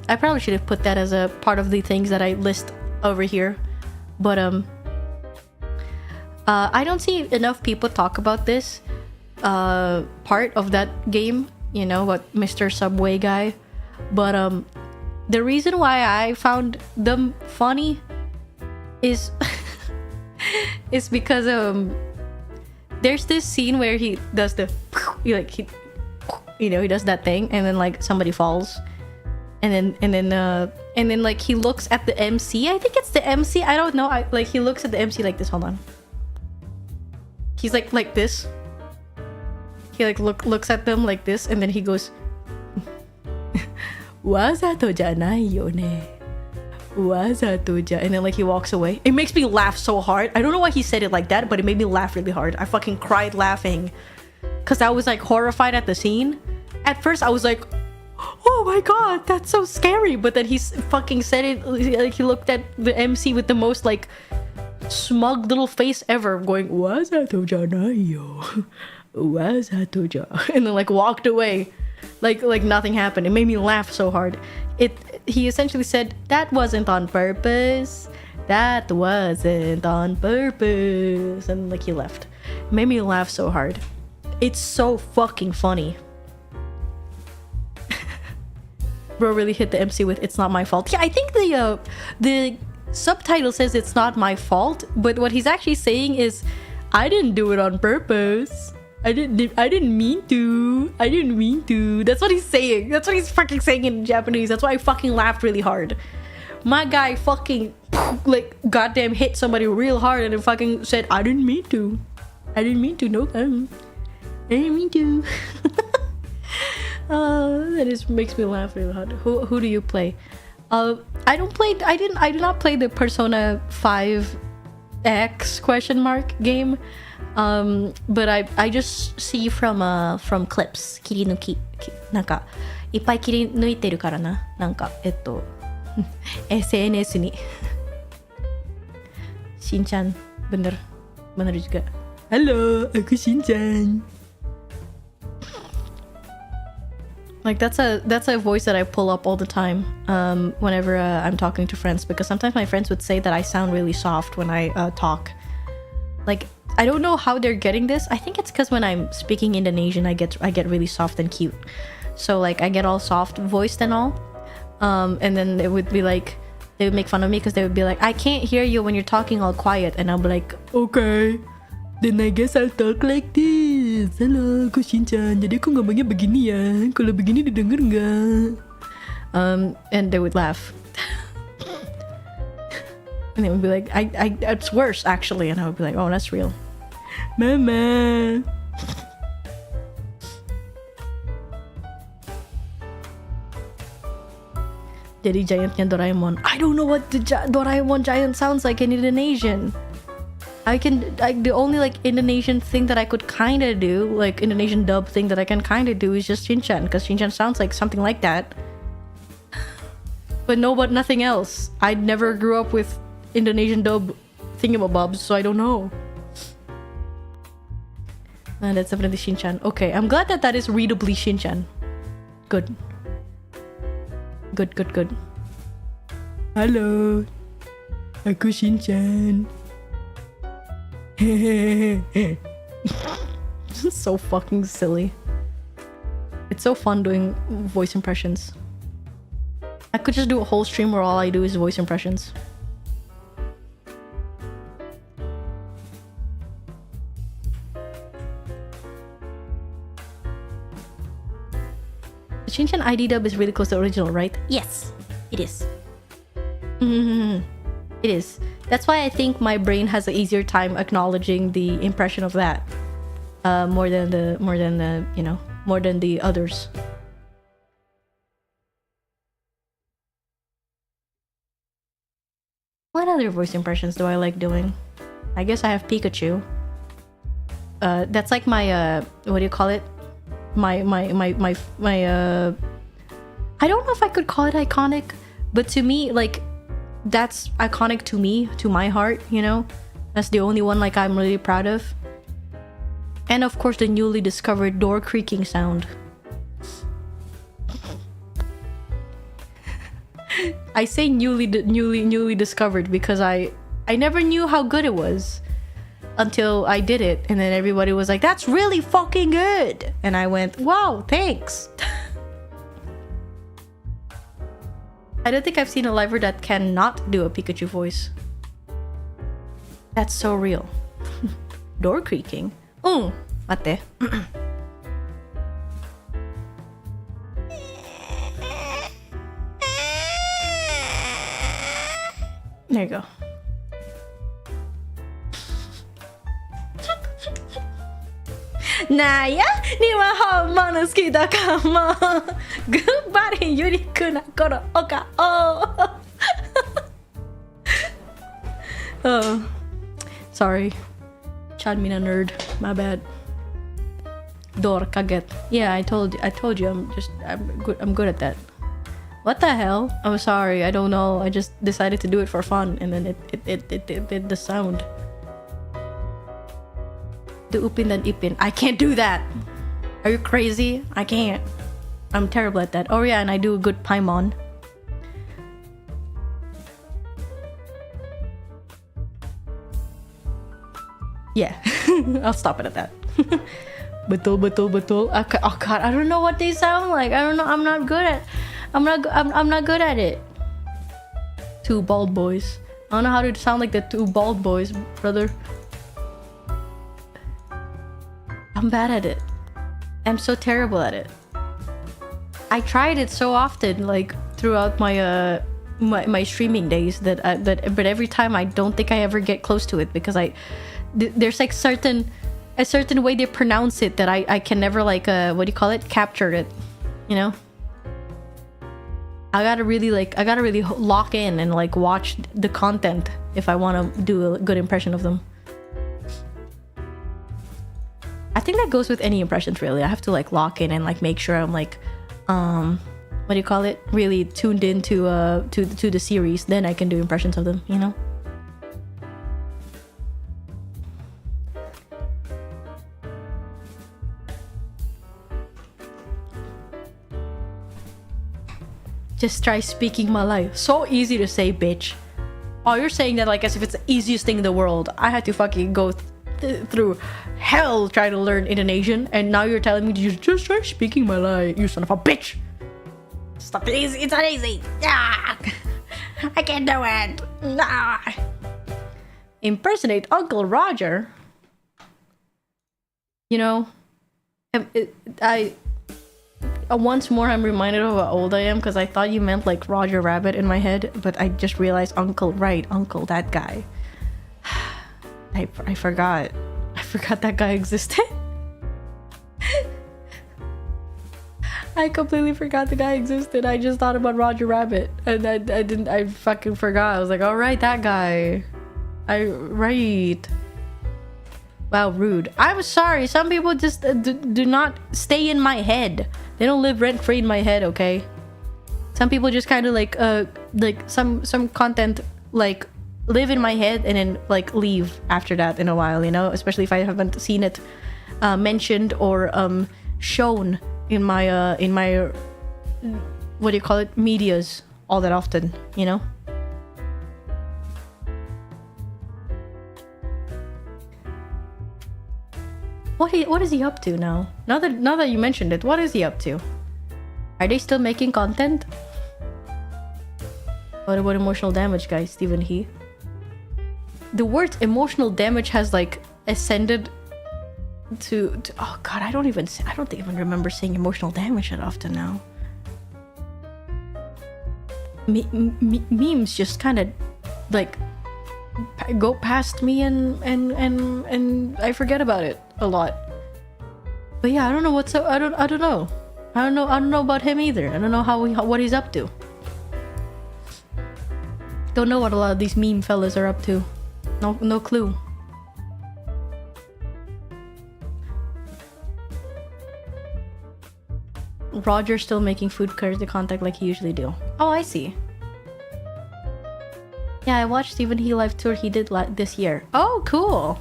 part of the things that I list over here. But I don't see enough people talk about this part of that game, you know, what Mr. Subway guy. But the reason why I found them funny is is because there's this scene where he does the he does that thing and then like somebody falls and then like he looks at the MC. I think it's the MC. I don't know. Like he looks at the MC like this. Hold on. He's like this. He like looks at them like this and then he goes, "Wazato janai yo ne. Wazato ja." And then like he walks away. It makes me laugh so hard. I don't know why he said it like that, but it made me laugh really hard. I fucking cried laughing because I was like horrified at the scene. At first I was like, oh my god, that's so scary. But then he fucking said it like he looked at the MC with the most like smug little face ever, going, "Wazato janayo. Wazato ja." And then like walked away. Like nothing happened. It made me laugh so hard. He essentially said, "That wasn't on purpose. That wasn't on purpose." And like he left. It made me laugh so hard. It's so fucking funny. Bro really hit the MC with "It's not my fault." Yeah, I think the subtitle says "It's not my fault," but what he's actually saying is, "I didn't do it on purpose. I didn't mean to. That's what he's saying. That's what he's fucking saying in Japanese. That's why I fucking laughed really hard. My guy fucking like goddamn hit somebody real hard and then fucking said, I didn't mean to, no, I didn't mean to. That just makes me laugh really hard. Who do you play? I do not play the Persona 5X game. But I just see from clips 切り抜きなんかいっぱい切り抜いてるからななんかSNS にしんちゃん bener juga halo aku Shin-chan. Like that's a voice that I pull up all the time whenever I'm talking to friends, because sometimes my friends would say that I sound really soft when I talk. Like I don't know how they're getting this. I think it's because when I'm speaking Indonesian, I get really soft and cute. So like I get all soft voiced and all. And then it would be like they would make fun of me because they would be like, I can't hear you when you're talking all quiet, and I'll be like, okay, then I guess I'll talk like this. Halo, aku Shin-chan. Jadi aku ngomongnya begini ya. Kalau begini didengar nggak? And they would laugh. And they would be like, it's worse actually. And I would be like, oh, that's real. Mama. Jadi giantnya Doraemon. I don't know what the Doraemon giant sounds like in Indonesian. The only like Indonesian thing that I could kind of do, like Indonesian dub thing that I can kind of do, is just Shin-chan, because Shin-chan sounds like something like that. But nothing else. I never grew up with Indonesian dub thingamabobs, so I don't know. And that's definitely Shin-chan. Okay, I'm glad that is readably Shin-chan. Good. Good. Halo, aku Shin-chan. This is so fucking silly. It's so fun doing voice impressions. I could just do a whole stream where all I do is voice impressions. The Shin-chan ID dub is really close to the original, right? Yes, it is. It is. That's why I think my brain has an easier time acknowledging the impression of that, more than the others. What other voice impressions do I like doing? I guess I have Pikachu. That's like my what do you call it? My I don't know if I could call it iconic, but to me, like, that's iconic to me, to my heart, you know? That's the only one like I'm really proud of. And of course the newly discovered door creaking sound. I say newly discovered because I never knew how good it was until I did it, and then everybody was like, that's really fucking good, and I went, wow, thanks. I don't think I've seen a liver that cannot do a Pikachu voice. That's so real. Door creaking. Mate. There you go. Naya, ni wa honmou no suki da kamo. Goodbye, yuriku na koro oka o. Oh, sorry. Chanmina nerd. My bad. Door kaget. Yeah, I told you. I'm good at that. What the hell? I'm sorry. I don't know. I just decided to do it for fun, and then it did the sound. The upin dan ipin. I can't do that. Are you crazy? I can't. I'm terrible at that. Oh yeah, and I do a good Paimon. Yeah, I'll stop it at that. Betul. Oh god, I don't know what they sound like. I don't know. I'm not good at it. Two bald boys. I don't know how to sound like the two bald boys, brother. I'm bad at it. I'm so terrible at it. I tried it so often, like throughout my my streaming days but every time I don't think I ever get close to it because there's like a certain way they pronounce it that I can never like what do you call it, capture it, you know. I gotta really lock in and like watch the content if I want to do a good impression of them. I think that goes with any impressions really. I have to like lock in and like make sure I'm like what do you call it, really tuned into to the series, then I can do impressions of them, you know. Just try speaking Malay. So easy to say, bitch. Oh, you're saying that like as if it's the easiest thing in the world. I had to fucking go through hell trying to learn Indonesian, and now you're telling me to just try speaking Malay. You son of a bitch. It's not easy. It's not easy. Ah, I can't do it. Ah. Impersonate Uncle Roger. You know, once more I'm reminded of how old I am because I thought you meant like Roger Rabbit in my head, but I just realized Uncle that guy. I forgot that guy existed. I completely forgot the guy existed. I just thought about Roger Rabbit and I fucking forgot. I was like, all right, that guy. Right. Wow, rude. I'm sorry. Some people just do not stay in my head. They don't live rent free in my head, okay? Some people just kind of like some content like live in my head and then like leave after that in a while, you know? Especially if I haven't seen it mentioned or shown in my what do you call it, medias all that often, you know? What is he up to now? Now that you mentioned it, what is he up to? Are they still making content? What about emotional damage, guys? Stephen He. The word emotional damage has like ascended to oh god, I don't even remember saying emotional damage that often now. Memes just kind of like go past me and I forget about it a lot. But yeah, I don't know what's up. I don't know. I don't know about him either. I don't know what he's up to. Don't know what a lot of these meme fellas are up to. No clue. Roger's still making food courtesy contact like he usually do. Oh, I see. Yeah, I watched Stephen He live tour he did this year. Oh, cool.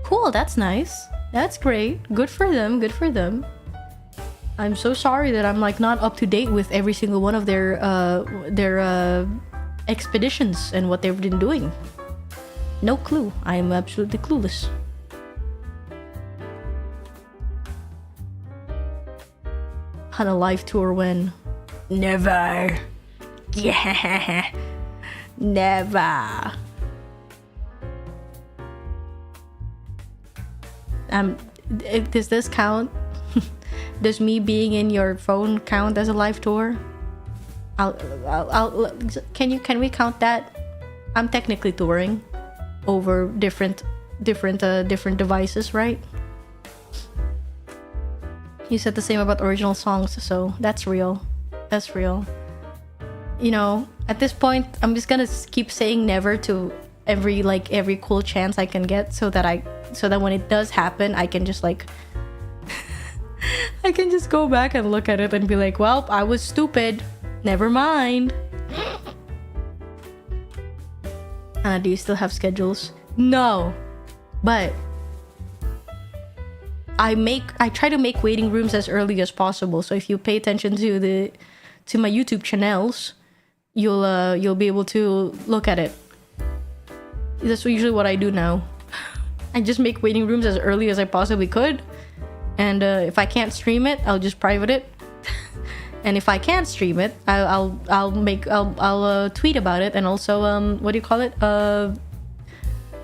Cool, that's nice. That's great. Good for them. Good for them. I'm so sorry that I'm like not up to date with every single one of their expeditions and what they've been doing. No clue. I am absolutely clueless. On a live tour when? Never. Yeah. Never. Does this count? Does me being in your phone count as a live tour? Can we count that? I'm technically touring over different devices, right? You said the same about original songs, so that's real. That's real. You know, at this point, I'm just gonna keep saying never to every cool chance I can get, so that when it does happen, I can just like I can just go back and look at it and be like, well, I was stupid. Never mind. Do you still have schedules? No, but I try to make waiting rooms as early as possible. So if you pay attention to my YouTube channels, you'll be able to look at it. That's usually what I do now. I just make waiting rooms as early as I possibly could, and if I can't stream it, I'll just private it. And if I can't stream it, I'll tweet about it, and also what do you call it?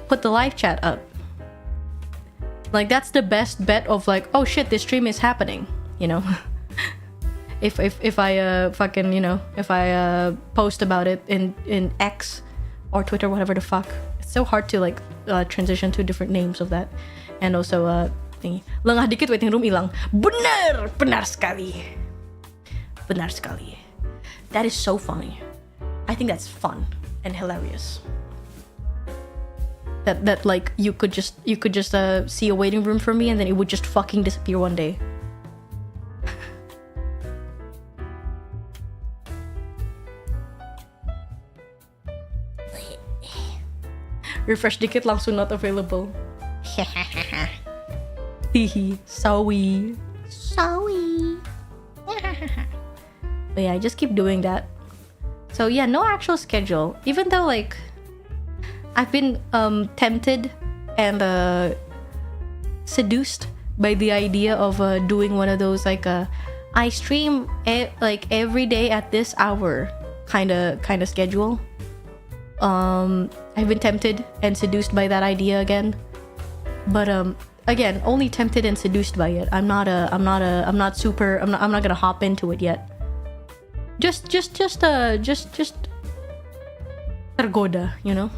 Put the live chat up. Like that's the best bet of like, oh shit, this stream is happening, you know. if I fucking, you know, if I post about it in X or Twitter, whatever the fuck. It's so hard to like transition to different names of that. And also thingy. Lengah dikit waiting room hilang. Benar sekali. Benar sekali. That is so funny. I think that's fun and hilarious. That like you could just see a waiting room for me and then it would just fucking disappear one day. Refresh dikit langsung not available. Hihi, sorry. But yeah, I just keep doing that. So yeah, no actual schedule. Even though like I've been tempted and seduced by the idea of doing one of those like I stream like every day at this hour kind of schedule. I've been tempted and seduced by that idea again, but again, only tempted and seduced by it. I'm not gonna hop into it yet. Just tergoda, you know.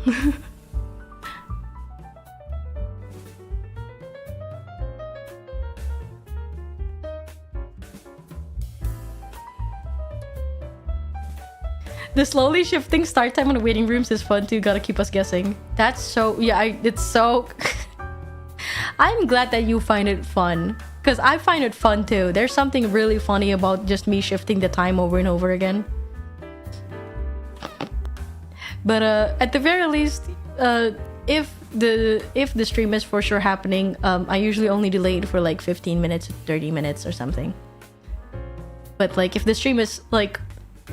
The slowly shifting start time on waiting rooms is fun too. Gotta keep us guessing. That's so it's so. I'm glad that you find it fun, because I find it fun too. There's something really funny about just me shifting the time over and over again. But at the very least, if the stream is for sure happening, I usually only delay it for like 15 minutes, 30 minutes or something. But like if the stream is like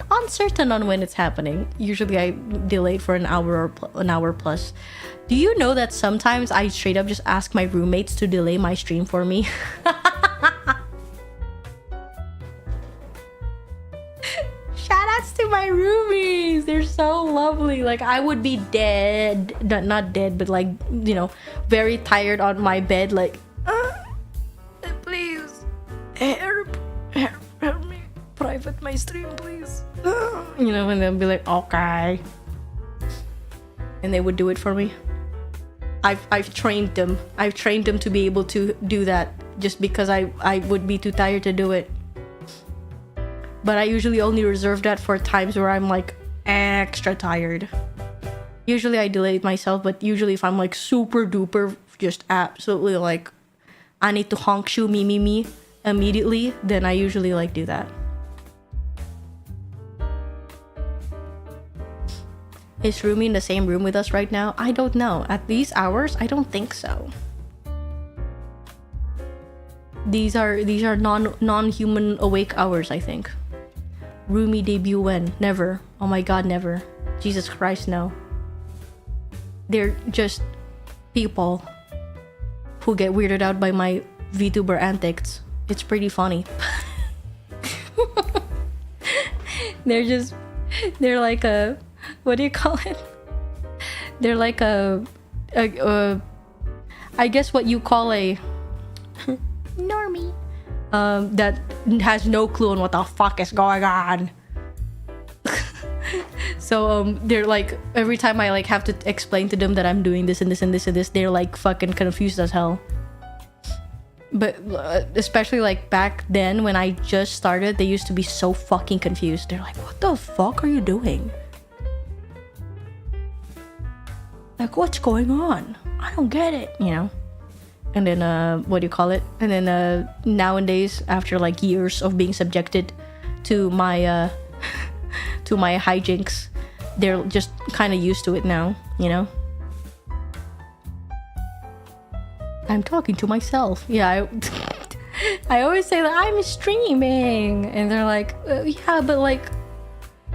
uncertain on when it's happening, usually I delay it for an hour or an hour plus. Do you know that sometimes I straight up just ask my roommates to delay my stream for me? Shoutouts to my roomies, they're so lovely. Like I would be dead, not dead, but like, you know, very tired on my bed, like please help me private my stream, please. You know, and they'll be like, okay, and they would do it for me. I've trained them to be able to do that, just because I would be too tired to do it. But I usually only reserve that for times where I'm like extra tired. Usually I delay it myself, but usually if I'm like super duper just absolutely like I need to honk shoe me immediately, then I usually like do that. Is Rumi in the same room with us right now? I don't know. At these hours, I don't think so. These are non-human awake hours, I think. Rumi debut when? Never. Oh my god, never. Jesus Christ, no. They're just people who get weirded out by my Vtuber antics. It's pretty funny. They're like a, what do you call it? They're like a I guess what you call a normie. That has no clue on what the fuck is going on. So they're like, every time I like have to explain to them that I'm doing this and this and this and this, they're like fucking confused as hell. But especially like back then when I just started, they used to be so fucking confused. They're like, what the fuck are you doing? Like, what's going on? I don't get it, you know? And then what do you call it? And then nowadays, after like years of being subjected to my to my hijinks, they're just kind of used to it now, you know? I'm talking to myself. Yeah, I always say that I'm streaming, and they're like, yeah, but like,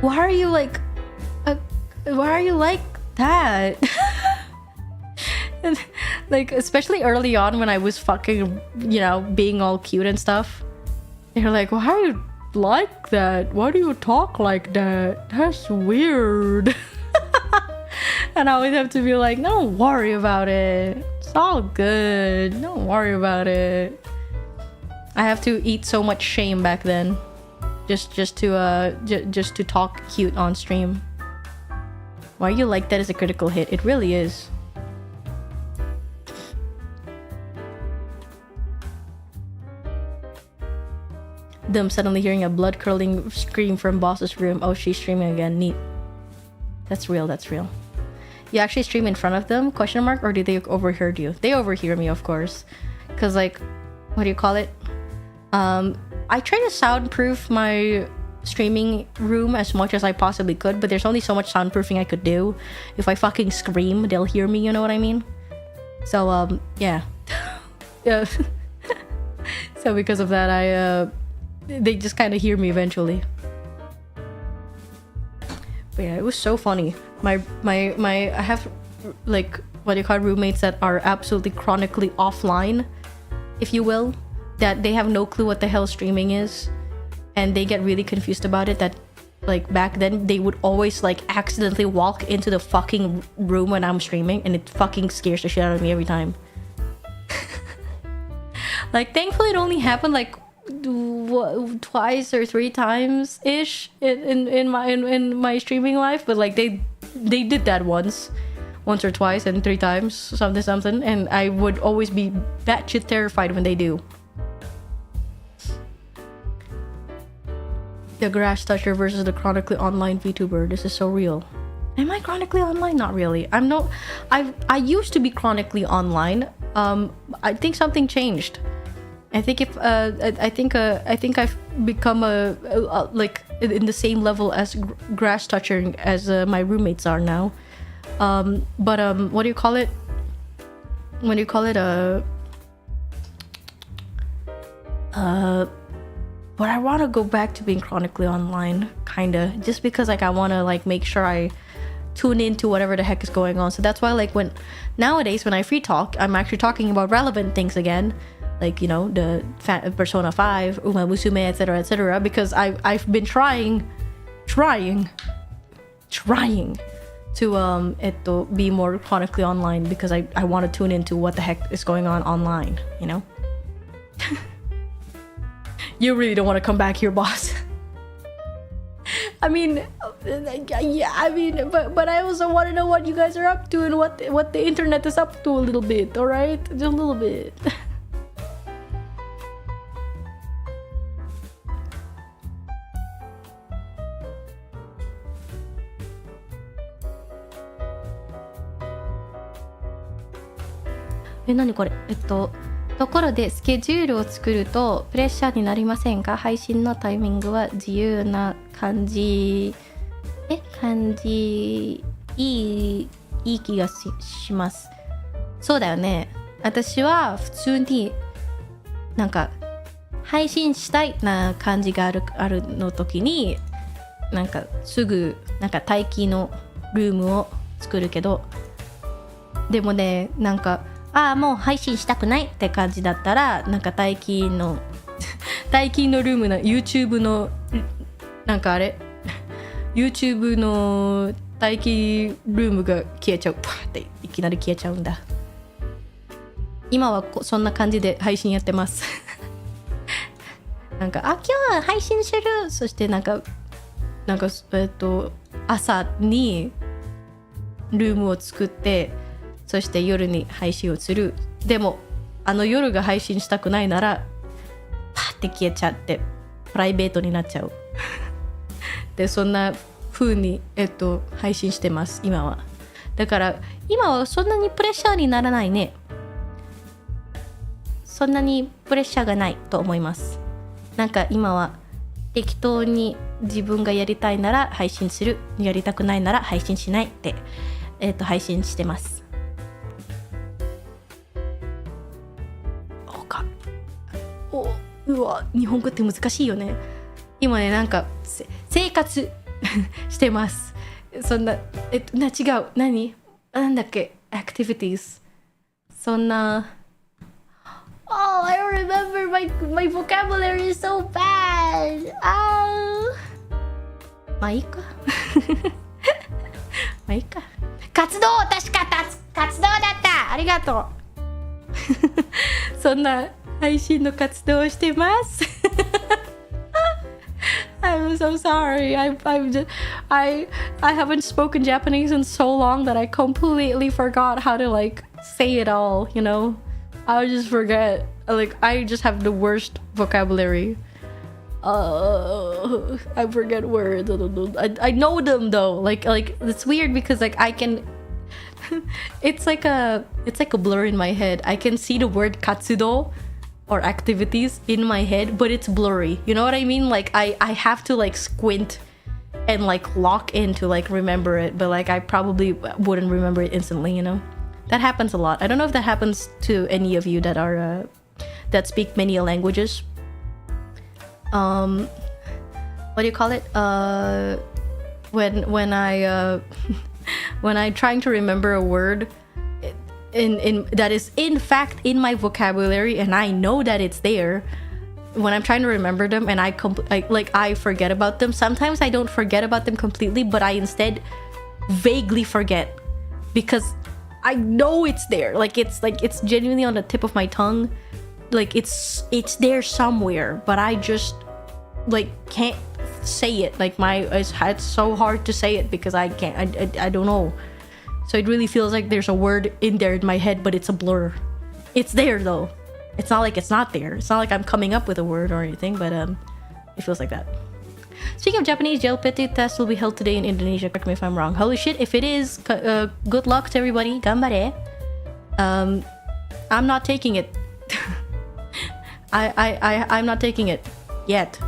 why are you like that? And, like, especially early on when I was fucking, you know, being all cute and stuff, they're like, why are you like that? Why do you talk like that? That's weird. And I always have to be like, don't worry about it. It's all good. Don't worry about it. I have to eat so much shame back then. just to talk cute on stream. Why you like that as a critical hit? It really is. Them suddenly hearing a blood-curdling scream from boss's room. Oh, she's streaming again. Neat. That's real. That's real. You actually stream in front of them? Question mark? Or do they overheard you? They overhear me, of course. Cause like, what do you call it? I try to soundproof my streaming room as much as I possibly could, but there's only so much soundproofing I could do. If I fucking scream, they'll hear me. You know what I mean? So yeah. Yeah. So because of that, they just kind of hear me eventually. But yeah, it was so funny. I have like what do you call it, roommates that are absolutely chronically offline, if you will, that they have no clue what the hell streaming is, and they get really confused about it. That like back then they would always like accidentally walk into the fucking room when I'm streaming, and it fucking scares the shit out of me every time. Like thankfully it only happened like twice or three times ish in my streaming life, but like they did that once or twice and three times something, and I would always be batshit terrified when they do. The grass toucher versus the chronically online VTuber. This is so real. Am I chronically online? Not really. I'm not. I used to be chronically online. I think something changed. I think I think I've become like in the same level as grass touching as my roommates are now. But what do you call it? When you call it but I want to go back to being chronically online, kinda, just because like I want to like make sure I tune into whatever the heck is going on. So that's why like nowadays when I free talk, I'm actually talking about relevant things again. Like, you know, the Persona 5, Uma Musume, etc., because I've been trying to be more chronically online, because I want to tune into what the heck is going on online, you know? You really don't want to come back here, boss. I mean, yeah, I mean, but I also want to know what you guys are up to and what the internet is up to a little bit, alright? Just a little bit.何これところでスケジュールを作るとプレッシャーになりませんか？配信のタイミングは自由な感じいい気が します。そうだよね。私は普通になんか配信したいな感じがあるの時になんかすぐなんか待機のルームを作るけど、でもねなんかもう配信したくないって感じだったらなんか待機のルームの YouTube のなんかあれ YouTube の待機ルームが消えちゃう。パーっていきなり消えちゃうんだ。今はそんな感じで配信やってますなんか今日は配信する。そしてなんか朝にルームを作って、そして夜に配信をする。でも夜が配信したくないならパーって消えちゃってプライベートになっちゃうでそんな風に配信してます今は。だから今はそんなにプレッシャーにならないね。そんなにプレッシャーがないと思います。なんか今は適当に自分がやりたいなら配信する、やりたくないなら配信しないって、配信してます。うわ、日本語って難しいよね。今ねなんか生活してます。そんな違うなんだっけ activities そんなI don't remember my vocabulary is so bad. まあいいかまあいいか。活動確か活動だった。ありがとうそんな配信の活動をしてます I'm so sorry. I haven't spoken Japanese in so long that I completely forgot how to like say it all, you know? I just forget. Like, I just have the worst vocabulary. I forget words. I know them though. Like it's weird because like I can it's like a blur in my head. I can see the word katsudo or activities in my head, but it's blurry. You know what I mean? Like I have to like squint and like lock in to like remember it, but like I probably wouldn't remember it instantly, you know? That happens a lot. I don't know if that happens to any of you that are that speak many languages. What do you call it? When I when I trying to remember a word in that is in fact in my vocabulary and I know that it's there, when I'm trying to remember them and I forget about them. Sometimes I don't forget about them completely, but I instead vaguely forget because I know it's there. Like it's genuinely on the tip of my tongue. Like it's there somewhere, but I just like can't say it. Like it's so hard to say it because I can't. I don't know. So it really feels like there's a word in there in my head, but it's a blur. It's there though. It's not like it's not there. It's not like I'm coming up with a word or anything, but it feels like that. Speaking of Japanese, JLPT test will be held today in Indonesia. Correct me if I'm wrong. Holy shit! If it is, good luck to everybody. Ganbare. I'm not taking it. I'm not taking it yet.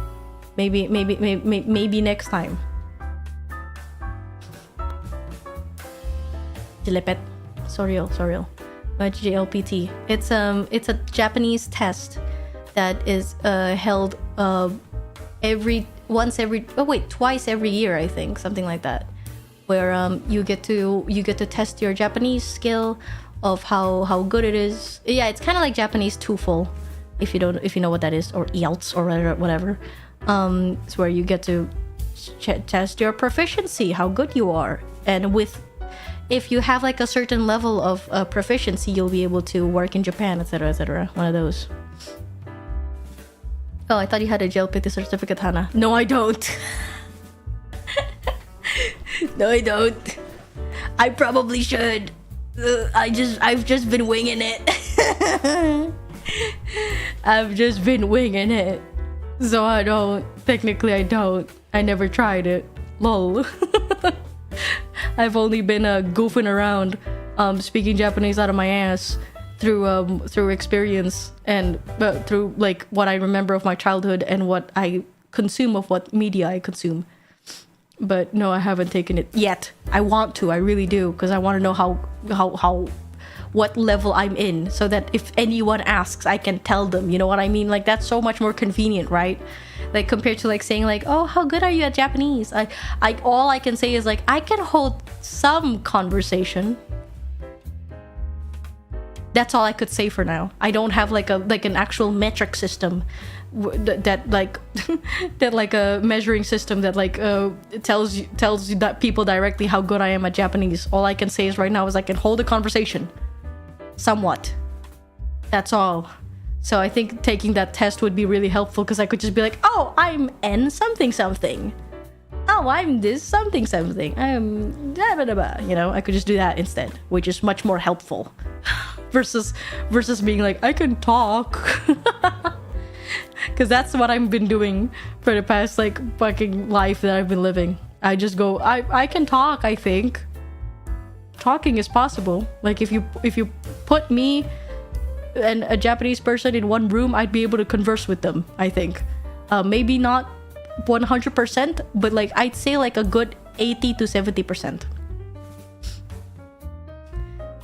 Maybe next time. Jilepet. Sorry. JLPT. It's a Japanese test that is held twice every year, I think, something like that, where you get to test your Japanese skill of how good it is. Yeah, it's kind of like Japanese TOEFL, if you know what that is, or IELTS or whatever. It's where you get to test your proficiency, how good you are, and if you have like a certain level of proficiency, you'll be able to work in Japan, etc., etc. One of those. Oh, I thought you had a JLPT certificate, Hana. No, I don't. No, I don't. I probably should. I've just been winging it. I've just been winging it. So I don't. Technically, I don't. I never tried it. Lol. I've only been goofing around, speaking Japanese out of my ass through experience and through like what I remember of my childhood and what I consume of what media I consume. But no, I haven't taken it yet. I want to. I really do, because I want to know how what level I'm in, so that if anyone asks, I can tell them. You know what I mean? Like that's so much more convenient, right? Like compared to like saying like, oh, how good are you at Japanese? I all I can say is like I can hold some conversation. That's all I could say for now. I don't have like an actual metric system that like that like a measuring system that like tells you that people directly how good I am at Japanese. All I can say is right now is I can hold a conversation somewhat. That's all. So I think taking that test would be really helpful, because I could just be like, oh, I'm N something something. Oh, I'm this something something. I'm blah, blah, blah. You know, I could just do that instead, which is much more helpful versus being like, I can talk. Because that's what I've been doing for the past like fucking life that I've been living. I just go, I can talk. I think talking is possible. Like if you put me and a Japanese person in one room, I'd be able to converse with them. I think maybe not 100%, but like I'd say like a good 80 to 70%.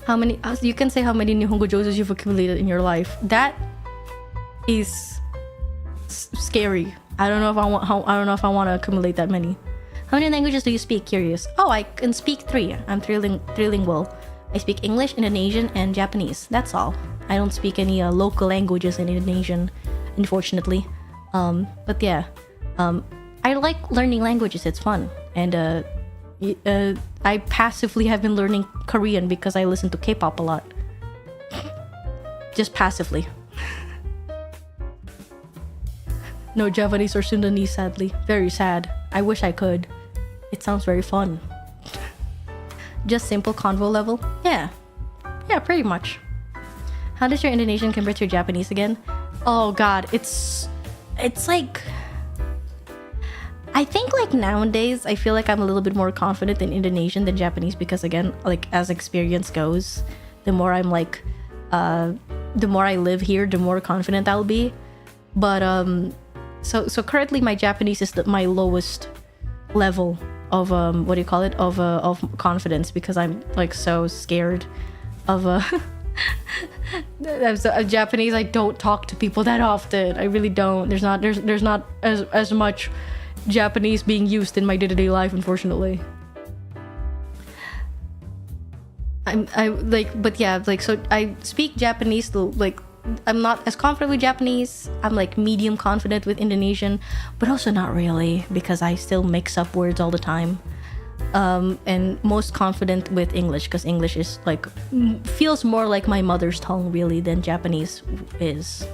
How many? You can say how many Nihongo joses you've accumulated in your life. That is scary. I don't know if I want to accumulate that many. How many languages do you speak? Curious. Oh, I can speak 3. I'm trilingual. I speak English, Indonesian, and Japanese. That's all. I don't speak any local languages in Indonesian, unfortunately. But yeah, I like learning languages. It's fun, and I passively have been learning Korean because I listen to K-pop a lot. Just passively. No Japanese or Sundanese, sadly. Very sad. I wish I could. It sounds very fun. Just simple convo level? Yeah. Yeah, pretty much. How does your Indonesian compare to your Japanese again? Oh god, it's like... I think like nowadays, I feel like I'm a little bit more confident in Indonesian than Japanese because again, like as experience goes, the more I'm like... the more I live here, the more confident I'll be. But so currently my Japanese is my lowest level of what do you call it, of confidence, because I'm like so scared of Japanese. I don't talk to people that often. I really don't. There's not as much Japanese being used in my day-to-day life, unfortunately. I like, but yeah, like, so I speak Japanese, like, I'm not as confident with Japanese. I'm like medium confident with Indonesian, but also not really, because I still mix up words all the time. And most confident with English, because English is like, feels more like my mother's tongue really than Japanese is.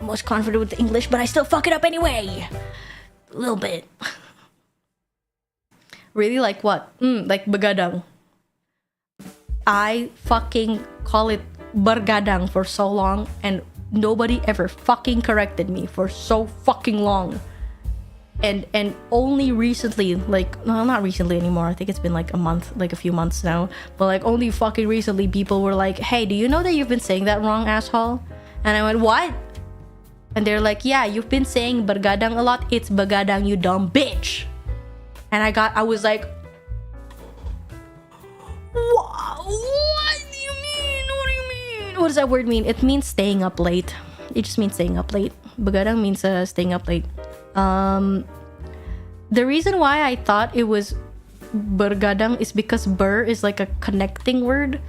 Most confident with English, but I still fuck it up anyway. A little bit. Really, like what? Like begadang. I fucking call it bergadang for so long, and nobody ever fucking corrected me for so fucking long. And only recently, like, no, not recently anymore. I think it's been like a month, like a few months now. But like only fucking recently, people were like, "Hey, do you know that you've been saying that wrong, asshole?" And I went, "What?" And they're like, "Yeah, you've been saying bergadang a lot. It's begadang, you dumb bitch." And I was like, wow, what do you mean? What do you mean? What does that word mean? It means staying up late. It just means staying up late. Begadang means staying up late. The reason why I thought it was bergadang is because ber is like a connecting word.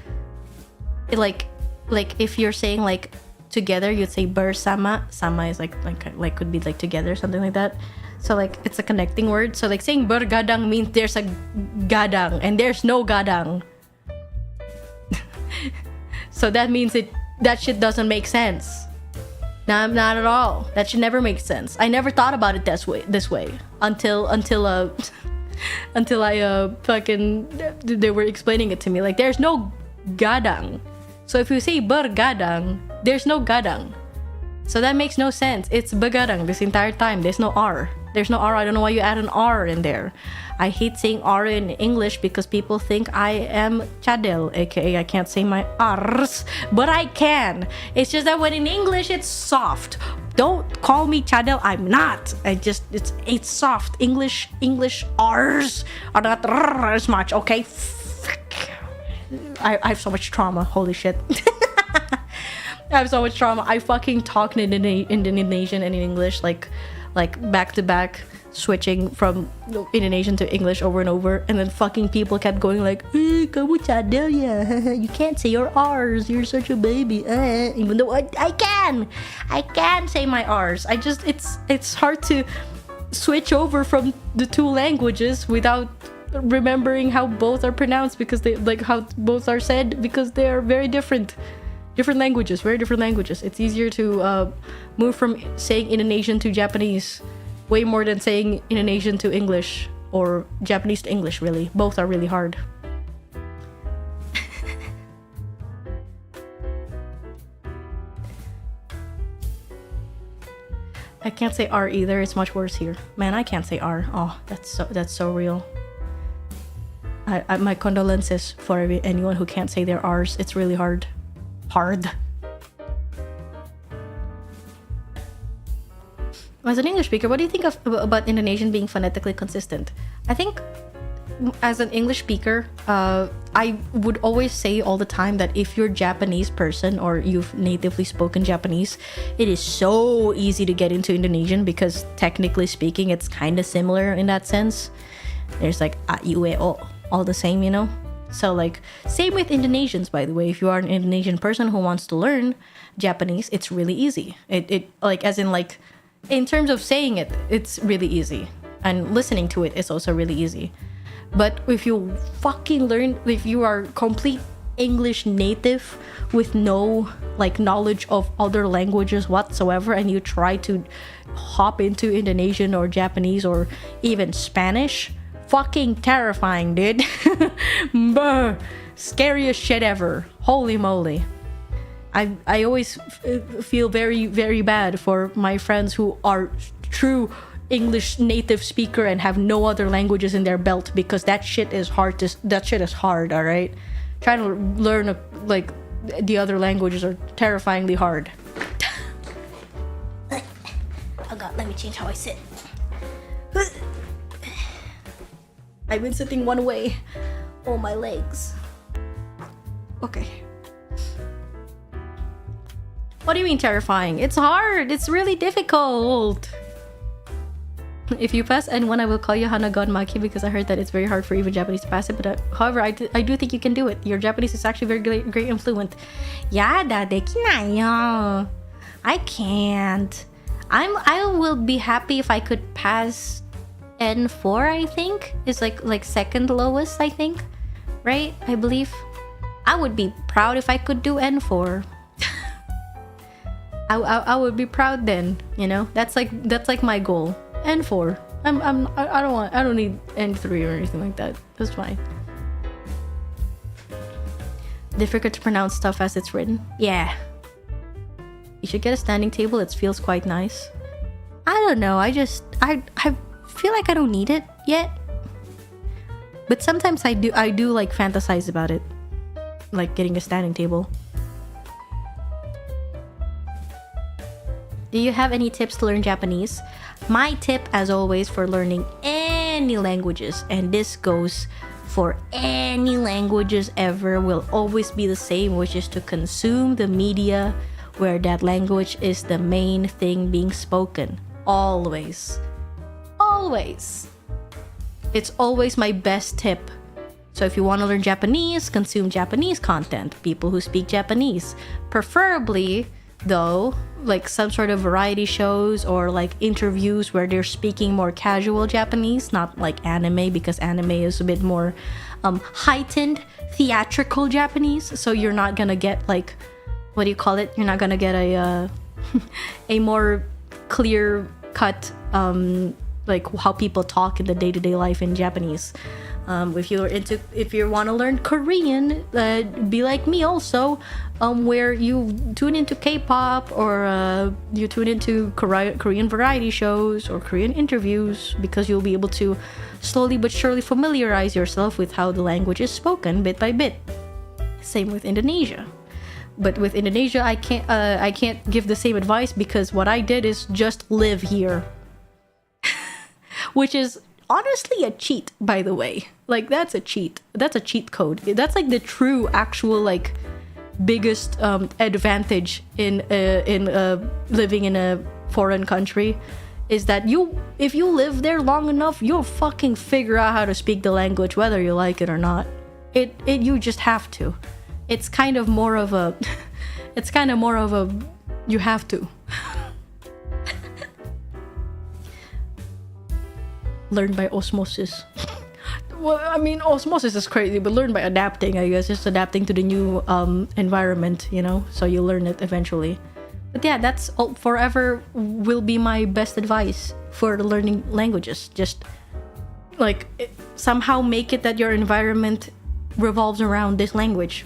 Like if you're saying like together, you'd say bersama. Sama is like could be like together, something like that. So like it's a connecting word. So like saying bergadang means there's a gadang and there's no gadang. So that means that shit doesn't make sense. No, not at all. That should never make sense. I never thought about it this way until I fucking they were explaining it to me. Like there's no gadang. So if you say bergadang, there's no gadang. So that makes no sense. It's begadang this entire time. There's no R. There's no R. I don't know why you add an R in there. I hate saying R in English because people think I am chadel, aka I can't say my R's, but I can. It's just that when in English it's soft. Don't call me chadel. I'm not. It's soft. English R's are not as much. Okay. I have so much trauma. Holy shit. I have so much trauma. I fucking talk in Indonesian and in English like back to back, switching from Indonesian to English over and over, and then fucking people kept going like, kamu cadel ya, you can't say your R's, you're such a baby, even though I can say my R's. It's hard to switch over from the two languages without remembering how both are pronounced, because they like how both are said, because they are very different languages, very different languages. It's easier to move from saying Indonesian to Japanese way more than saying Indonesian to English or Japanese to English, really. Both are really hard. I can't say R either. It's much worse here. Man, I can't say R. Oh, that's so real. My condolences for anyone who can't say their R's. It's really hard. As an English speaker, what do you think about Indonesian being phonetically consistent? I think as an English speaker, I would always say all the time that if you're a Japanese person or you've natively spoken Japanese, it is so easy to get into Indonesian, because technically speaking, it's kind of similar in that sense. There's like a, u, e, o, all the same, you know? So like, same with Indonesians, by the way. If you are an Indonesian person who wants to learn Japanese, it's really easy. It like, as in like, in terms of saying it, it's really easy. And listening to it is also really easy. But if you fucking learn, if you are complete English native with no like knowledge of other languages whatsoever, and you try to hop into Indonesian or Japanese or even Spanish, fucking terrifying, dude. Brr, scariest shit ever. Holy moly. I always feel very, very bad for my friends who are true English native speaker and have no other languages in their belt, because that shit is hard. All right, trying to learn like the other languages are terrifyingly hard. Oh god, let me change how I sit. I've been sitting one way. Oh, my legs. Okay. What do you mean terrifying? It's hard. It's really difficult. If you pass N1, I will call you Hana Macchia, because I heard that it's very hard for even Japanese to pass it. But however, I do think you can do it. Your Japanese is actually very great and fluent. Yada dekinayo. I can't. I will be happy if I could pass N4. I think is like second lowest. I think, right? I believe. I would be proud if I could do N4. I would be proud then. You know, that's like my goal. N4. I don't need N3 or anything like that. That's fine. Difficult to pronounce stuff as it's written. Yeah. You should get a standing table. It feels quite nice. I don't know. I feel like I don't need it yet. But sometimes I do like fantasize about it. Like getting a standing table. Do you have any tips to learn Japanese? My tip, as always, for learning any languages, and this goes for any languages ever, will always be the same, which is to consume the media where that language is the main thing being spoken. Always. Always. It's always my best tip. So if you want to learn Japanese, consume Japanese content. People who speak Japanese. Preferably, though, like some sort of variety shows or like interviews where they're speaking more casual Japanese, not like anime, because anime is a bit more heightened theatrical Japanese. So you're not gonna get like, what do you call it? You're not gonna get a a more clear cut like how people talk in the day-to-day life in Japanese. If you want to learn Korean, be like me also, where you tune into K-pop or you tune into Korean variety shows or Korean interviews, because you'll be able to slowly but surely familiarize yourself with how the language is spoken bit by bit. Same with Indonesia. But with Indonesia, I can't give the same advice, because what I did is just live here. Which is honestly a cheat, by the way. Like, that's a cheat. That's a cheat code. That's like the true, actual, like, biggest advantage in living in a foreign country, is that if you live there long enough, you'll fucking figure out how to speak the language, whether you like it or not. You just have to. It's kind of more of a you have to. Learn by osmosis. Well, I mean, osmosis is crazy, but learn by adapting, I guess. Just adapting to the new environment, you know, so you learn it eventually. But yeah, that's all, forever will be my best advice for learning languages. Just like somehow make it that your environment revolves around this language.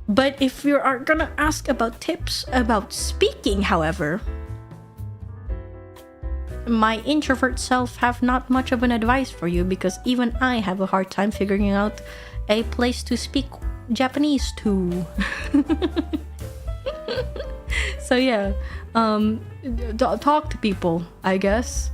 But if you are gonna ask about tips about speaking, however, my introvert self have not much of an advice for you, because even I have a hard time figuring out a place to speak Japanese to. So yeah, talk to people, I guess.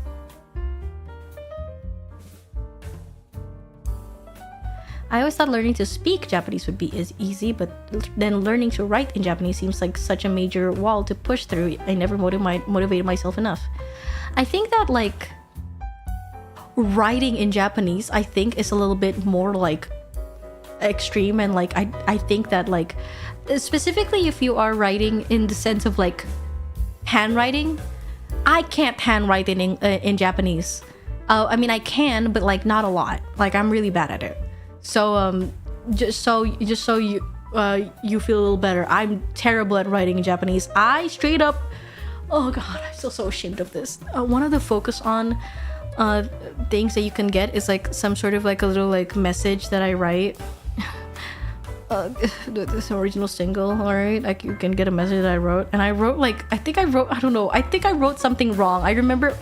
I always thought learning to speak Japanese would be as easy, but then learning to write in Japanese seems like such a major wall to push through. I never motivated myself enough. I think that like writing in Japanese, I think, is a little bit more like extreme, and like I think that like specifically if you are writing in the sense of like handwriting, I can't handwrite in Japanese. I mean, I can, but like not a lot. Like I'm really bad at it. So just so you you feel a little better, I'm terrible at writing in Japanese. I straight up, oh god, I'm so ashamed of this. One of the focus on things that you can get is like some sort of like a little like message that I write. This original single, all right, like you can get a message that I wrote, and I wrote like I think I wrote something wrong. I remember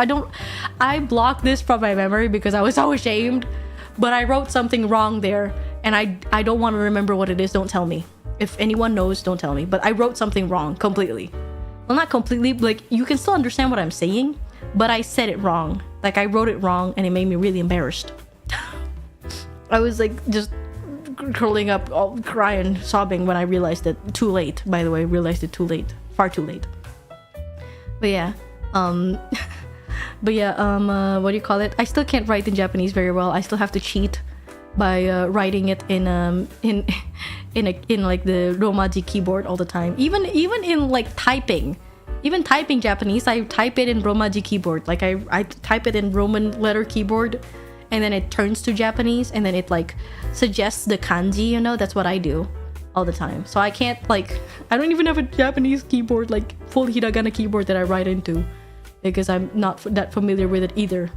I blocked this from my memory because I was so ashamed, but I wrote something wrong there, and I don't want to remember what it is. Don't tell me. If anyone knows, don't tell me. But I wrote something wrong completely. Well, not completely, like you can still understand what I'm saying, but I said it wrong. Like I wrote it wrong, and it made me really embarrassed. I was like just curling up, all crying, sobbing when I realized it too late. By the way, realized it too late, far too late. But yeah, what do you call it? I still can't write in Japanese very well. I still have to cheat by writing it in like the Romaji keyboard all the time. Even in like typing Japanese, I type it in Romaji keyboard. Like I type it in Roman letter keyboard, and then it turns to Japanese, and then it like suggests the kanji, you know. That's what I do all the time. So I can't, like, I don't even have a Japanese keyboard, like full hiragana keyboard that I write into, because I'm not that familiar with it either.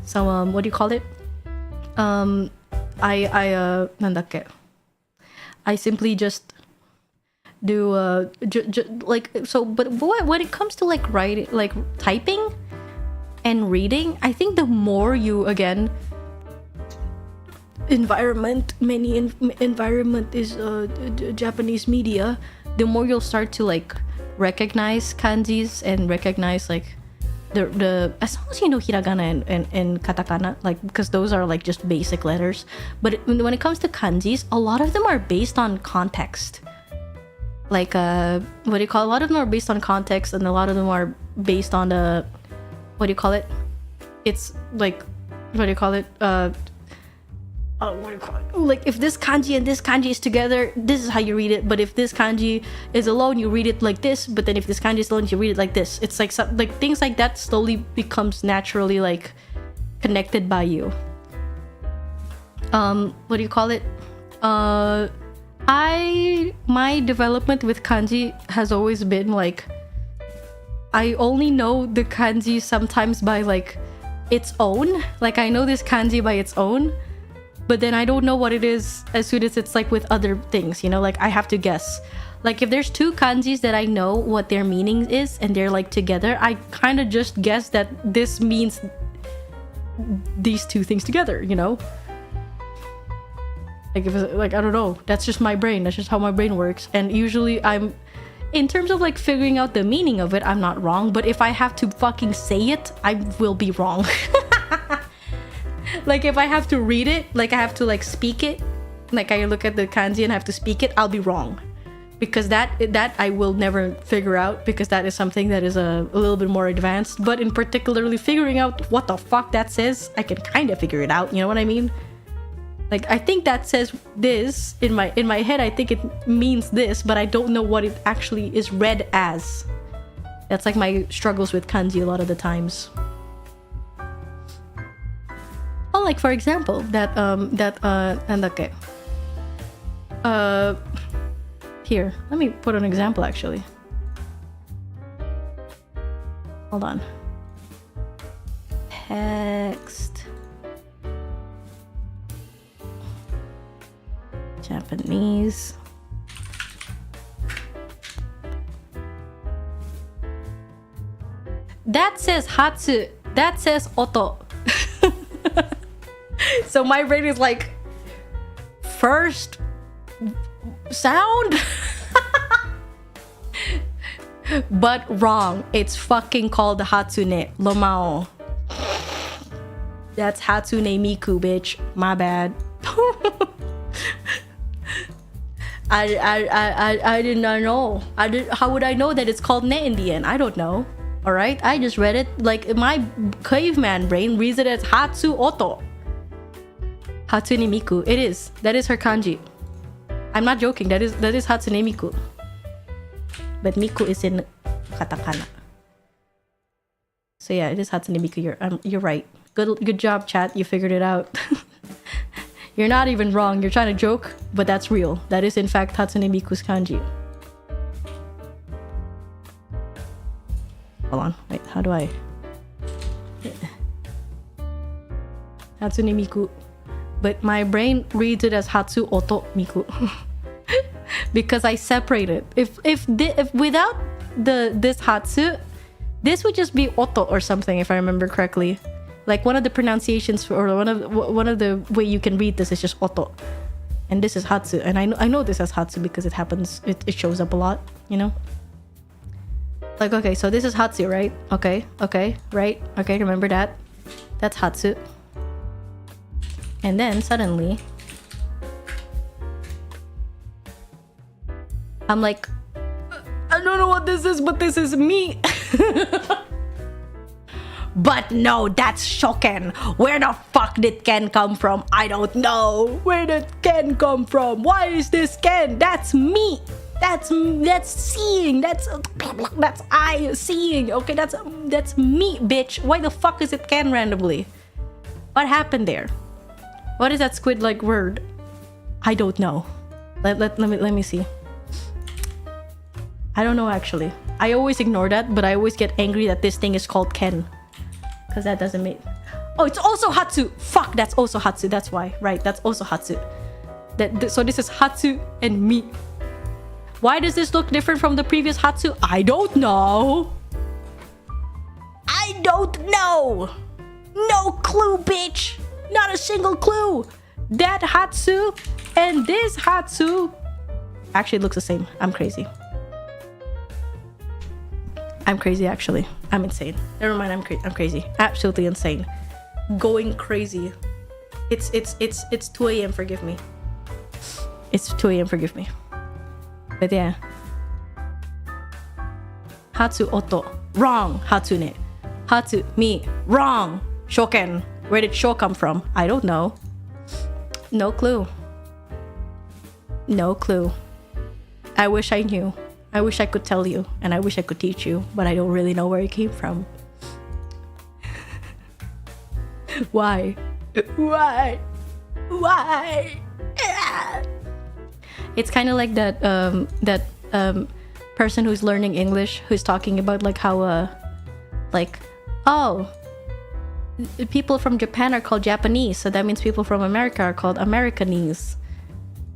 So what do you call it? Nandakke, I simply just do like, so, but when it comes to like writing, like typing and reading, I think the more you, again, environment is Japanese media, the more you'll start to like recognize kanjis and recognize like the as long as you know hiragana and katakana, like, because those are like just basic letters. But when it comes to kanjis, a lot of them are based on context. Like what do you call it? A lot of them are based on context, and a lot of them are based on the, what do you call it? It's like, what do you call it? What do you call it? Like, if this kanji and this kanji is together, this is how you read it. But if this kanji is alone, you read it like this. But then if this kanji is alone, you read it like this. It's like like things like that slowly becomes naturally like connected by you. What do you call it? My development with kanji has always been like, I only know the kanji sometimes by like its own. Like I know this kanji by its own, but then I don't know what it is as soon as it's like with other things, you know, like I have to guess. Like if there's two kanjis that I know what their meaning is and they're like together, I kind of just guess that this means these two things together, you know? Like if it's, like, I don't know, that's just my brain. That's just how my brain works. And usually I'm, in terms of like figuring out the meaning of it, I'm not wrong. But if I have to fucking say it, I will be wrong. Like if I have to read it, like I have to like speak it, like I look at the kanji and have to speak it, I'll be wrong. Because that I will never figure out, because that is something that is a little bit more advanced. But in particularly figuring out what the fuck that says, I can kind of figure it out, you know what I mean? Like I think that says this in my head, I think it means this, but I don't know what it actually is read as. That's like my struggles with kanji a lot of the times. Oh, like for example, nandakke. Here, let me put an example actually. Hold on. Text. Japanese. That says hatsu. That says oto. So my brain is like, first sound. But wrong. It's fucking called hatsune lomao. That's hatsune miku, bitch. My bad. I did not know. How would I know that it's called ne in the end? I don't know. All right, I just read it like my caveman brain reads it as hatsu oto. Hatsune miku. It is. That is her kanji. I'm not joking. That is hatsune miku. But miku is in katakana. So yeah, it is hatsune miku. You're right. Good job, chat. You figured it out. You're not even wrong. You're trying to joke, but that's real. That is in fact Hatsune Miku's kanji. Hold on. Wait, how do I... Hatsune Miku. But my brain reads it as Hatsu Oto Miku. Because I separate it. If without this Hatsu, this would just be Oto or something, if I remember correctly. Like one of the pronunciations, or one of the way you can read this is just Oto. And this is Hatsu. And I know this as Hatsu because it happens, it shows up a lot, you know? Like, okay, so this is Hatsu, right? Okay, right? Okay, remember that. That's Hatsu. And then suddenly, I'm like, I don't know what this is, but this is me. But no, that's Shoken. Where the fuck did Ken come from? I don't know. Where did Ken come from? Why is this Ken? That's me. That's seeing. That's I seeing. Okay, that's me, bitch. Why the fuck is it Ken randomly? What happened there? What is that squid-like word? I don't know. Let me see. I don't know actually. I always ignore that, but I always get angry that this thing is called Ken. Because that doesn't make... Oh, it's also Hatsu! Fuck, that's also Hatsu. That's why. Right, that's also Hatsu. So this is Hatsu and me. Why does this look different from the previous Hatsu? I don't know. I don't know. No clue, bitch. Not a single clue. That Hatsu and this Hatsu... Actually, it looks the same. I'm crazy. I'm crazy, actually. I'm insane. Never mind, I'm crazy. Absolutely insane. Going crazy. It's 2 a.m. Forgive me. It's 2 a.m. Forgive me. But yeah. Hatsu Oto. Wrong. Hatsune. Hatsu me. Wrong. Shoken. Where did Sho come from? I don't know. No clue. No clue. I wish I knew. I wish I could tell you, and I wish I could teach you, but I don't really know where it came from. Why? Why? Why? It's kind of like that person who's learning English who's talking about like how like, oh, people from Japan are called Japanese, so that means people from America are called Americanese.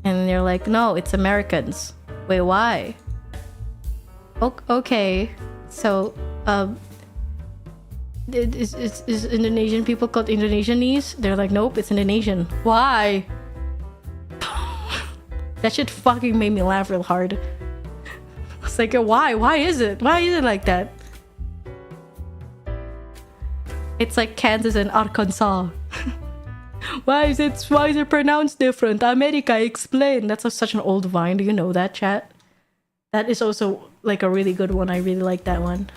And they're like, no, it's Americans. Wait, why? Okay, so is Indonesian people called Indonesianese? They're like, nope, it's Indonesian. Why? That shit fucking made me laugh real hard. It's like, why? Why is it? Why is it like that? It's like Kansas and Arkansas. Why is it pronounced different? America, explain. That's such an old Vine. Do you know that, chat? That is also like a really good one. I really like that one.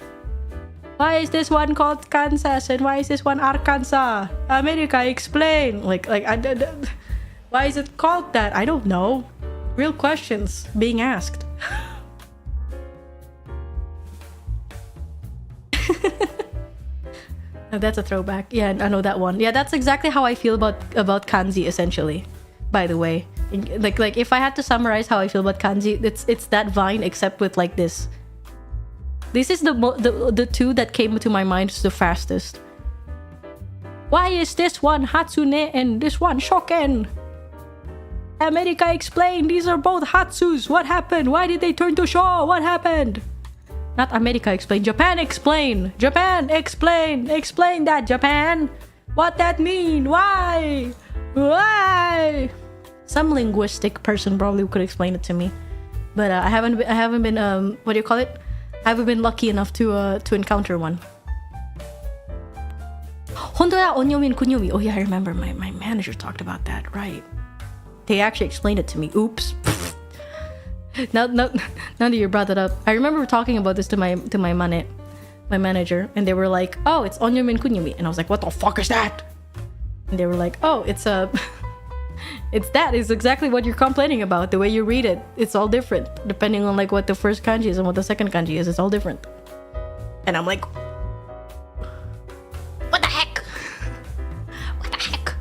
Why is this one called Kansas and why is this one Arkansas? America, explain. Why is it called that? I don't know. Real questions being asked. Oh, that's a throwback. Yeah, I know that one. Yeah, that's exactly how I feel about kanji, essentially. By the way, like if I had to summarize how I feel about kanji, it's that Vine except with like this. This is the two that came to my mind the fastest. Why is this one Hatsune and this one Shoken? America, explain. These are both Hatsus. What happened? Why did they turn to Sho? What happened? Not America, explain. Japan, explain. Japan, explain. Explain that, Japan. What that mean? Why? Why? Some linguistic person probably could explain it to me, but I haven't been what do you call it? I haven't been lucky enough to encounter one. Honda onyomin kunyomi. Oh yeah, I remember my manager talked about that. Right. They actually explained it to me. Oops. Now that you brought that up, I remember talking about this to my manager, and they were like, "Oh, it's onyomin kunyomi," and I was like, "What the fuck is that?" And they were like, "Oh, it's exactly what you're complaining about. The way you read it, it's all different depending on like what the first kanji is and what the second kanji is. It's all different." And I'm like, "What the heck? What the heck?"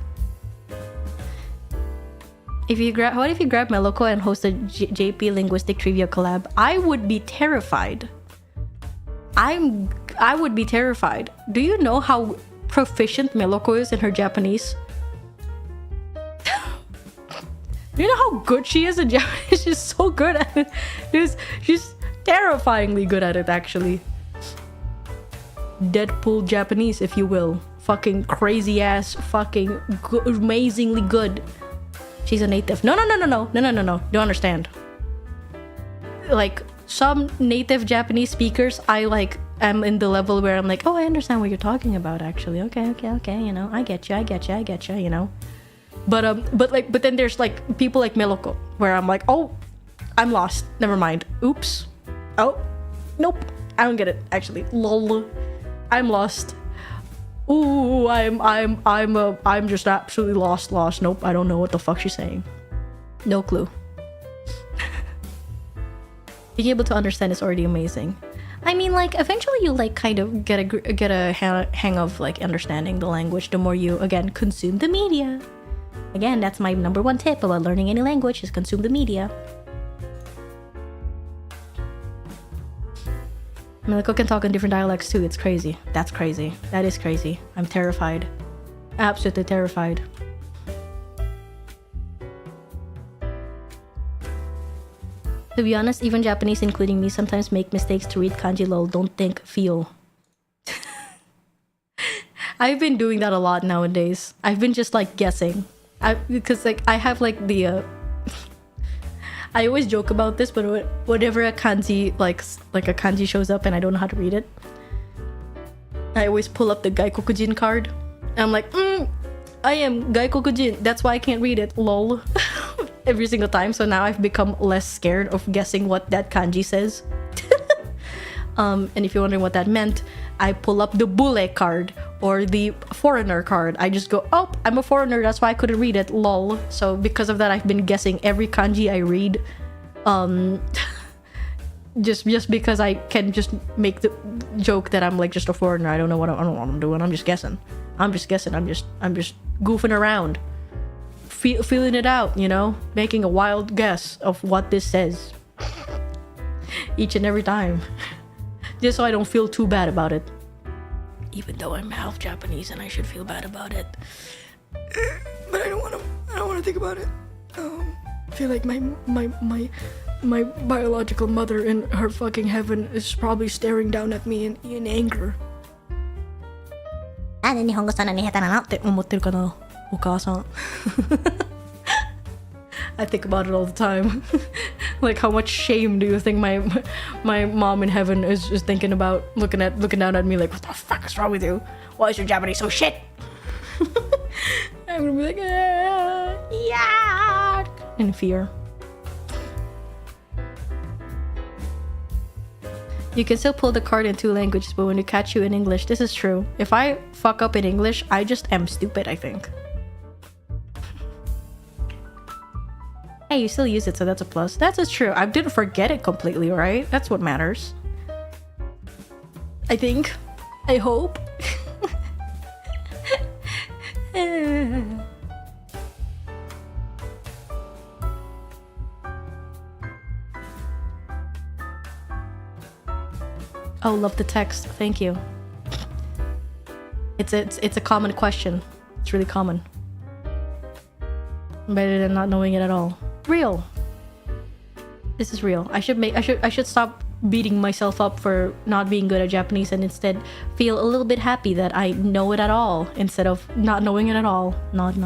If you grab, what if you grab Meloko and host a JP linguistic trivia collab? I would be terrified. I would be terrified. Do you know how proficient Meloko is in her Japanese? Do you know how good she is in Japanese? She's so good at it. She's terrifyingly good at it, actually. Deadpool Japanese, if you will. Fucking crazy ass, fucking amazingly good. She's a native. No. Don't understand. Like, some native Japanese speakers, I like am in the level where I'm like, oh, I understand what you're talking about, actually. Okay, you know, I get you, you know. But then there's like people like Meloko, where I'm like, oh, I'm lost. Never mind. Oops. Oh, nope. I don't get it, actually. Lol. I'm lost. Ooh, I'm just absolutely lost. Nope, I don't know what the fuck she's saying. No clue. Being able to understand is already amazing. I mean, like, eventually you like kind of get a hang of like understanding the language the more you again consume the media. Again, that's my number one tip about learning any language is consume the media. Meloko can talk in different dialects too. It's crazy. That's crazy. That is crazy. I'm terrified. Absolutely terrified. To be honest, even Japanese, including me, sometimes make mistakes to read kanji. Lol. Don't think, feel. I've been doing that a lot nowadays. I've been just like guessing. Because like I have like the I always joke about this, but whenever a kanji like a kanji shows up and I don't know how to read it, I always pull up the Gaikokujin card. I'm like, I am Gaikokujin. That's why I can't read it. Lol. Every single time. So now I've become less scared of guessing what that kanji says. And if you're wondering what that meant, I pull up the Bule card or the foreigner card. I just go, oh, I'm a foreigner, that's why I couldn't read it, lol. So because of that, I've been guessing every kanji I read. Just because I can just make the joke that I'm like just a foreigner. I don't know what I'm doing. I'm just guessing. I'm just goofing around. Feeling it out, you know? Making a wild guess of what this says. Each and every time. Just so I don't feel too bad about it. Even though I'm half Japanese and I should feel bad about it. But I don't want to think about it. I feel like my biological mother in her fucking heaven is probably staring down at me in anger. なんで日本語そんなに下手なのって思ってるかな、お母さん。I think about it all the time. Like, how much shame do you think my mom in heaven is thinking about looking down at me like, what the fuck is wrong with you? Why is your Japanese so shit? I'm gonna be like, yeah, in fear. You can still pull the card in 2 languages, but when you catch you in English, this is true. If I fuck up in English, I just am stupid, I think. Hey, you still use it, so that's a plus. That's just true. I didn't forget it completely, right? That's what matters. I think. I hope. Oh, love the text. Thank you. It's a common question. It's really common. Better than not knowing it at all. Real. This is real. I should stop beating myself up for not being good at Japanese and instead feel a little bit happy that I know it at all instead of not knowing it at all. Not.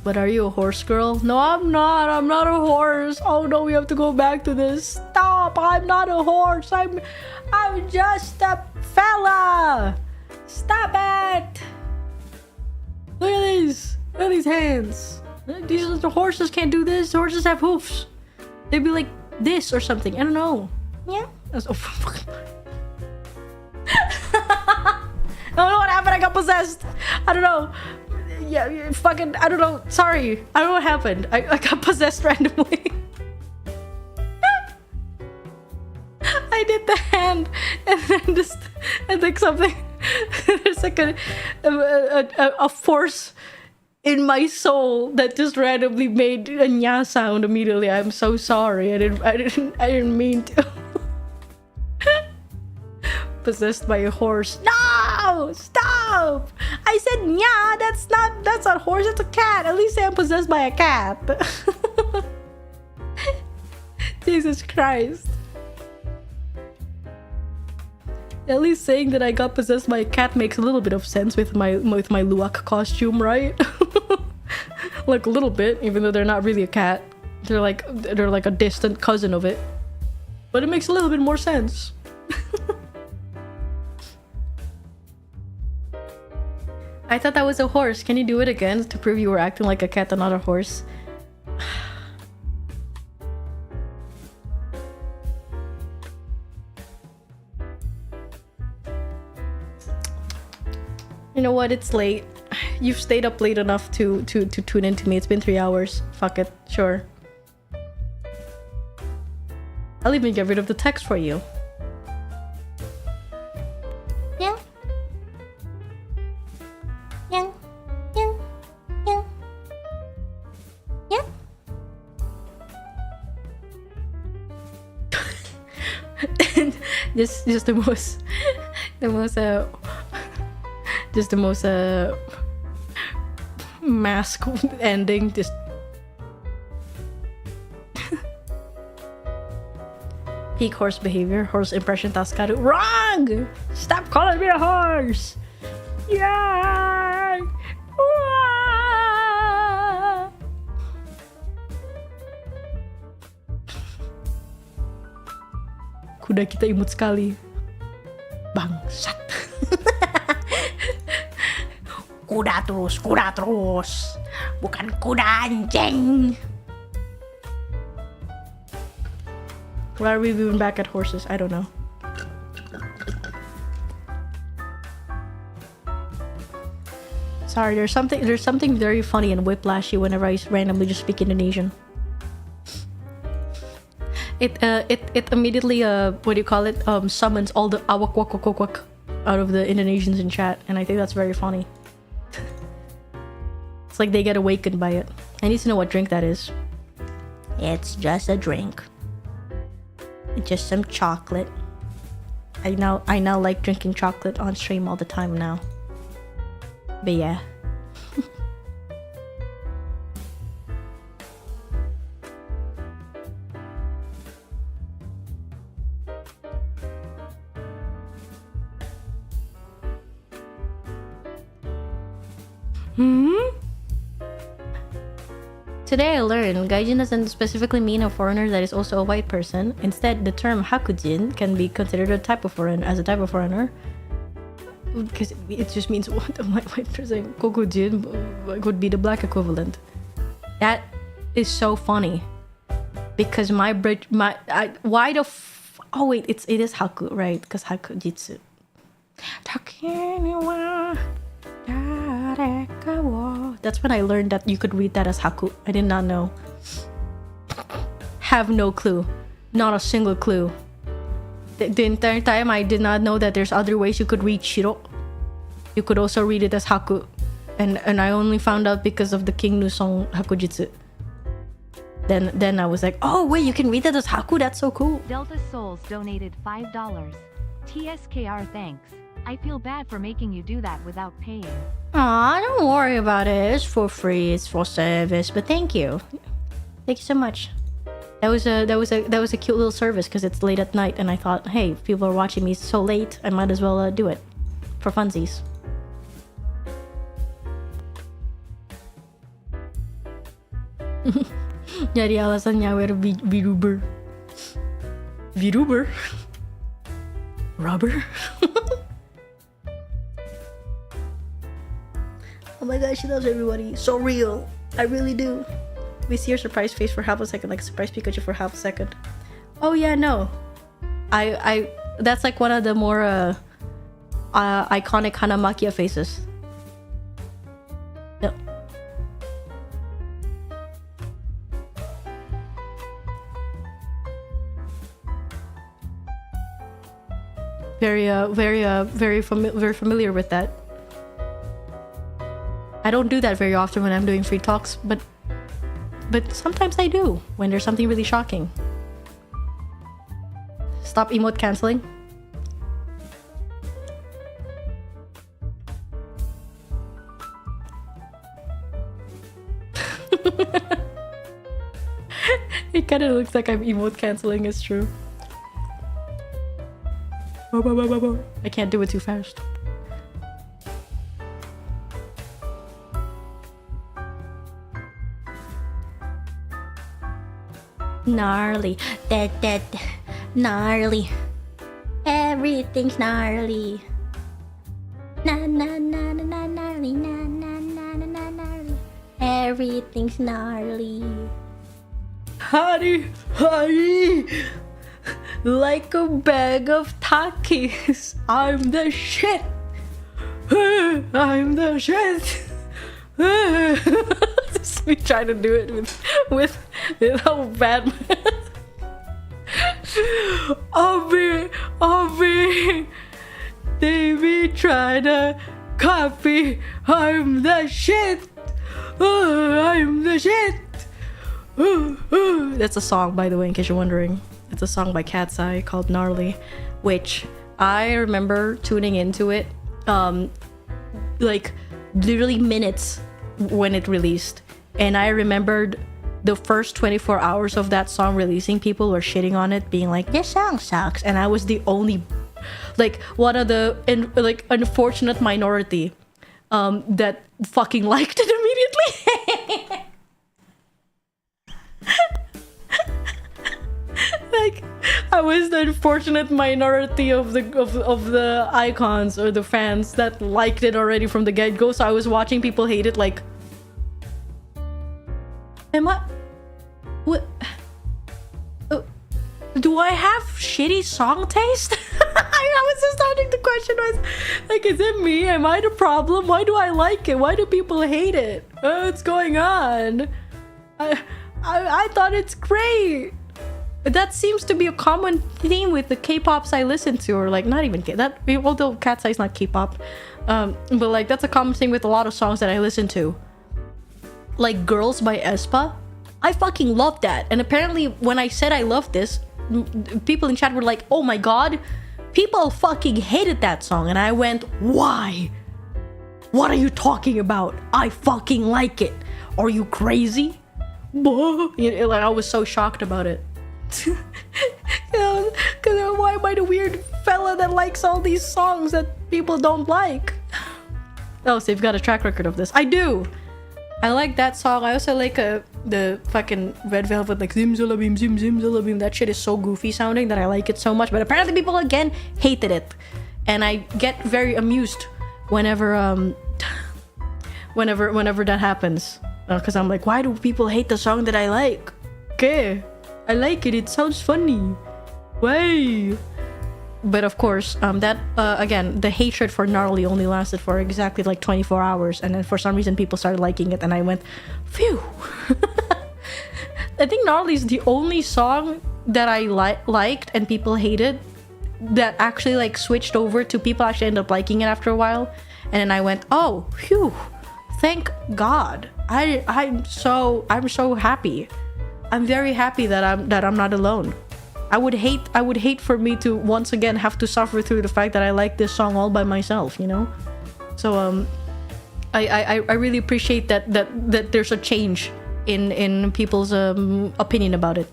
But are you a horse girl? No, I'm not. I'm not a horse. Oh no, we have to go back to this. Stop! I'm not a horse. I'm just a fella. Stop it! Look at these. Look at these hands. The horses can't do this. The horses have hoofs. They'd be like this or something. I don't know. Yeah. That's so fucking. I don't know what happened. I got possessed. I don't know. Yeah, fucking. I don't know. Sorry. I don't know what happened. I got possessed randomly. I did the hand and then just. I think something. There's like a force in my soul that just randomly made a nya sound immediately. I'm so sorry. I didn't mean to. Possessed by a horse. No! Stop! I said nya. That's not a horse. It's a cat. At least I'm possessed by a cat. Jesus Christ. At least saying that I got possessed by a cat makes a little bit of sense with my Luwak costume, right? Like a little bit, even though they're not really a cat. They're like a distant cousin of it. But it makes a little bit more sense. I thought that was a horse. Can you do it again to prove you were acting like a cat and not a horse? You know what? It's late. You've stayed up late enough to tune into me. It's been 3 hours. Fuck it. Sure. I'll even get rid of the text for you. Yeah. Yeah. Yeah. Yeah. Yeah. And just the most mask ending. Just peak horse behavior, horse impression Tascaru. Wrong! Stop calling me a horse! Yeah! Kuda kita imut sekali. Bangsat. Kuda terus. Bukan kuda anjing. Why are we even back at horses? I don't know. Sorry, there's something very funny and whiplashy whenever I randomly just speak Indonesian. It immediately what do you call it? Summons all the awak wak wak wak wak out of the Indonesians in chat, and I think that's very funny. It's like they get awakened by it. I need to know what drink that is. It's just a drink. Just some chocolate. I now like drinking chocolate on stream all the time now. But yeah. Today I learned gaijin doesn't specifically mean a foreigner that is also a white person. Instead, the term hakujin can be considered a type of foreigner. Because it just means what a white person. Kokujin would be the black equivalent. That is so funny. Because oh wait, it is haku, right? Because hakujitsu. That's when I learned that you could read that as haku. I did not know. Have no clue. Not a single clue. The entire time I did not know that there's other ways you could read shiro. You could also read it as haku. And I only found out because of the King Nu song Hakujitsu. Then I was like, oh wait, you can read that as haku? That's so cool. Delta Souls donated $5. TSKR thanks. I feel bad for making you do that without paying. Aw, don't worry about it. It's for free. It's for service. But thank you. Thank you so much. That was a cute little service because it's late at night, and I thought, hey, if people are watching me so late, I might as well do it for funsies. Jadi alasan nyawer Vtuber. Vtuber? Rubber? Oh my gosh, she loves everybody. So real. I really do. We see her surprised face for half a second, like surprise Pikachu for half a second. Oh yeah, no. I that's like one of the more iconic Hana Macchia faces. Yep. Very familiar with that. I don't do that very often when I'm doing free talks, but sometimes I do when there's something really shocking. Stop emote canceling. It kind of looks like I'm emote canceling, it's true. I can't do it too fast. Gnarly. That. Gnarly. Everything's gnarly. Na na na na na gnarly. Na na na na na gnarly. Everything's gnarly. Honey, like a bag of Takis. I'm the shit. I'm the shit. Just me trying to do it with how bad. Obi, they be trying to copy. I'm the shit. I'm the shit. That's a song, by the way, in case you're wondering. It's a song by Cat's Eye called Gnarly, which I remember tuning into it like literally minutes when it released, and I remembered the first 24 hours of that song releasing, people were shitting on it, being like, this song sucks, and I was the only, like, one of the unfortunate minority that fucking liked it immediately. Like, I was the unfortunate minority of the icons or the fans that liked it already from the get-go, so I was watching people hate it like, what? Do I have shitty song taste? I was just starting to question myself. Like, is it me? Am I the problem? Why do I like it? Why do people hate it? What's going on? I thought it's great. That seems to be a common theme with the K-pops I listen to, or like not even that. Although Cat's Eye is not K-pop, but like that's a common thing with a lot of songs that I listen to. Like Girls by aespa, I fucking love that. And apparently, when I said I love this, people in chat were like, "Oh my god, people fucking hated that song," and I went, "Why? What are you talking about? I fucking like it. Are you crazy?" Like I was so shocked about it. Because why am I the weird fella that likes all these songs that people don't like? Oh, so you've got a track record of this. I do. I like that song. I also like the fucking Red Velvet, like zim zim zim zim. That shit is so goofy sounding that I like it so much. But apparently people again hated it, and I get very amused whenever whenever that happens. Because I'm like, why do people hate the song that I like? Okay, I like it. It sounds funny. Why? But of course, again, the hatred for Gnarly only lasted for exactly like 24 hours, and then for some reason people started liking it, and I went, phew. I think Gnarly is the only song that I liked and people hated that actually like switched over to people actually end up liking it after a while, and then I went, oh, phew, thank God. I'm so happy. I'm very happy that I'm not alone. I would hate for me to once again have to suffer through the fact that I like this song all by myself, you know? So I really appreciate that there's a change in people's opinion about it.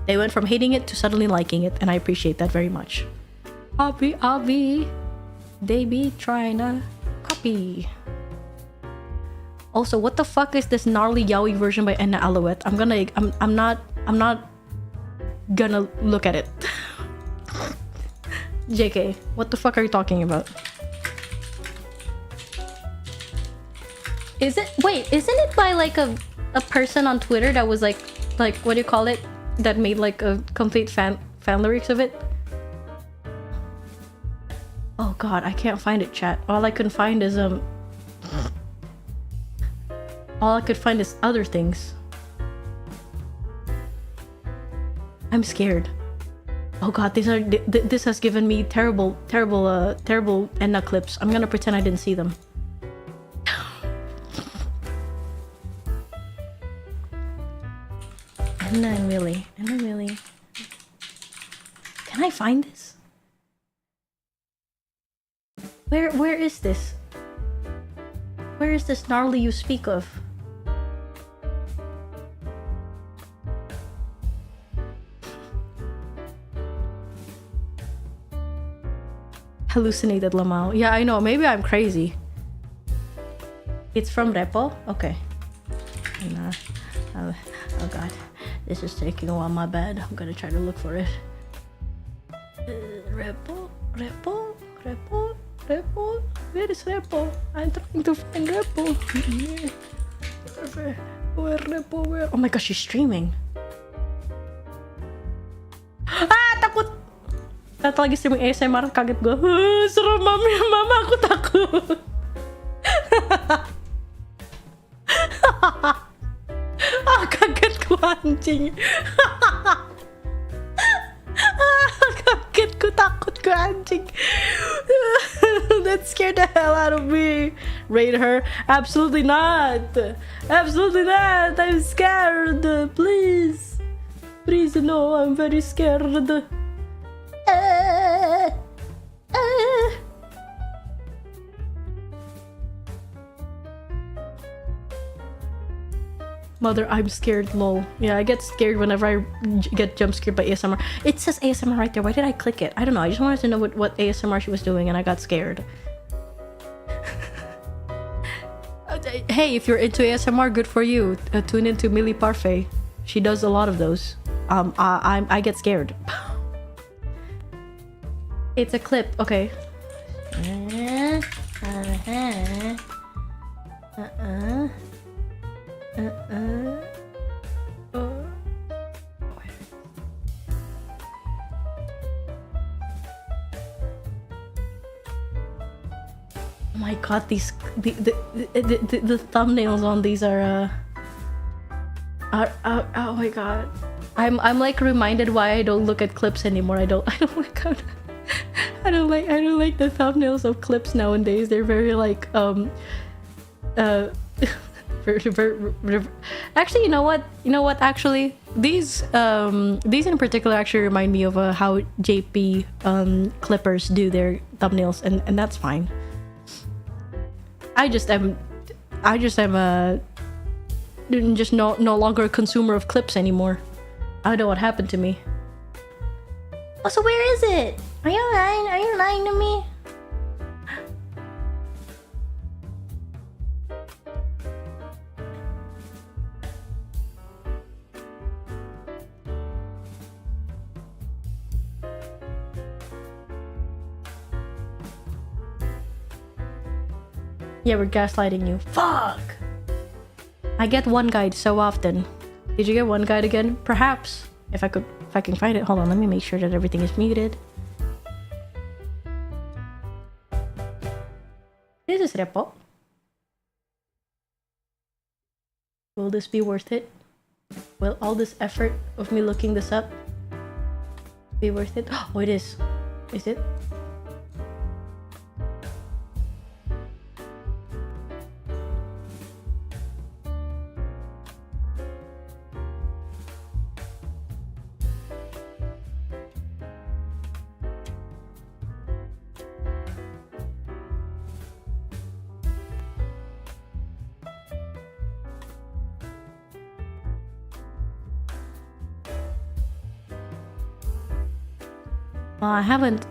They went from hating it to suddenly liking it, and I appreciate that very much. Obvi, they be trying to copy. Also, what the fuck is this gnarly yaoi version by Enna Alouette? I'm not gonna look at it. JK, what the fuck are you talking about? Isn't it by like a person on Twitter that was like what do you call it? That made like a complete fan lyrics of it? Oh god, I can't find it, chat. All I could find is other things. I'm scared. Oh god, this has given me terrible Enna clips. I'm gonna pretend I didn't see them. And then really. Can I find this? Where is this? Where is this gnarly you speak of? Hallucinated lamao. Yeah, I know. Maybe I'm crazy. It's from Repo? Okay. Nah. Oh god. This is taking a while. My bad. I'm gonna try to look for it. Repo? Where is Repo? I'm trying to find Repo. Where Repo? Where? Oh my gosh, she's streaming. Ah, takut! Tata lagi streaming ASMR, kaget gue. Serem mama, aku takut. Ah, kaget gue anjing. Kaget gue, takut gue anjing. That scared the hell out of me. Rate her? Absolutely not. Absolutely not. I'm scared. Please. Please, no, I'm very scared. Mother, I'm scared, lol. Yeah, I get scared whenever I get jump scared by ASMR. It says ASMR right there. Why did I click it? I don't know. I just wanted to know what ASMR she was doing and I got scared. Hey, if you're into ASMR, good for you. Tune into Millie Parfait. She does a lot of those. I get scared. It's a clip. Okay. Oh my god, the thumbnails on these are oh my god. I'm like reminded why I don't look at clips anymore. I don't like the thumbnails of clips nowadays. They're very like actually, you know what actually these in particular actually remind me of how JP clippers do their thumbnails, and that's fine. I just am just no longer a consumer of clips anymore. I don't know what happened to me. Oh, so where is it? Are you lying? Are you lying to me? Yeah, we're gaslighting you. Fuck! I get one guide so often. Did you get one guide again? Perhaps. If I can find it. Hold on, let me make sure that everything is muted. This is Repo. Will this be worth it? Will all this effort of me looking this up be worth it? Oh, it is. Is it? I haven't.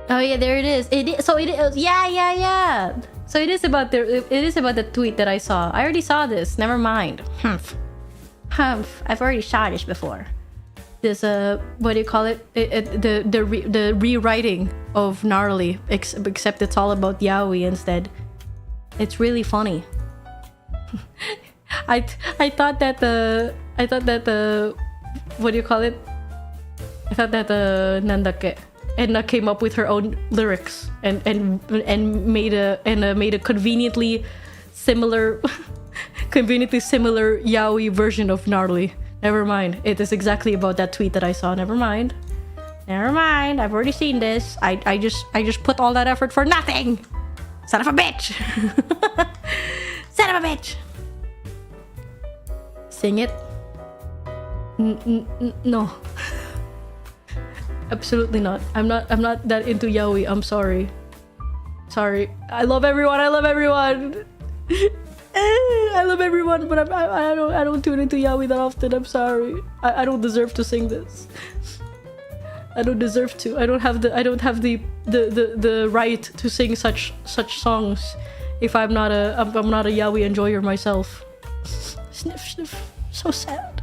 Oh yeah, there it is. So it is. Yeah. So it is about the tweet that I saw. I already saw this. Never mind. I've already saw this before. This what do you call it? The rewriting of Gnarly, except it's all about yaoi instead. It's really funny. I thought that the what do you call it? I thought that Nandake Edna came up with her own lyrics and made a conveniently similar yaoi version of Gnarly. Never mind. It is exactly about that tweet that I saw. Never mind. I've already seen this. I just put all that effort for nothing. Son of a bitch. Son of a bitch. Sing it? No. Absolutely not. I'm not that into yaoi. I'm sorry. Sorry. I love everyone. I love everyone. I love everyone, but I don't tune into yaoi that often. I'm sorry. I don't deserve to sing this. I don't deserve to. I don't have the right to sing such songs if I'm not a yaoi enjoyer myself. Sniff sniff. So sad.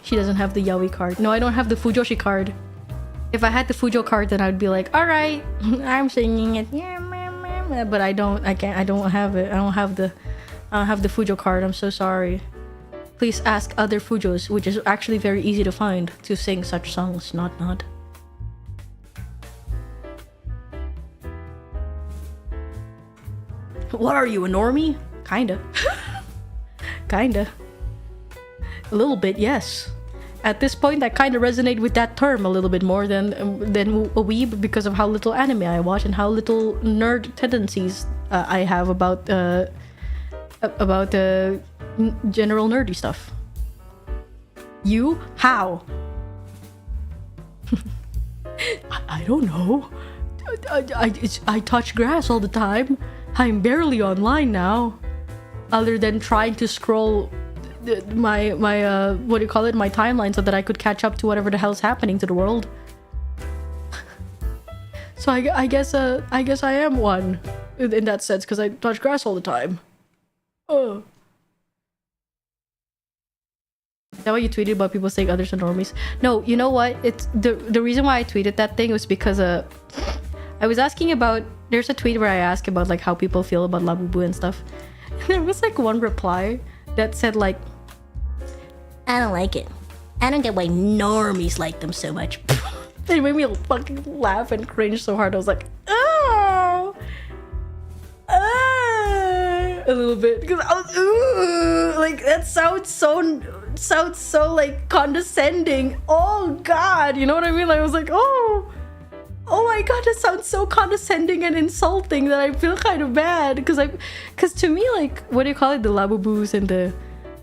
She doesn't have the yaoi card. No, I don't have the Fujoshi card. If I had the Fujo card, then I'd be like, all right, I'm singing it. But I don't. I can't. I don't have it. I don't have the Fujo card. I'm so sorry. Please ask other Fujos, which is actually very easy to find, to sing such songs. Not. What are you, a normie? Kinda. Kinda. A little bit, yes. At this point, I kind of resonate with that term a little bit more than a weeb because of how little anime I watch and how little nerd tendencies I have about general nerdy stuff. You? How? I don't know. I touch grass all the time. I'm barely online now, other than trying to scroll my what do you call it, my timeline, so that I could catch up to whatever the hell's happening to the world. So I guess I am one in that sense, because I touch grass all the time. Oh. Is that why you tweeted about people saying others are normies? No, you know what? It's the reason why I tweeted that thing was because I was asking about, there's a tweet where I asked about like how people feel about Labubu and stuff. And there was like one reply that said like, I don't like it. I don't get why normies like them so much. It made me fucking laugh and cringe so hard. I was like, oh, a little bit, because I was like, that sounds so like condescending. Oh god, you know what I mean? Like, I was like, oh my god, that sounds so condescending and insulting that I feel kind of bad, because to me, like, what do you call it, the Labubus and the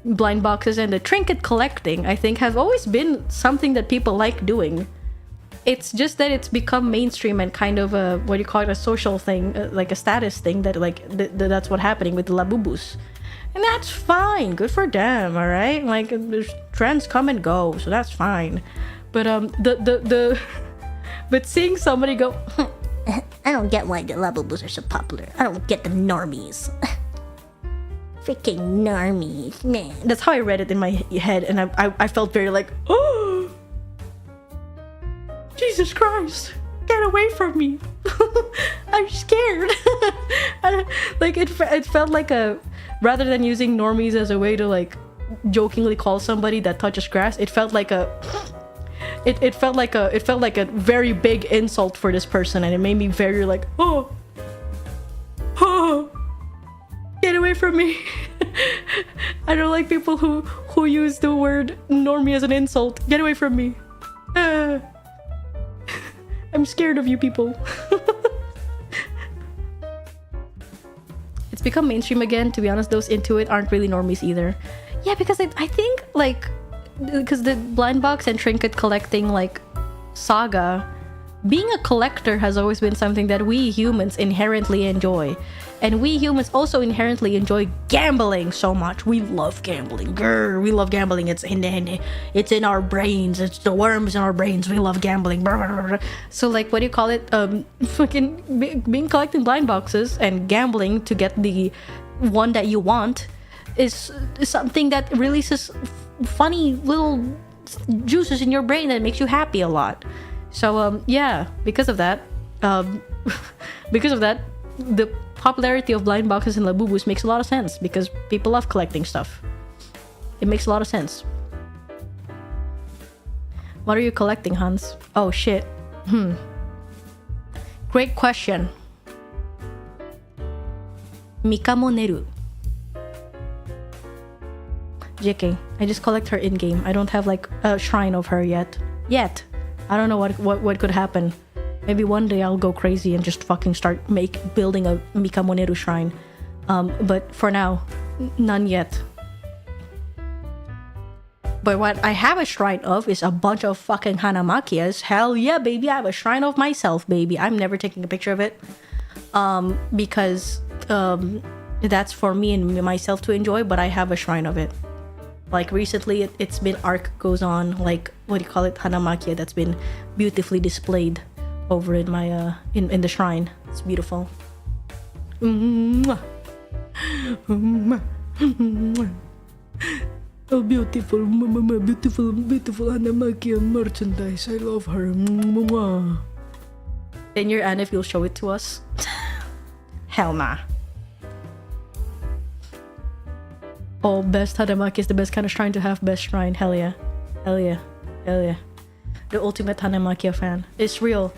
blind boxes and the trinket collecting, I think, has always been something that people like doing. It's just that it's become mainstream and kind of a, what do you call it, a social thing, like a status thing, that like that's what's happening with the Labubus. And that's fine, good for them, all right? Like, trends come and go, so that's fine. But but seeing somebody go, I don't get why the Labubus are so popular. I don't get the normies. Freaking normies, man. That's how I read it in my head, and I felt very like, oh, Jesus Christ, get away from me. I'm scared. Like, it felt like a, rather than using normies as a way to like jokingly call somebody that touches grass, it felt like a, it felt like a very big insult for this person, and it made me very like, oh, get away from me. I don't like people who use the word normie as an insult. Get away from me. I'm scared of you people. It's become mainstream again. To be honest, those into it aren't really normies either. Yeah, because I think, like, because the blind box and trinket collecting, like, saga, being a collector has always been something that we humans inherently enjoy. And we humans also inherently enjoy gambling so much. We love gambling. Grr, we love gambling. It's in our brains. It's the worms in our brains. We love gambling. So, like, what do you call it? Fucking being collecting blind boxes and gambling to get the one that you want is something that releases funny little juices in your brain that makes you happy a lot. So yeah, because of that, the popularity of blind boxes and Labubus makes a lot of sense, because people love collecting stuff. It makes a lot of sense. What are you collecting, Hans? Oh shit. Great question. Mikamo Neru. JK, I just collect her in-game. I don't have like a shrine of her yet. I don't know what could happen Maybe one day I'll go crazy and just fucking start building a Mikamoneru shrine. But for now, none yet. But what I have a shrine of is a bunch of fucking Hana Macchias. Hell yeah, baby, I have a shrine of myself, baby. I'm never taking a picture of it. Because that's for me and myself to enjoy, but I have a shrine of it. Like recently, it's been Arc Goes On, like, what do you call it, Hana Macchia, that's been beautifully displayed over in my, in the shrine. It's beautiful. Mwah. Mwah. Mwah. Oh, beautiful, beautiful, beautiful Hana Macchia merchandise. I love her. Mwah. Then your Anif, you'll show it to us. Hell nah. Oh, best Hana Macchia is the best kind of shrine to have. Best shrine. Hell yeah. Hell yeah. Hell yeah. The ultimate Hana Macchia fan. It's real.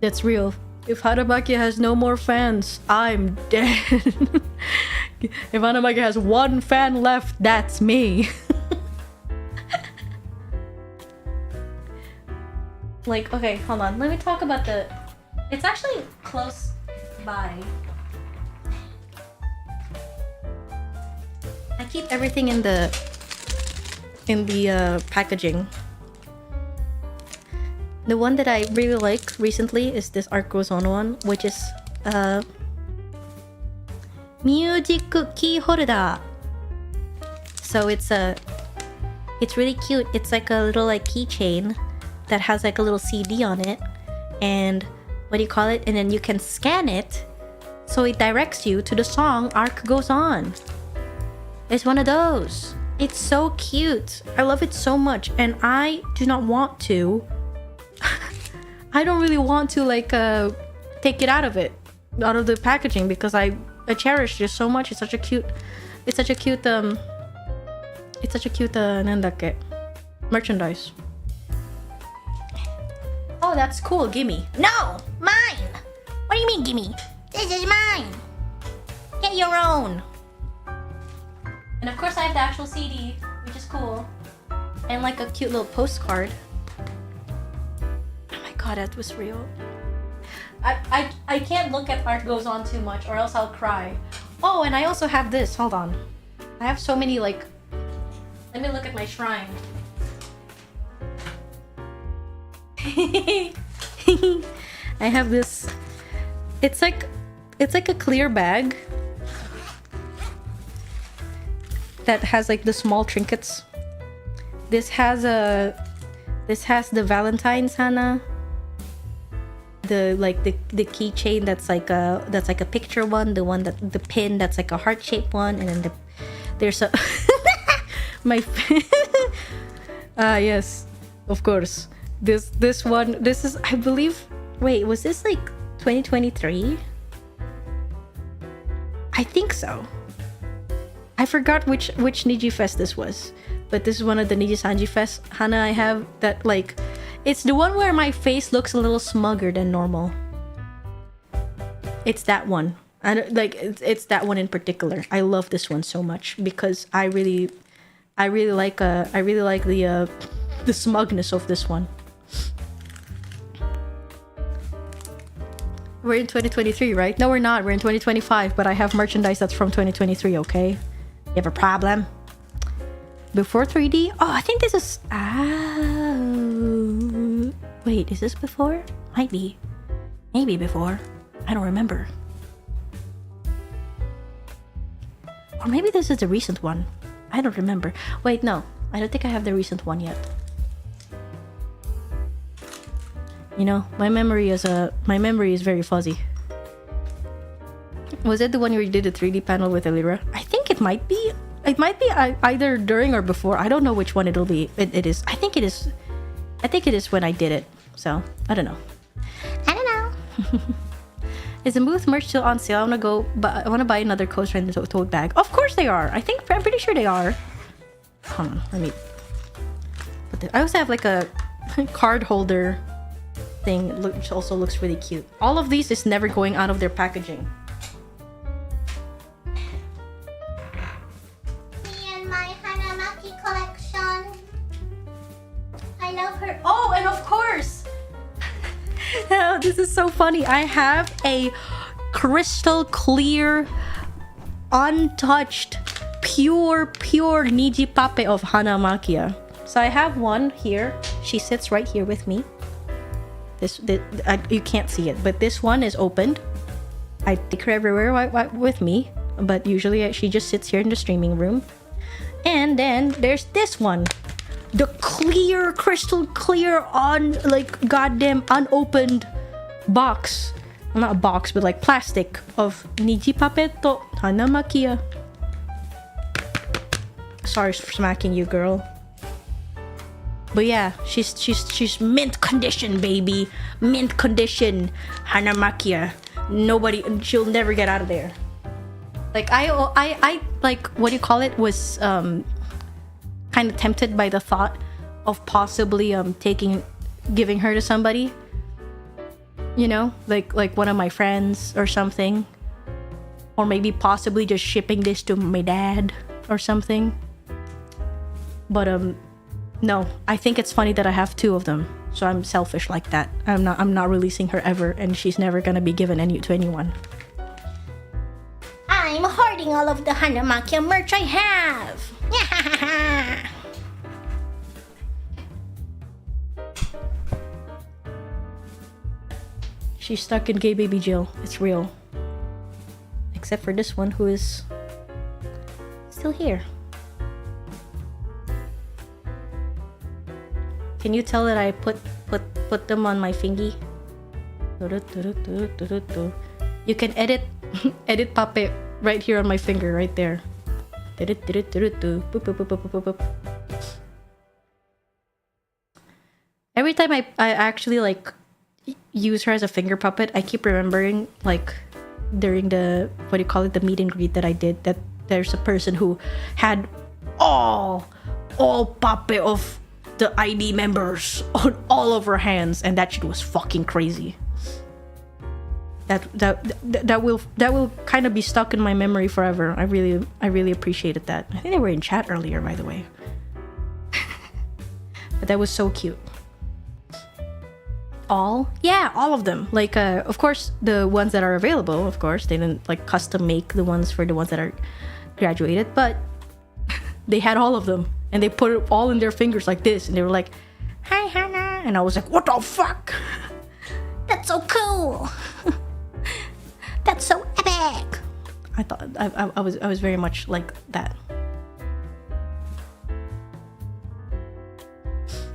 That's real. If Hana Macchia has no more fans, I'm dead. If Hana Macchia has one fan left, that's me. Like, okay, hold on. Let me talk about the... It's actually close by. I keep everything in the packaging. The one that I really like recently is this Art Goes On one, which is music key holder. So it's really cute. It's like a little like keychain that has like a little CD on it, and what do you call it? And then you can scan it, so it directs you to the song Arc Goes On. It's one of those. It's so cute. I love it so much, and I do not want to. I don't really want to like take it out of the packaging, because I cherish it so much. It's such a cute nandakke merchandise. Oh, that's cool. Gimme. No, mine. What do you mean gimme? This is mine. Get your own. And of course I have the actual CD, which is cool, and like a cute little postcard. God, that was real. I can't look at Art Goes On too much, or else I'll cry. Oh, and I also have this. Hold on. I have so many, like... Let me look at my shrine. I have this... It's like a clear bag that has like the small trinkets. This has the Valentine's Hana. The keychain that's like a picture one, the pin that's like a heart-shaped one, and then there's a my yes, of course, this is, I believe, wait, was this like 2023? I think so. I forgot which Niji Fest this was, but this is one of the Nijisanji Fest Hana I have that like. It's the one where my face looks a little smugger than normal. It's that one. And like it's that one in particular. I love this one so much because I really like the smugness of this one. We're in 2023, right? No, we're not. We're in 2025, but I have merchandise that's from 2023, okay? You have a problem? Before 3D? Oh, I think this is... Wait, is this before? Might be. Maybe before. I don't remember. Or maybe this is the recent one. I don't remember. Wait, no. I don't think I have the recent one yet. You know, my memory is very fuzzy. Was it the one where you did the 3D panel with Elira? I think it might be. It might be either during or before. I don't know which one it'll be. It is. I think it is. I think it is when I did it. So I don't know. I don't know. Is the Booth merch still on sale? I want to buy another coaster and the tote bag. Of course they are. I'm pretty sure they are. Hold on. Let me. I also have like a card holder thing, which also looks really cute. All of these is never going out of their packaging. this is so funny. I have a crystal clear, untouched, pure Nijipape of Hana Macchia. So I have one here. She sits right here with me. You can't see it, but this one is opened. I take her everywhere with me, but usually she just sits here in the streaming room. And then there's this one, the clear, crystal clear, goddamn unopened box. Not a box, but like plastic of Nijipapes to Hana Macchia. Sorry for smacking you, girl. But yeah, she's mint condition, baby. Mint condition, Hana Macchia. She'll never get out of there. Like I like, what do you call it, was kind of tempted by the thought of possibly giving her to somebody, you know, like one of my friends or something, or maybe possibly just shipping this to my dad or something. But no, I think it's funny that I have two of them, so I'm selfish like that. I'm not releasing her ever, and she's never gonna be given to anyone. I'm hoarding all of the Hana Macchia merch I have. She's stuck in gay baby jail. It's real. Except for this one, who is still here. Can you tell that I put them on my fingy? You can edit Pape right here on my finger, right there. Every time I actually like use her as a finger puppet, I keep remembering, like, during the, what do you call it, the meet and greet that I did, that there's a person who had all Pape of the ID members on all of her hands, and that shit was fucking crazy. That will kind of be stuck in my memory forever. I really appreciated that. I think they were in chat earlier, by the way. But that was so cute. All of them. Like, of course, the ones that are available, of course, they didn't like custom make the ones for the ones that are graduated, but they had all of them, and they put it all in their fingers like this, and they were like, "Hi, Hana," and I was like, "What the fuck? That's so cool. That's so epic." I thought I was very much like that.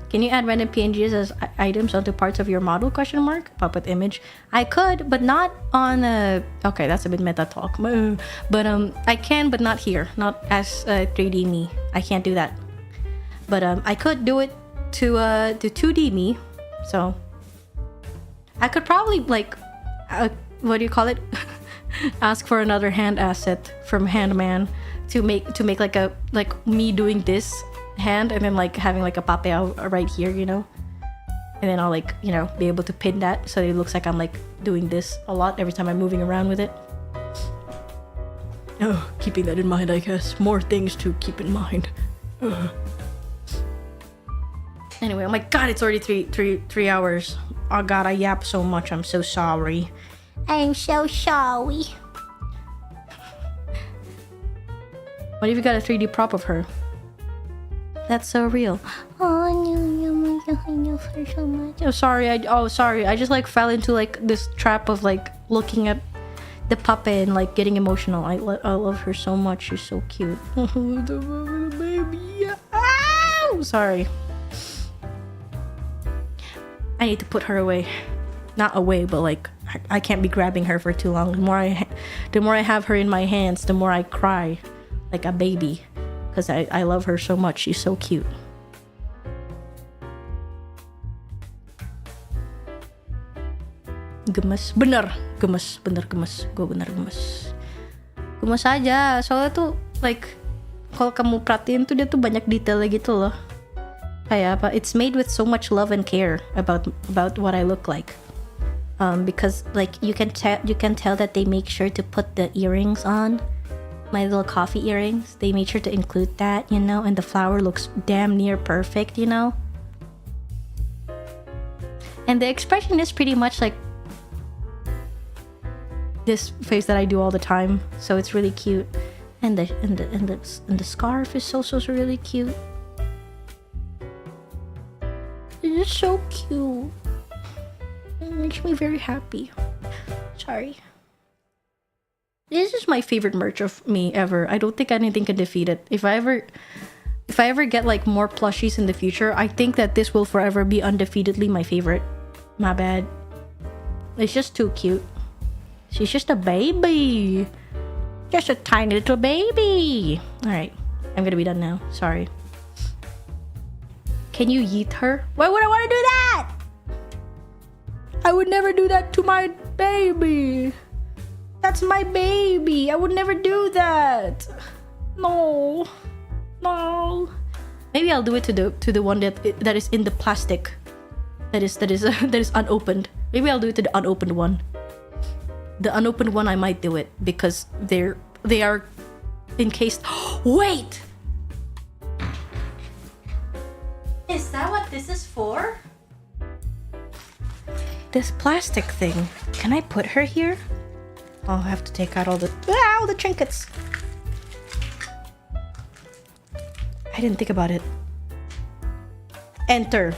Can you add random PNGs as items onto parts of your model? Question mark. Puppet image. I could, but not on a. Okay, that's a bit meta talk. But I can, but not here. Not as 3D me. I can't do that. But I could do it to 2D me. So I could probably like, what do you call it? Ask for another hand asset from Handman to make like me doing this hand, and then like having like a Pape right here, you know, and then I'll like, you know, be able to pin that so it looks like I'm like doing this a lot every time I'm moving around with it. Oh, keeping that in mind, I guess. More things to keep in mind. Anyway, oh my god, it's already three hours. Oh god, I yap so much. I'm so sorry. I'm so sorry. What if you got a 3D prop of her? That's so real. Oh, sorry. I just like fell into like this trap of like looking at the puppet and like getting emotional. I love her so much. She's so cute. The baby. Ow! Sorry. I need to put her away. Not away, but like I can't be grabbing her for too long. The more I have her in my hands, the more I cry like a baby. Because I love her so much. She's so cute. Gemes. Bener. Gemes. Bener gemes. Gue bener gemes. Gemes aja. Soalnya tuh like, kalau kamu perhatiin tuh dia tuh banyak detailnya gitu loh. Kayak apa? It's made with so much love and care about what I look like. Because like you can tell that they make sure to put the earrings on. My little coffee earrings, they made sure to include that, you know, and the flower looks damn near perfect, you know. And the expression is pretty much like this face that I do all the time, so it's really cute. And the scarf is also really cute. It's just so cute. It makes me very happy. Sorry. This is my favorite merch of me ever. I don't think anything can defeat it. If I ever get like more plushies in the future, I think that this will forever be undefeatedly my favorite. My bad. It's just too cute. She's just a baby. Just a tiny little baby. Alright. I'm gonna be done now. Sorry. Can you yeet her? Why would I want to do that? I would never do that to my baby. That's my baby. I would never do that. No. No. Maybe I'll do it to the one that is in the plastic. That is unopened. Maybe I'll do it to the unopened one. The unopened one I might do it because they are encased. Wait. Is that what this is for? This plastic thing. Can I put her here? I'll have to take out all the trinkets. I didn't think about it. Enter.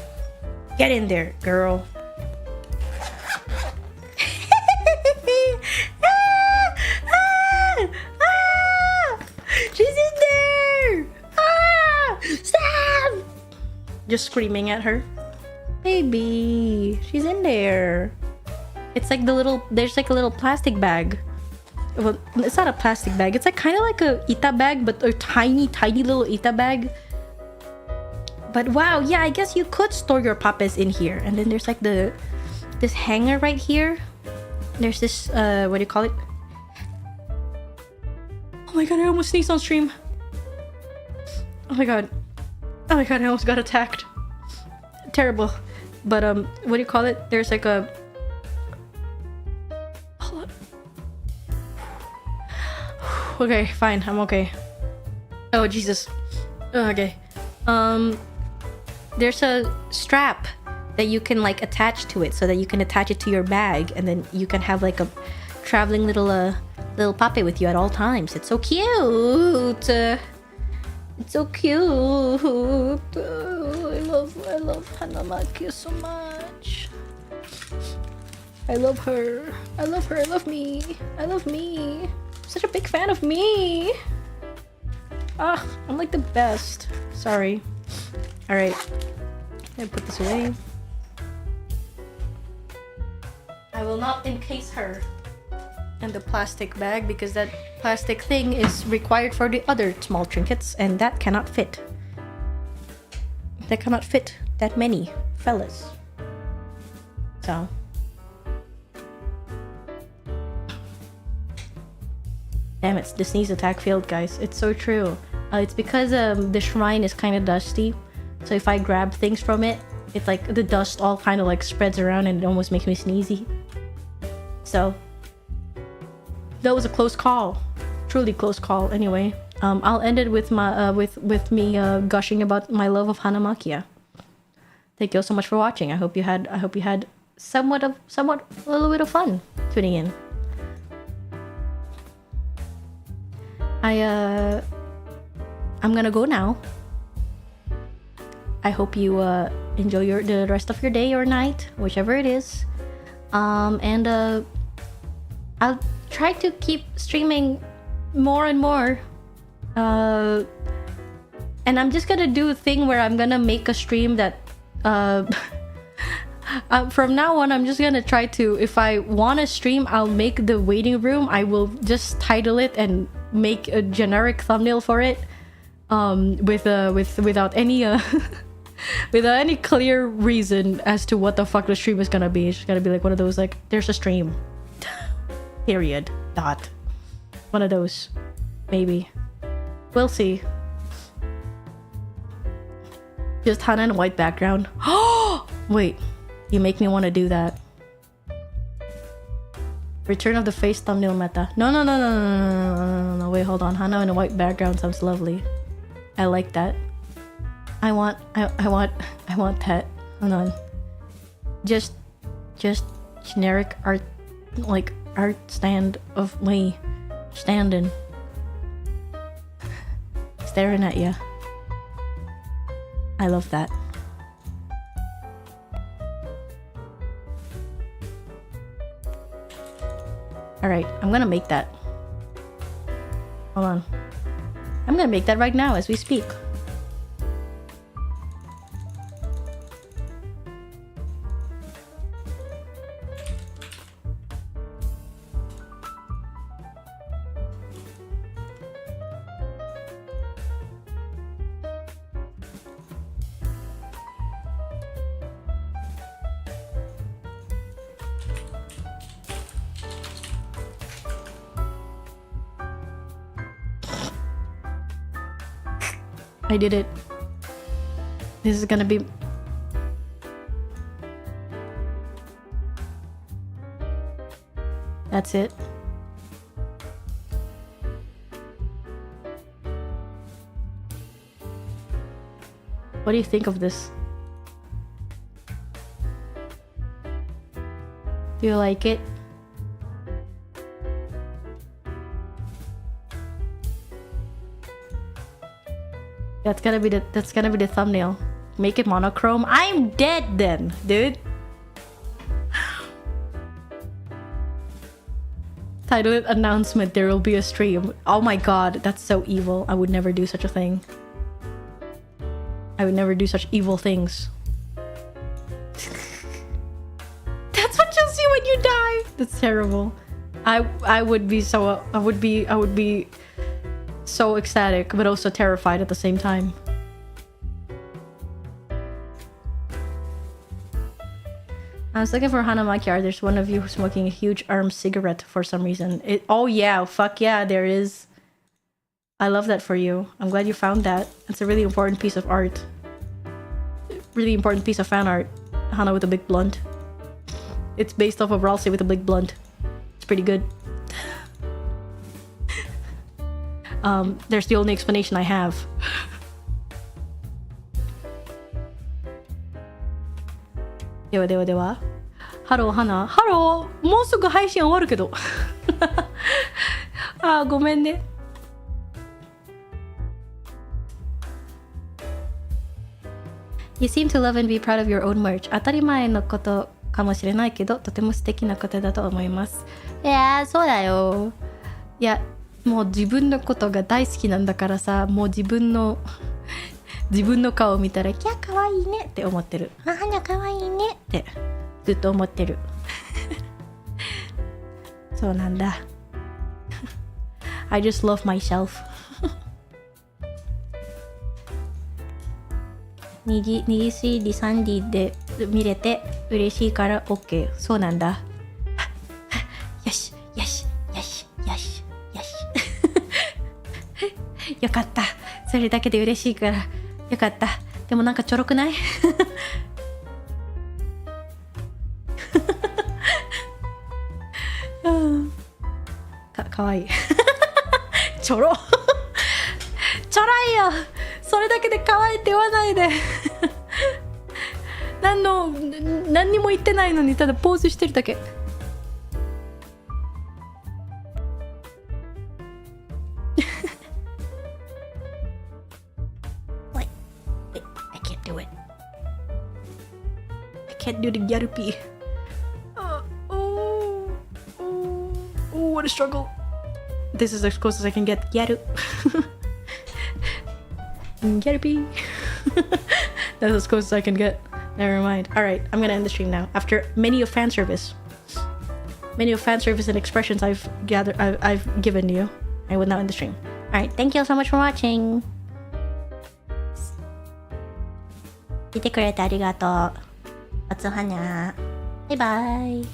Get in there, girl. She's in there. Stop! Just screaming at her. Baby, she's in there. It's like there's like a little plastic bag. Well, it's not a plastic bag. It's like kind of like a ita bag, but a tiny little ita bag. But wow, yeah, I guess you could store your papes in here. And then there's like this hanger right here. There's this what do you call it? Oh my god, I almost sneezed on stream. Oh my god, I almost got attacked. Terrible. But what do you call it? There's like a okay, fine, I'm okay. Oh Jesus. Oh, okay. There's a strap that you can like attach to it so that you can attach it to your bag, and then you can have like a traveling little pape with you at all times. It's so cute. It's so cute. I love Hana Macchia so much. I love her. I love her. I love me. I love me. Such a big fan of me. Ah, I'm like the best. Sorry. Alright. I'm gonna put this away. I will not encase her in the plastic bag because that plastic thing is required for the other small trinkets, and that cannot fit. That cannot fit that many fellas. So. Damn it, the sneeze attack failed, guys. It's so true. It's because the shrine is kind of dusty. So if I grab things from it, it's like the dust all kind of like spreads around and it almost makes me sneezy. So that was a close call. Truly close call. Anyway, I'll end it with my with me gushing about my love of Hana Macchia. Thank you all so much for watching. I hope you had somewhat a little bit of fun tuning in. I'm gonna go now. I hope you enjoy the rest of your day or night, whichever it is. And I'll try to keep streaming more and more. And I'm just gonna do a thing where I'm gonna make a stream that from now on, I'm just gonna try to, if I want to stream, I'll make the waiting room. I will just title it and make a generic thumbnail for it, without any without any clear reason as to what the fuck the stream is gonna be. It's just gonna be like one of those like, there's a stream. Period. Dot. One of those. Maybe. We'll see. Just Hana in a white background. Oh! Wait. You make me want to do that. Return of the face thumbnail meta. No. Wait, hold on. Hana in a white background sounds lovely. I like that. I want that. Hold on. Just generic art, like art stand of me standing, staring at you. I love that. Alright, I'm gonna make that. Hold on. I'm gonna make that right now as we speak. I did it. This is gonna be... That's it. What do you think of this? Do you like it? That's gonna be the thumbnail. Make it monochrome. I'm dead then, dude. Title it announcement. There will be a stream. Oh my god, that's so evil. I would never do such a thing. I would never do such evil things. That's what you'll see when you die. That's terrible. I would be so I would be so ecstatic, but also terrified at the same time. I was looking for Hana Macchia. There's one of you smoking a huge arm cigarette for some reason. Oh yeah, fuck yeah, there is. I love that for you. I'm glad you found that. It's a really important piece of art. Really important piece of fan art. Hana with a big blunt. It's based off of Ralsei with a big blunt. It's pretty good. There's the only explanation I have. Dewa. Hello, Hana. Hello! もうすぐ配信終わるけど。あー、ごめんね。You seem to love and be proud of your own merch. 当たり前のことかもしれないけど、とても素敵なことだと思います。いやー、そうだよ。いや、もう自分のことが大好きなんだからさ、もう自分の顔を見たら、キャーかわいいねって思ってる。あ、花かわいいねってずっと思ってる。そうなんだ。I just love myself. 2時3時で見れて嬉しいから OK。そうなんだ。よし。よかった。それだけで嬉しいからよかった。でもなんかちょろくない？かわいい。ちょろいよ。それだけで可愛いって言わないで。何にも言ってないのにただポーズしてるだけ。Wait, I can't do it. I can't do the yapping. What a struggle. This is as close as I can get. Yaru. Yapping. That's as close as I can get. Never mind. Alright, I'm gonna end the stream now. After many of fan service and expressions I've given you, I will now end the stream. Alright, thank you all so much for watching. 見てくれてありがとう。おつはにゃ。バイバイ。